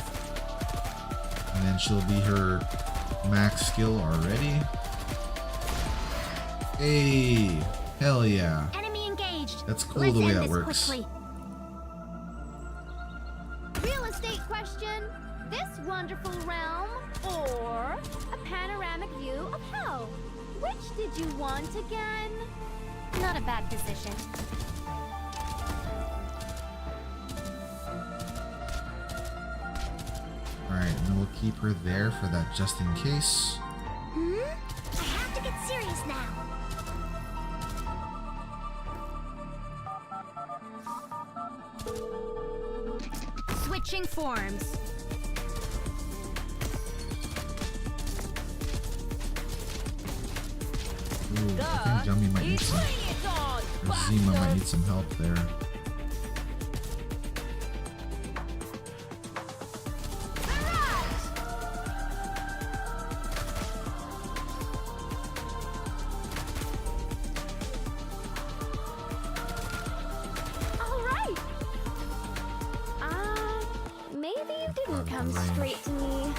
And then she'll be her max skill already. Hey! Hell yeah. Enemy engaged. That's cool Let's the way end that this works. quickly. Real estate question. This wonderful realm or a panoramic view of hell? Which did you want again? Not a bad position. Alright, and then we'll keep her there for that just in case. I have to get serious now. Switching forms. Ooh, I think Jummy might need some, Bring it on, or Zima might bastards. need some help there. All right. Maybe you didn't come Range. straight to me,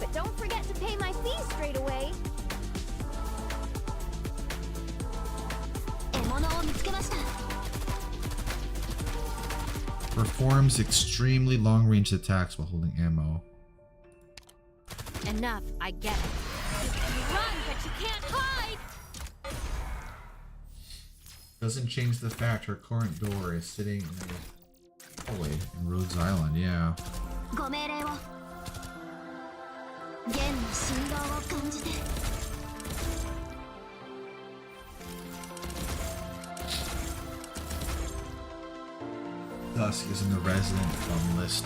but don't forget to pay my fee straight away. Performs extremely long-range attacks while holding ammo. Enough, I get it. You run, but you can't hide. Doesn't change the fact her current door is sitting in a hallway in Rhodes Island, yeah. ご命令を。弦の振動を感じて。Dusk isn't a resident on the list.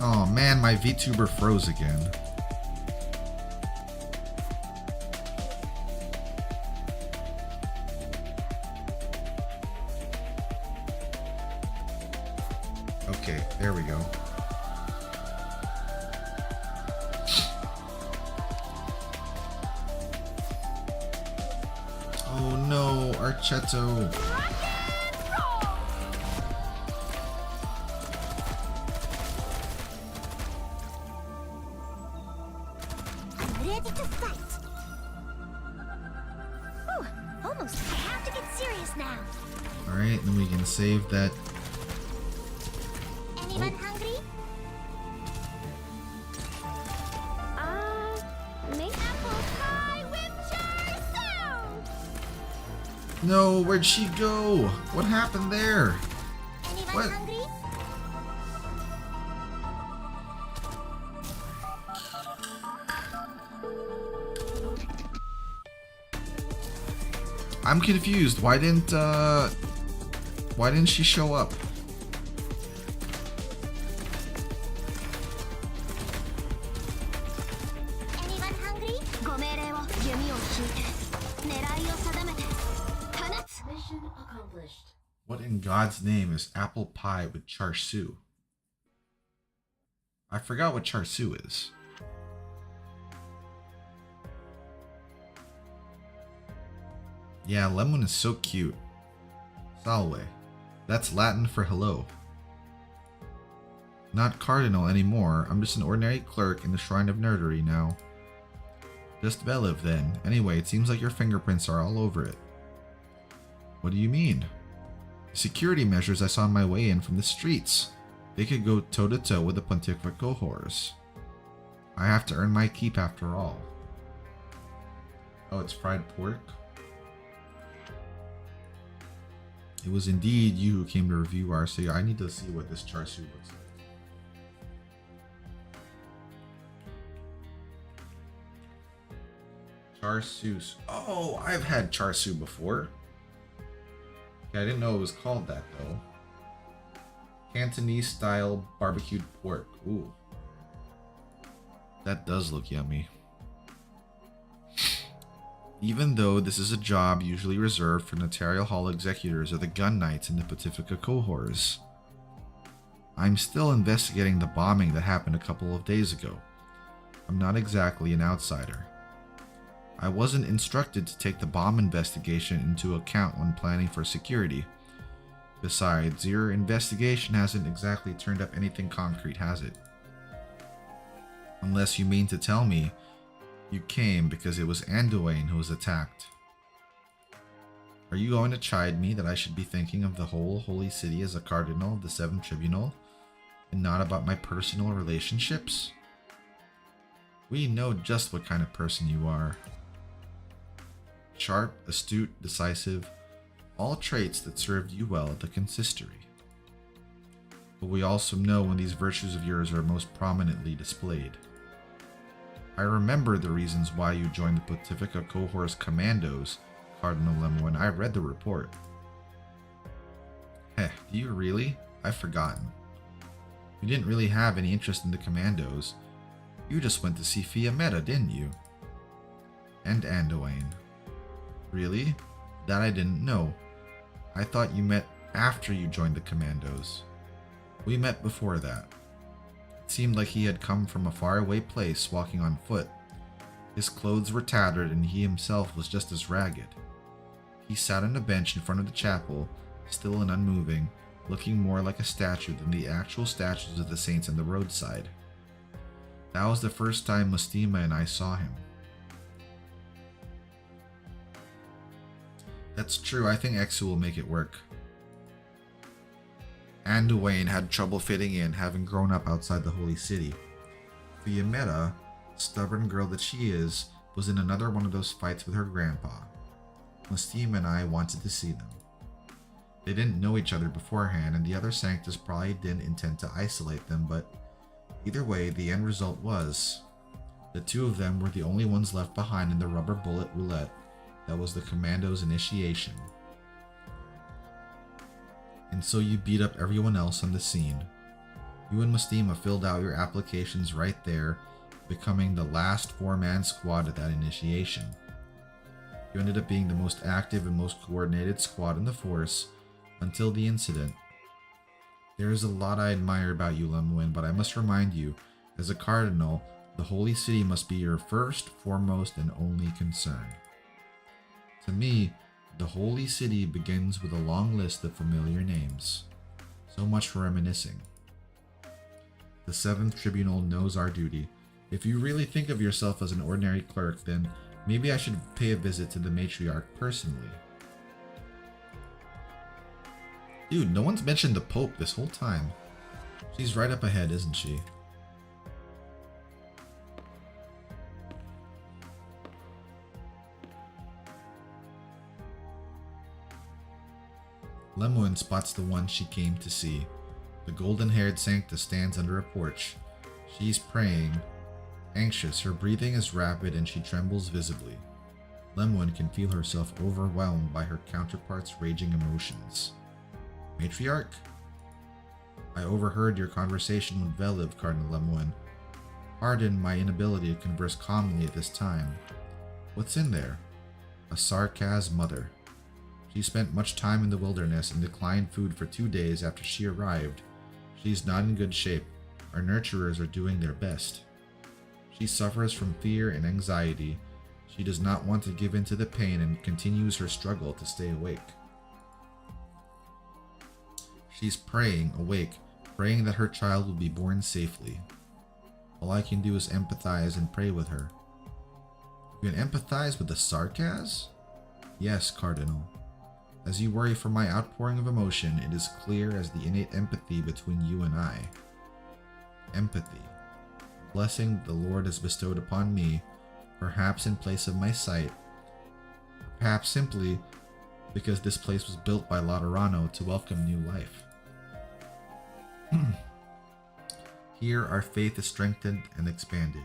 Oh man, my VTuber froze again. Okay, there we go. Oh no, Archetto. I'm ready to fight. Ooh, almost. I have to get serious now. Alright, then we can save that. Anyone hungry? Make apple pie with chorizo. No, where'd she go? What happened there? Anyone What? hungry? I'm confused. Why didn't she show up? Anyone hungry? ご命令を弓を引いて狙いを定めて放つ。 Mission accomplished. What in God's name is apple pie with char siu? I forgot what char siu is. Yeah, lemon is so cute. Salve. That's Latin for hello. Not cardinal anymore. I'm just an ordinary clerk in the Shrine of Nerdery now. Just Beliv then. Anyway, it seems like your fingerprints are all over it. What do you mean? The security measures I saw on my way in from the streets. They could go toe-to-toe with the Pontifical Horrors. I have to earn my keep after all. Oh, it's fried pork? It was indeed you who came to review our so I need to see what this char siu looks like. Char siu. Oh, I've had char siu before. Okay, I didn't know it was called that though. Cantonese style barbecued pork. Ooh. That does look yummy. Even though this is a job usually reserved for notarial hall executors or the gun knights in the Pacifica cohorts, I'm still investigating the bombing that happened a couple of days ago. I'm not exactly an outsider. I wasn't instructed to take the bomb investigation into account when planning for security. Besides, your investigation hasn't exactly turned up anything concrete, has it? Unless you mean to tell me you came because it was Anduin who was attacked. Are you going to chide me that I should be thinking of the whole holy city as a cardinal of the Seventh Tribunal and not about my personal relationships? We know just what kind of person you are. Sharp, astute, decisive, all traits that served you well at the consistory. But we also know when these virtues of yours are most prominently displayed. I remember the reasons why you joined the Pontifica Cohort's commandos, Cardinal Lemoine. I read the report. Heh, do you really? I've forgotten. You didn't really have any interest in the commandos. You just went to see Fiametta, didn't you? And Anduin. Really? That I didn't know. I thought you met after you joined the commandos. We met before that. It seemed like he had come from a faraway place walking on foot. His clothes were tattered and he himself was just as ragged. He sat on a bench in front of the chapel, still and unmoving, looking more like a statue than the actual statues of the saints on the roadside. That was the first time Mustima and I saw him. That's true, I think Exu will make it work. Anduin had trouble fitting in, having grown up outside the holy city. Fiametta, stubborn girl that she is, was in another one of those fights with her grandpa. Mustima and I wanted to see them. They didn't know each other beforehand, and the other Sanctus probably didn't intend to isolate them, but either way, the end result was the two of them were the only ones left behind in the rubber bullet roulette that was the commando's initiation. And so you beat up everyone else on the scene. You and Mustima filled out your applications right there, becoming the last 4-man squad at that initiation. You ended up being the most active and most coordinated squad in the force until the incident. There is a lot I admire about you, Lemuel, but I must remind you, as a cardinal, the Holy City must be your first, foremost, and only concern. To me, the Holy City begins with a long list of familiar names. So much for reminiscing. The 7th Tribunal knows our duty. If you really think of yourself as an ordinary clerk, then maybe I should pay a visit to the matriarch personally. Dude, no one's mentioned the Pope this whole time. She's right up ahead, isn't she? Lemuel spots the one she came to see. The golden-haired Sancta stands under a porch. She's praying. Anxious, her breathing is rapid and she trembles visibly. Lemuel can feel herself overwhelmed by her counterpart's raging emotions. Matriarch? I overheard your conversation with Veliv, Cardinal Lemuel. Pardon my inability to converse calmly at this time. What's in there? A sarcasm mother. She spent much time in the wilderness and declined food for 2 days after she arrived. She's not in good shape. Our nurturers are doing their best. She suffers from fear and anxiety. She does not want to give in to the pain and continues her struggle to stay awake. She's praying, awake, praying that her child will be born safely. All I can do is empathize and pray with her. You can empathize with the sarcasm? Yes, Cardinal. As you worry for my outpouring of emotion, it is clear as the innate empathy between you and I. Empathy. Blessing the Lord has bestowed upon me, perhaps in place of my sight, perhaps simply because this place was built by Laterano to welcome new life. Here our faith is strengthened and expanded.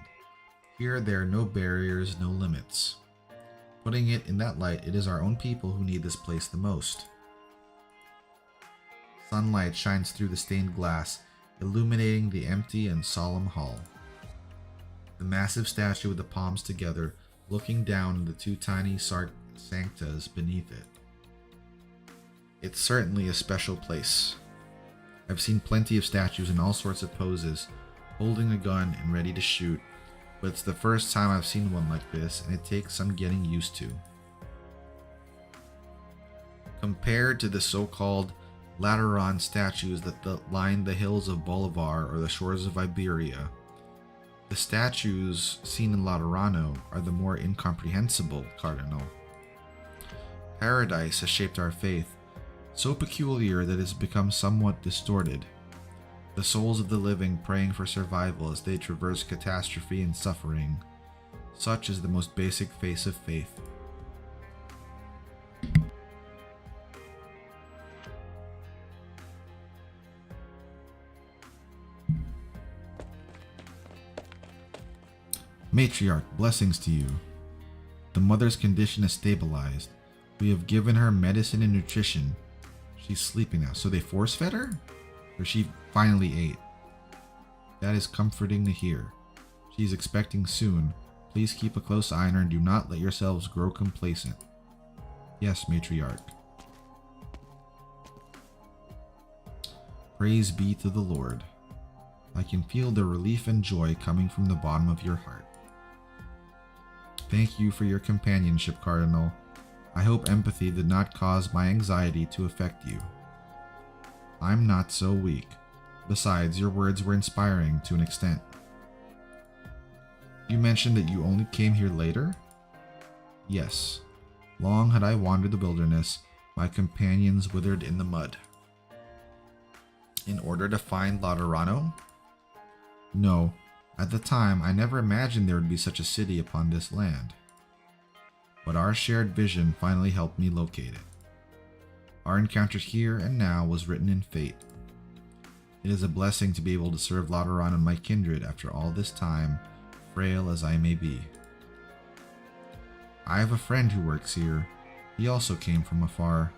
Here there are no barriers, no limits. Putting it in that light, it is our own people who need this place the most. Sunlight shines through the stained glass, illuminating the empty and solemn hall. The massive statue with the palms together, looking down at the 2 tiny sanctas beneath it. It's certainly a special place. I've seen plenty of statues in all sorts of poses, holding a gun and ready to shoot, but it's the first time I've seen one like this, and it takes some getting used to. Compared to the so-called Lateran statues that line the hills of Bolivar or the shores of Iberia, the statues seen in Laterano are the more incomprehensible, Cardinal. Paradise has shaped our faith, so peculiar that it has become somewhat distorted. The souls of the living praying for survival as they traverse catastrophe and suffering. Such is the most basic face of faith. Matriarch, blessings to you. The mother's condition is stabilized. We have given her medicine and nutrition. She's sleeping now. So they force-fed her? Or she finally ate? That is comforting to hear. She's expecting soon. Please keep a close eye on her and do not let yourselves grow complacent. Yes, Matriarch. Praise be to the Lord. I can feel the relief and joy coming from the bottom of your heart. Thank you for your companionship, Cardinal. I hope empathy did not cause my anxiety to affect you. I'm not so weak. Besides, your words were inspiring to an extent. You mentioned that you only came here later? Yes. Long had I wandered the wilderness, my companions withered in the mud. In order to find Laterano? No. At the time, I never imagined there would be such a city upon this land. But our shared vision finally helped me locate it. Our encounter here and now was written in fate. It is a blessing to be able to serve Lateran and my kindred after all this time, frail as I may be. I have a friend who works here. He also came from afar.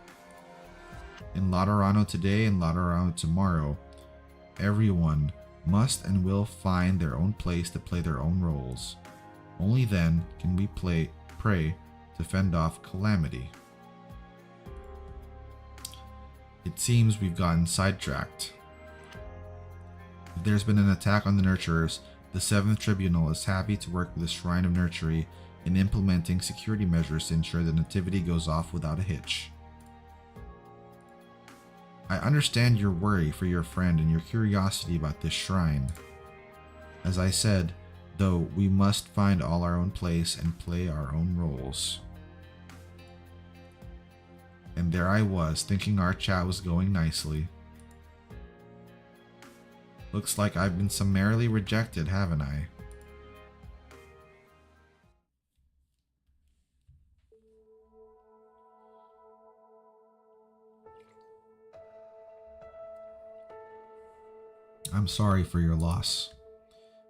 In Laterano today and Laterano tomorrow, Everyone must and will find their own place to play their own roles. Only then can we pray to fend off calamity. It seems we've gotten sidetracked. If there's been an attack on the Nurturers, the 7th Tribunal is happy to work with the Shrine of Nurtury in implementing security measures to ensure the Nativity goes off without a hitch. I understand your worry for your friend and your curiosity about this shrine. As I said, though, we must find all our own place and play our own roles. And there I was, thinking our chat was going nicely. Looks like I've been summarily rejected, haven't I? I'm sorry for your loss.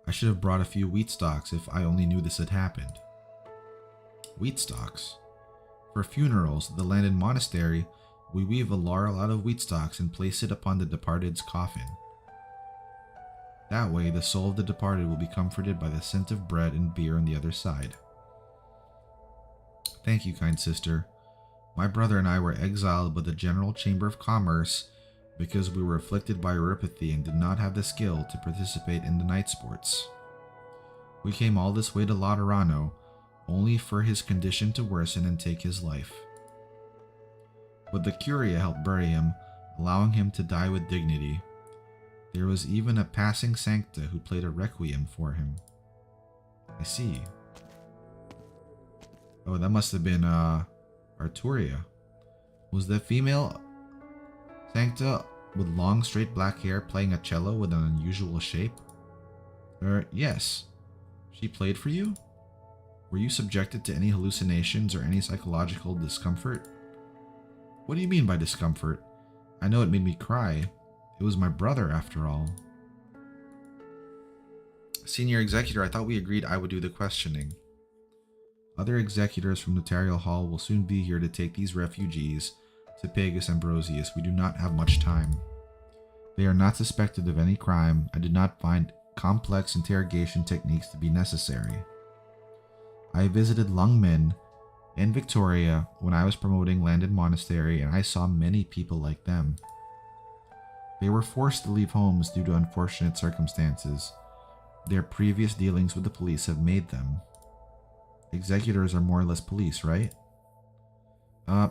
I should have brought a few wheat stalks if I only knew this had happened. Wheat stalks? For funerals at the Landed Monastery, we weave a laurel out of wheat stalks and place it upon the departed's coffin. That way, the soul of the departed will be comforted by the scent of bread and beer on the other side. Thank you, kind sister. My brother and I were exiled by the General Chamber of Commerce because we were afflicted by uropathy and did not have the skill to participate in the night sports. We came all this way to Laterano, only for his condition to worsen and take his life. But the Curia helped bury him, allowing him to die with dignity. There was even a passing sancta who played a requiem for him. I see. Oh, that must have been Arturia. Was the female sancta with long straight black hair playing a cello with an unusual shape? Yes. She played for you? Were you subjected to any hallucinations or any psychological discomfort? What do you mean by discomfort? I know it made me cry. It was my brother, after all. Senior Executor, I thought we agreed I would do the questioning. Other executors from Notarial Hall will soon be here to take these refugees to Pagus Ambrosius. We do not have much time. They are not suspected of any crime. I did not find complex interrogation techniques to be necessary. I visited Lungmen and Victoria when I was promoting Landed Monastery, and I saw many people like them. They were forced to leave homes due to unfortunate circumstances. Their previous dealings with the police have made them. Executors are more or less police, right?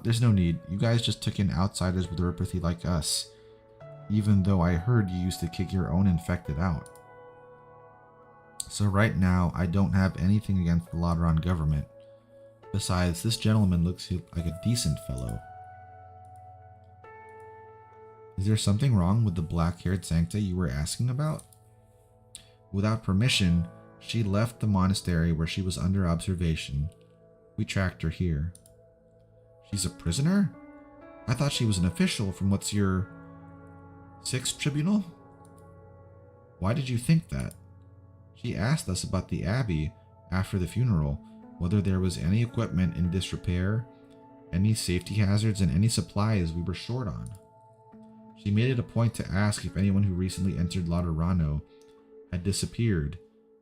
There's no need. You guys just took in outsiders with uropathy like us, even though I heard you used to kick your own infected out. So right now, I don't have anything against the Lateran government. Besides, this gentleman looks like a decent fellow. Is there something wrong with the black-haired sancta you were asking about? Without permission, she left the monastery where she was under observation. We tracked her here. She's a prisoner? I thought she was an official from what's your 6th Tribunal? Why did you think that? She asked us about the abbey after the funeral, whether there was any equipment in disrepair, any safety hazards, and any supplies we were short on. She made it a point to ask if anyone who recently entered Laterano had disappeared,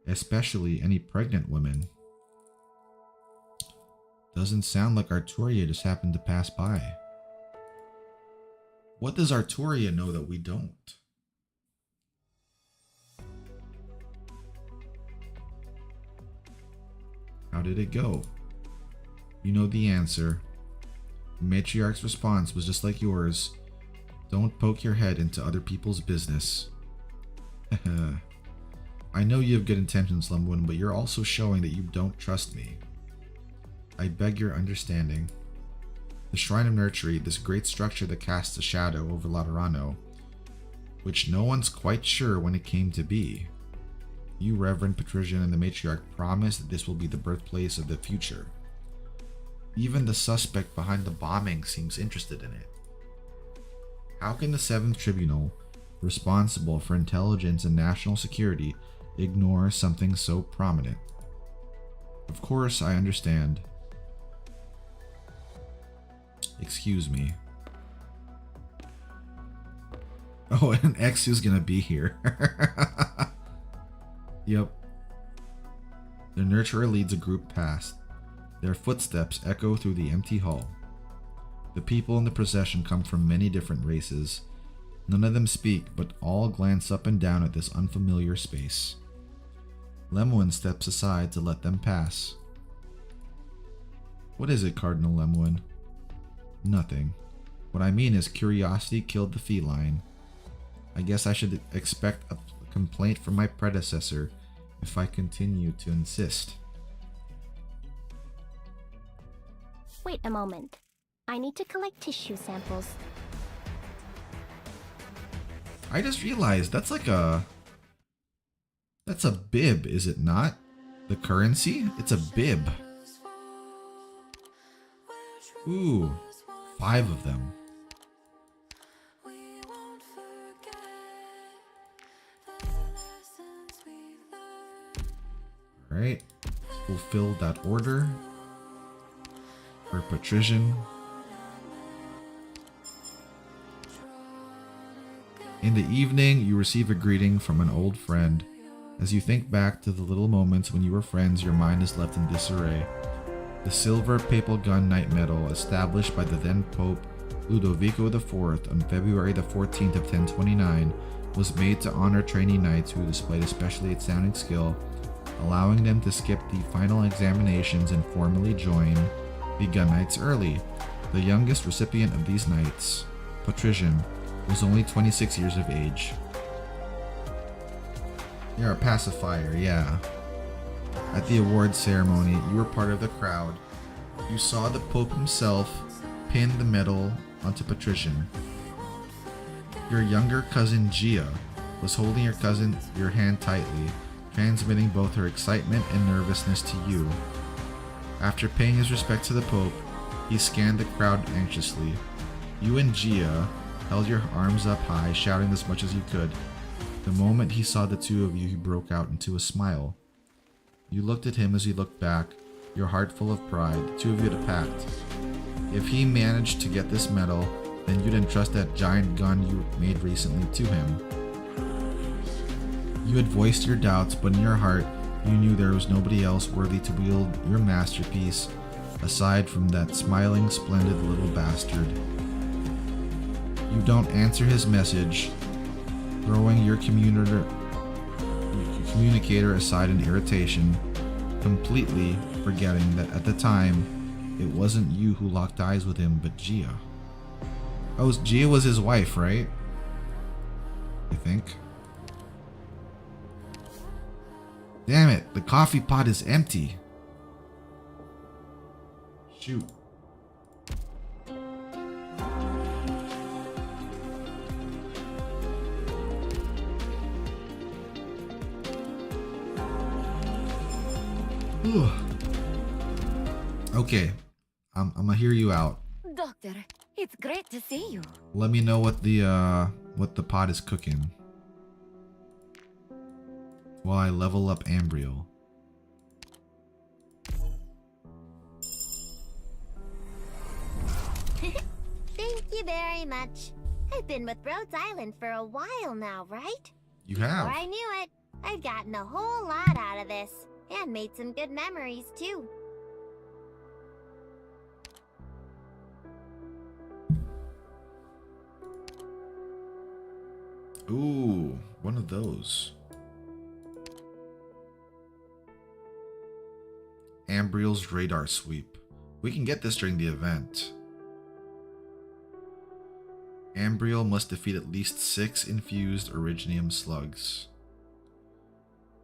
especially any pregnant women. Doesn't sound like Arturia just happened to pass by. What does Arturia know that we don't? How did it go? You know the answer. The matriarch's response was just like yours. Don't poke your head into other people's business. I know you have good intentions, Lumwin, but you're also showing that you don't trust me. I beg your understanding. The Shrine of Nurtury, this great structure that casts a shadow over Laterano, which no one's quite sure when it came to be. You, Reverend Patrician, and the Matriarch promise that this will be the birthplace of the future. Even the suspect behind the bombing seems interested in it. How can the 7th Tribunal, responsible for intelligence and national security, ignore something so prominent? Of course, I understand. Excuse me. Oh, and X who's gonna be here. Yep. The nurturer leads a group past. Their footsteps echo through the empty hall. The people in the procession come from many different races. None of them speak, but all glance up and down at this unfamiliar space. Lemoine steps aside to let them pass. What is it, Cardinal Lemoine? Nothing. What I mean is curiosity killed the feline. I guess I should expect a complaint from my predecessor if I continue to insist. Wait a moment. I need to collect tissue samples. I just realized that's like a... That's a bib, is it not? The currency? It's a bib. Ooh, 5 of them. Alright, fulfill that order for patrician. In the evening, you receive a greeting from an old friend. As you think back to the little moments when you were friends, your mind is left in disarray. The silver papal gun knight medal, established by the then Pope Ludovico IV on February the 14th of 1029, was made to honor trainee knights who displayed especially outstanding skill, allowing them to skip the final examinations and formally join the gun knights early. The youngest recipient of these knights, Patrician, was only 26 years of age. You're a pacifier, yeah. At the awards ceremony, you were part of the crowd. You saw the Pope himself pin the medal onto Patrician. Your younger cousin Gia was holding your hand tightly, transmitting both her excitement and nervousness to you. After paying his respects to the Pope, he scanned the crowd anxiously. You and Gia held your arms up high, shouting as much as you could. The moment he saw the two of you, he broke out into a smile. You looked at him as he looked back, your heart full of pride. The two of you had a pact. If he managed to get this medal, then you'd entrust that giant gun you made recently to him. You had voiced your doubts, but in your heart, you knew there was nobody else worthy to wield your masterpiece, aside from that smiling, splendid little bastard. You don't answer his message, throwing your communicator aside in irritation, completely forgetting that at the time, it wasn't you who locked eyes with him, but Gia. Oh, Gia was his wife, right? I think. Damn it, the coffee pot is empty. Shoot. Okay, I'm gonna hear you out. Doctor, it's great to see you. Let me know what the pot is cooking while I level up Ambriel. Thank you very much. I've been with Rhodes Island for a while now, right? You have. Before I knew it, I've gotten a whole lot out of this, and made some good memories too. Ooh, one of those. Ambriel's radar sweep. We can get this during the event. Ambriel must defeat at least 6 infused originium slugs.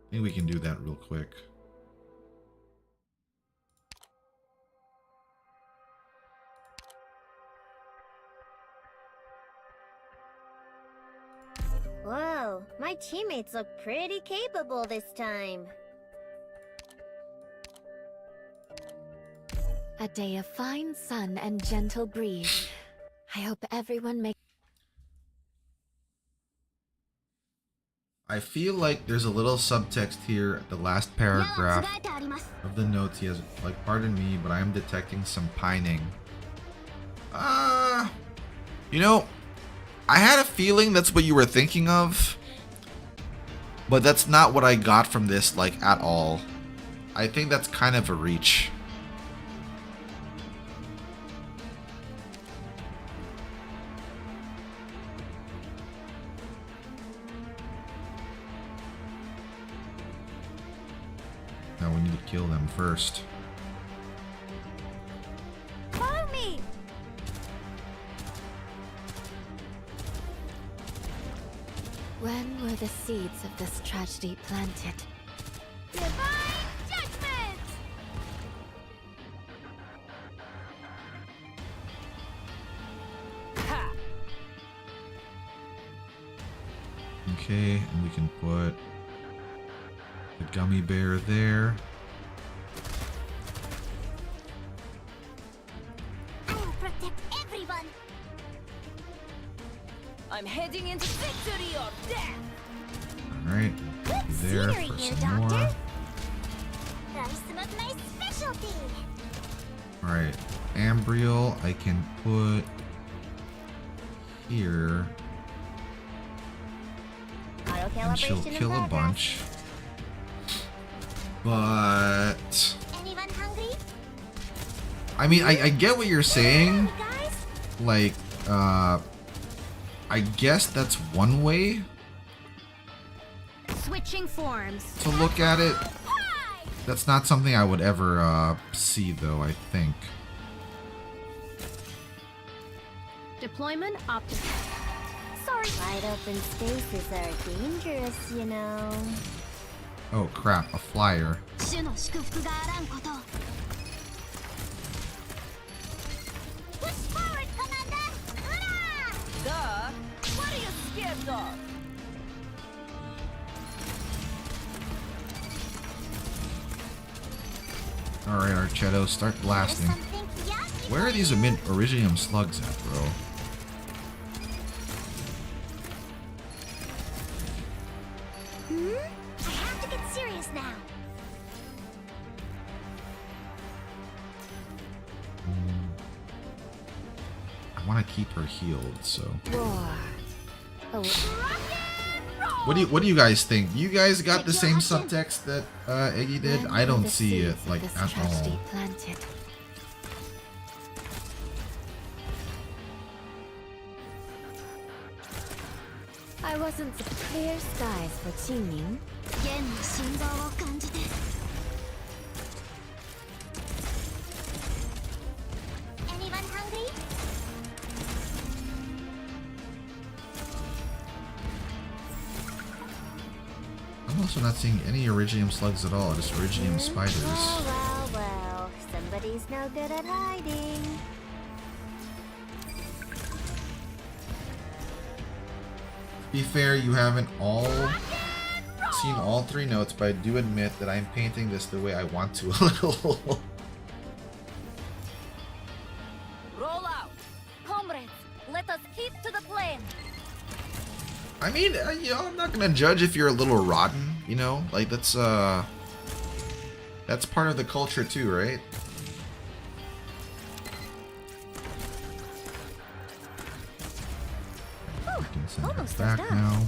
I think we can do that real quick. Whoa, my teammates look pretty capable this time. A day of fine sun and gentle breeze. I hope everyone makes... I feel like there's a little subtext here at the last paragraph of the notes. He has, like, pardon me, but I am detecting some pining. You know, I had a feeling that's what you were thinking of, but that's not what I got from this, like, at all. I think that's kind of a reach. Now we need to kill them first. Follow me! When were the seeds of this tragedy planted? Divine judgment! Ha! Okay, and we can put the gummy bear there. I will protect everyone! I'm heading into victory or death. Alright, Good there scenery for here, some more. Doctor. That is some of my specialty. Alright, Ambriel I can put here. Auto And she'll calibration in kill a progress. bunch. But Anyone hungry? I mean I get what you're saying. Guys? Like, I guess that's one way Switching forms. to look at it. Hi! That's not something I would ever see though, I think. Deployment optimal. Sorry. Wide open spaces are dangerous, you know. Oh crap, a flyer. 主の祝福があらんこと。Push forward, Commander! Hurrah! Duh! What are you scared of? Alright, Archetto, start blasting. Something yummy. Where are these Originium slugs at, bro? I have to get serious now. I want to keep her healed, so. War. Oh, What do you guys think? You guys got the same subtext that Eggy did? when I were don't the see it seeds of like this at tragedy all. planted? I wasn't the clear skies for Qingning. 弦の振動を感じて。Anyone hungry? I'm also not seeing any Originium slugs at all, just Originium spiders. Well. Somebody's no good at hiding. To be fair, you haven't all seen all three notes, but I do admit that I'm painting this the way I want to a little. Roll out. Comrades, let us keep to the plan. I mean, you know, I'm not gonna judge if you're a little rotten, you know? Like, that's part of the culture too, right? I can send her almost back done. now.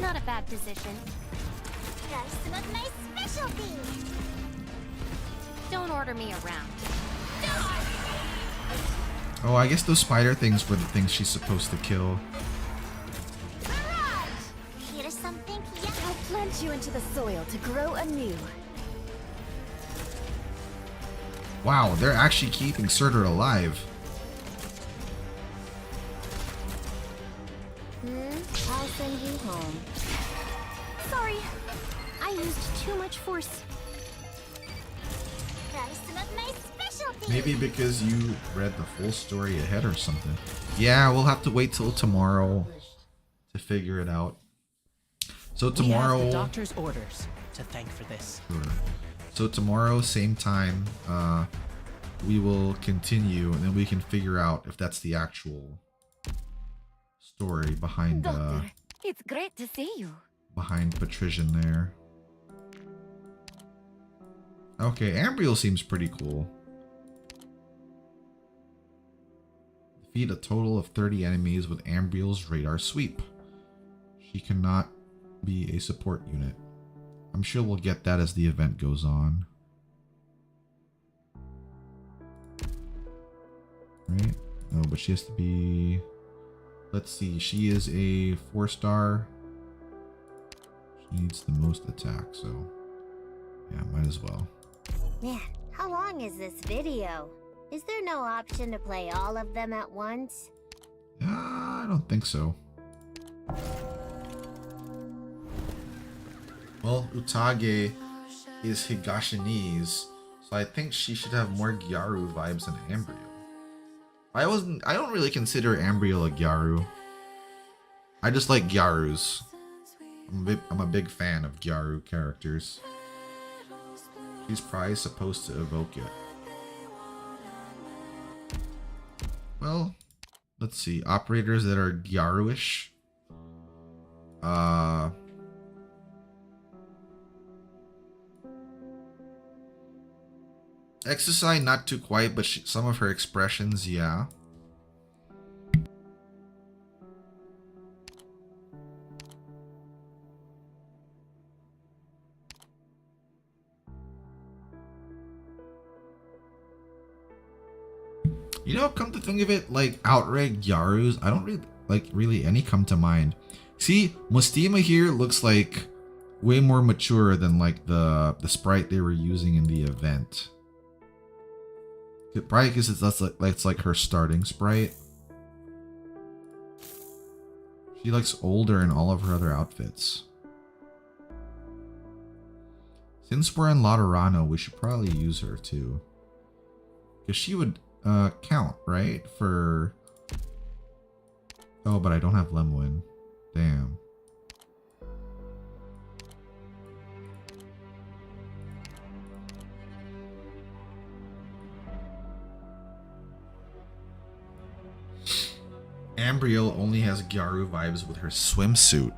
Not a bad position. Got some of my specialty. Don't order me around. Oh, I guess those spider things were the things she's supposed to kill. Here's something yummy. I'll plant you into the soil to grow anew. Wow, they're actually keeping Surtur alive. I'll send you home. Sorry, I used too much force. Got some of my specialty. Maybe because you read the full story ahead or something. Yeah, we'll have to wait till tomorrow to figure it out. So We have tomorrow, the doctor's orders to thank for this. Sure. So tomorrow, same time, we will continue, and then we can figure out if that's the actual story behind Doctor, it's great to see you. behind Patrician there. Okay, Ambriel seems pretty cool. Defeat a total of 30 enemies with Ambriel's radar sweep. She cannot be a support unit. I'm sure we'll get that as the event goes on. Right? No, but she has to be... Let's see. She is a 4-star. She needs the most attack, so... Yeah, might as well. Man, how long is this video? Is there no option to play all of them at once? I don't think so. Well, Utage is Higashinese, so I think she should have more Gyaru vibes than Ambriel. I don't really consider Ambriel a Gyaru. I just like Gyarus. I'm a big fan of Gyaru characters. She's probably supposed to evoke it. Well, let's see. Operators that are Gyaru-ish. Exercise, not too quiet, but some of her expressions, yeah. You know, come to think of it, like outright Gyarus, I don't really any come to mind. See, Mustima here looks like way more mature than like the sprite they were using in the event. Probably because it's like her starting sprite. She looks older in all of her other outfits. Since we're in Laterano, we should probably use her too. Because she would count, right? For... Oh, but I don't have Lemoine. Damn. Ambriel only has Gyaru vibes with her swimsuit.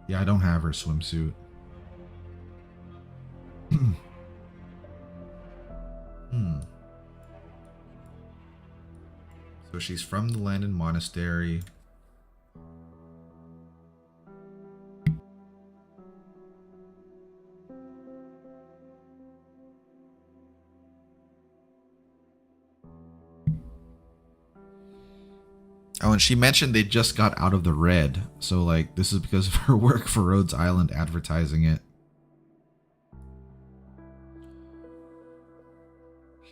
Yeah, I don't have her swimsuit. So she's from the Landon Monastery. Oh, and she mentioned they just got out of the red. So, like, this is because of her work for Rhodes Island advertising it.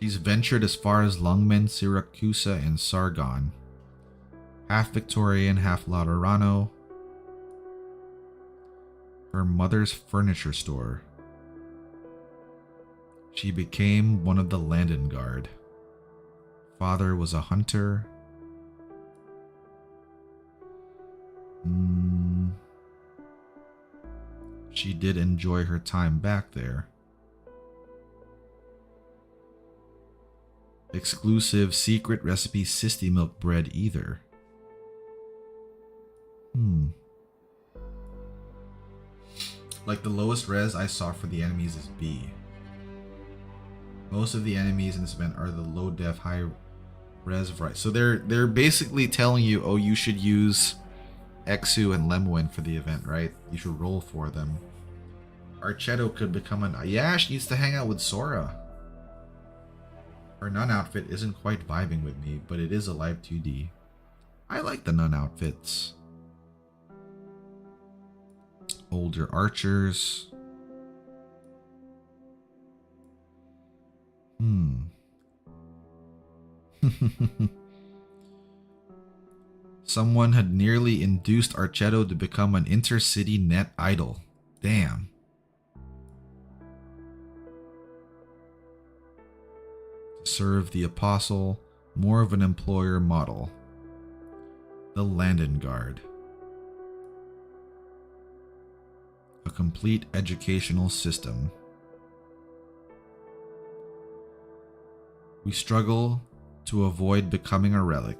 She's ventured as far as Lungmen, Siracusa, and Sargon. Half Victorian, half Laterano. Her mother's furniture store. She became one of the Landon Guard. Father was a hunter. She did enjoy her time back there. Exclusive secret recipe Sisti milk bread either. Like the lowest res I saw for the enemies is B. Most of the enemies in this event are the low def high res variety. So they're basically telling you, oh, you should use Exu and Lemoine for the event, right? You should roll for them. Archetto could become an... Yeah, she needs to hang out with Sora. Her nun outfit isn't quite vibing with me, but it is a live 2D. I like the nun outfits. Older archers. Someone had nearly induced Archetto to become an intercity net idol. Damn. To serve the apostle, more of an employer model. The Landon Guard. A complete educational system. We struggle to avoid becoming a relic.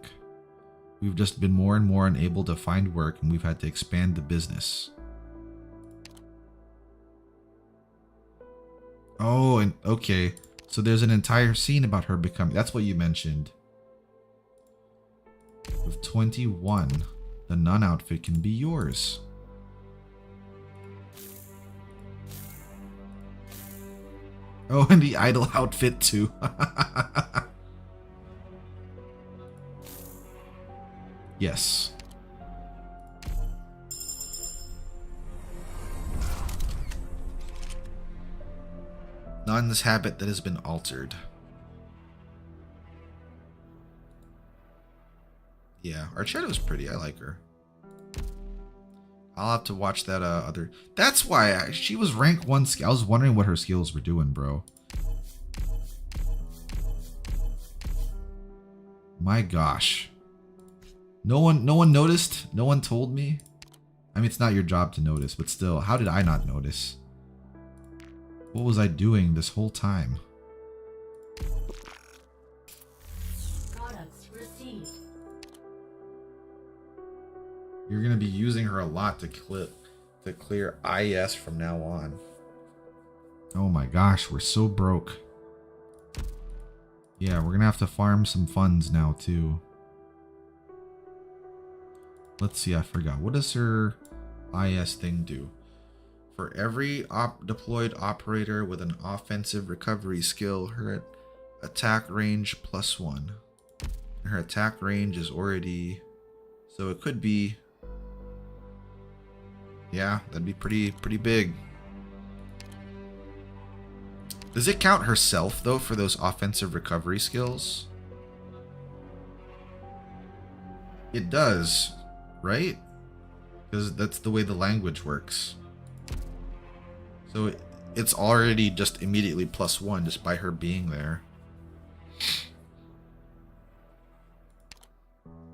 We've just been more and more unable to find work, and we've had to expand the business. Oh, and okay. So there's an entire scene about her becoming... That's what you mentioned. of 21, the nun outfit can be yours. Oh, and the idol outfit too. Yes. Nun's habit that has been altered. Yeah, Archetto's pretty. I like her. I'll have to watch that other... That's why she was rank 1 skill. I was wondering what her skills were doing, bro. My gosh. No one noticed? No one told me? I mean, it's not your job to notice, but still, how did I not notice? What was I doing this whole time? Products received. You're gonna be using her a lot to clear IS from now on. Oh my gosh, we're so broke. Yeah, we're gonna have to farm some funds now too. Let's see, I forgot. What does her IS thing do? For every deployed operator with an offensive recovery skill, her attack range +1. Her attack range is already... So it could be... Yeah, that'd be pretty big. Does it count herself, though, for those offensive recovery skills? It does, right? Because that's the way the language works. So it's already just immediately +1 just by her being there.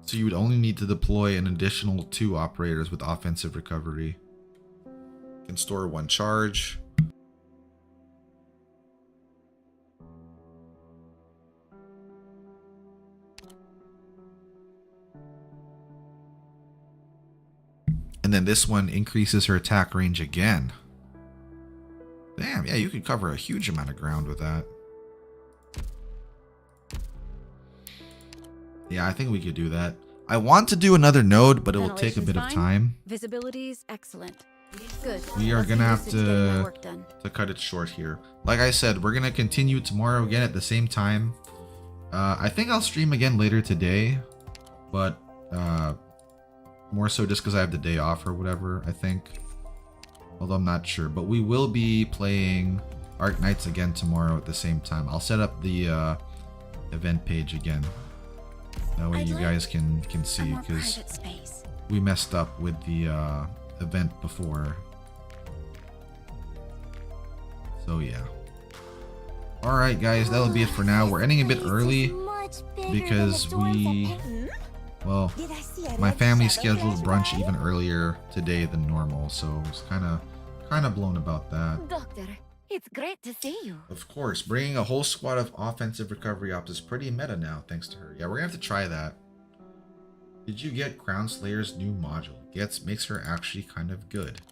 So you would only need to deploy an additional 2 operators with offensive recovery. Can store 1 charge. And then this one increases her attack range again. Damn, yeah, you could cover a huge amount of ground with that. Yeah, I think we could do that. I want to do another node, but it will take a bit of time. Visibility's excellent. Good. We are gonna have Getting my to work done. cut it short here. Like I said, we're gonna continue tomorrow again at the same time. I think I'll stream again later today, but more so just because I have the day off or whatever, I think. Although I'm not sure, but we will be playing Arknights again tomorrow at the same time. I'll set up the event page again. That way you guys can see, because we messed up with the event before. So yeah. Alright guys, that'll be it for now. We're ending a bit early because well, my family scheduled brunch even earlier today than normal, so I was kind of blown about that. Doctor, it's great to see you. Of course, bringing a whole squad of offensive recovery ops is pretty meta now, thanks to her. Yeah, we're gonna have to try that. Did you get Crown Slayer's new module? Makes her actually kind of good.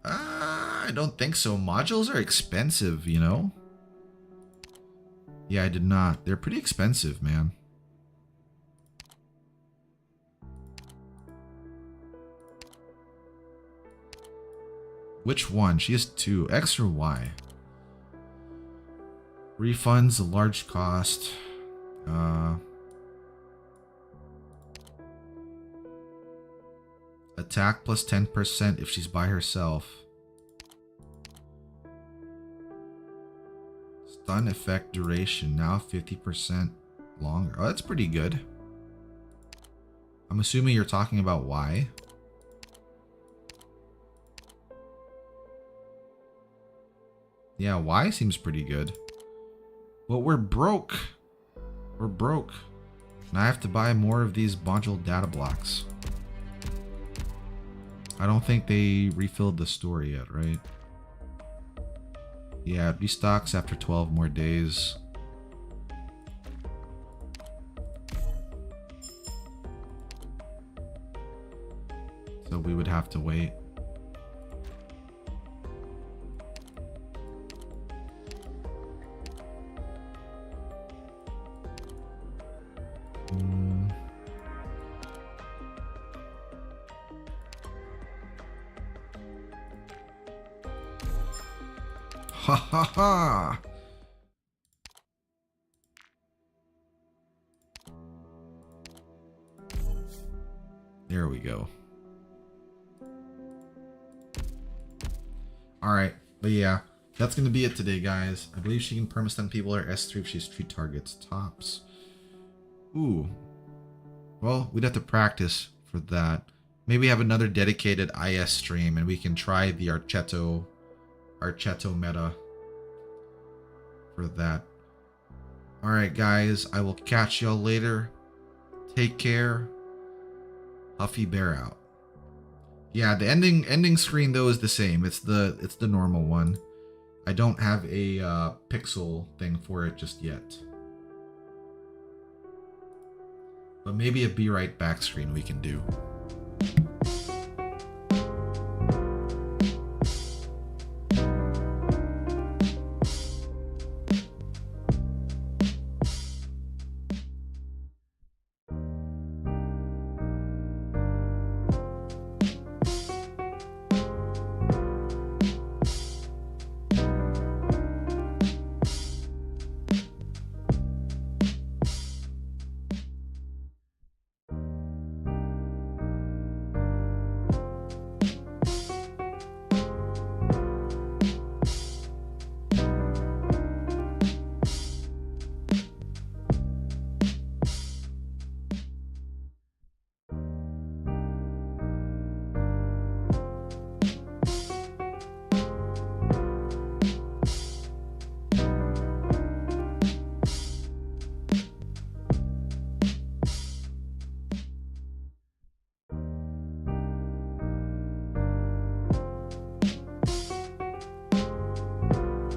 I don't think so. Modules are expensive, you know? Yeah, I did not. They're pretty expensive, man. Which one? She has 2. X or Y? Refunds a large cost. Attack plus 10% if she's by herself. Stun effect duration now 50% longer. Oh, that's pretty good. I'm assuming you're talking about Y. Yeah, Y seems pretty good. But we're broke. We're broke. And I have to buy more of these module data blocks. I don't think they refilled the store yet, right? Yeah, it restocks after 12 more days. So we would have to wait. Ha ha ha! There we go. Alright, but yeah, that's gonna be it today, guys. I believe she can perma-stun people or S3 if she's 3 targets tops. Ooh. Well, we'd have to practice for that. Maybe have another dedicated IS stream and we can try the Archetto meta for that. Alright, guys, I will catch y'all later. Take care. Huffy Bear out. Yeah, the ending screen though is the same. It's the normal one. I don't have a pixel thing for it just yet. But maybe a be right back screen we can do.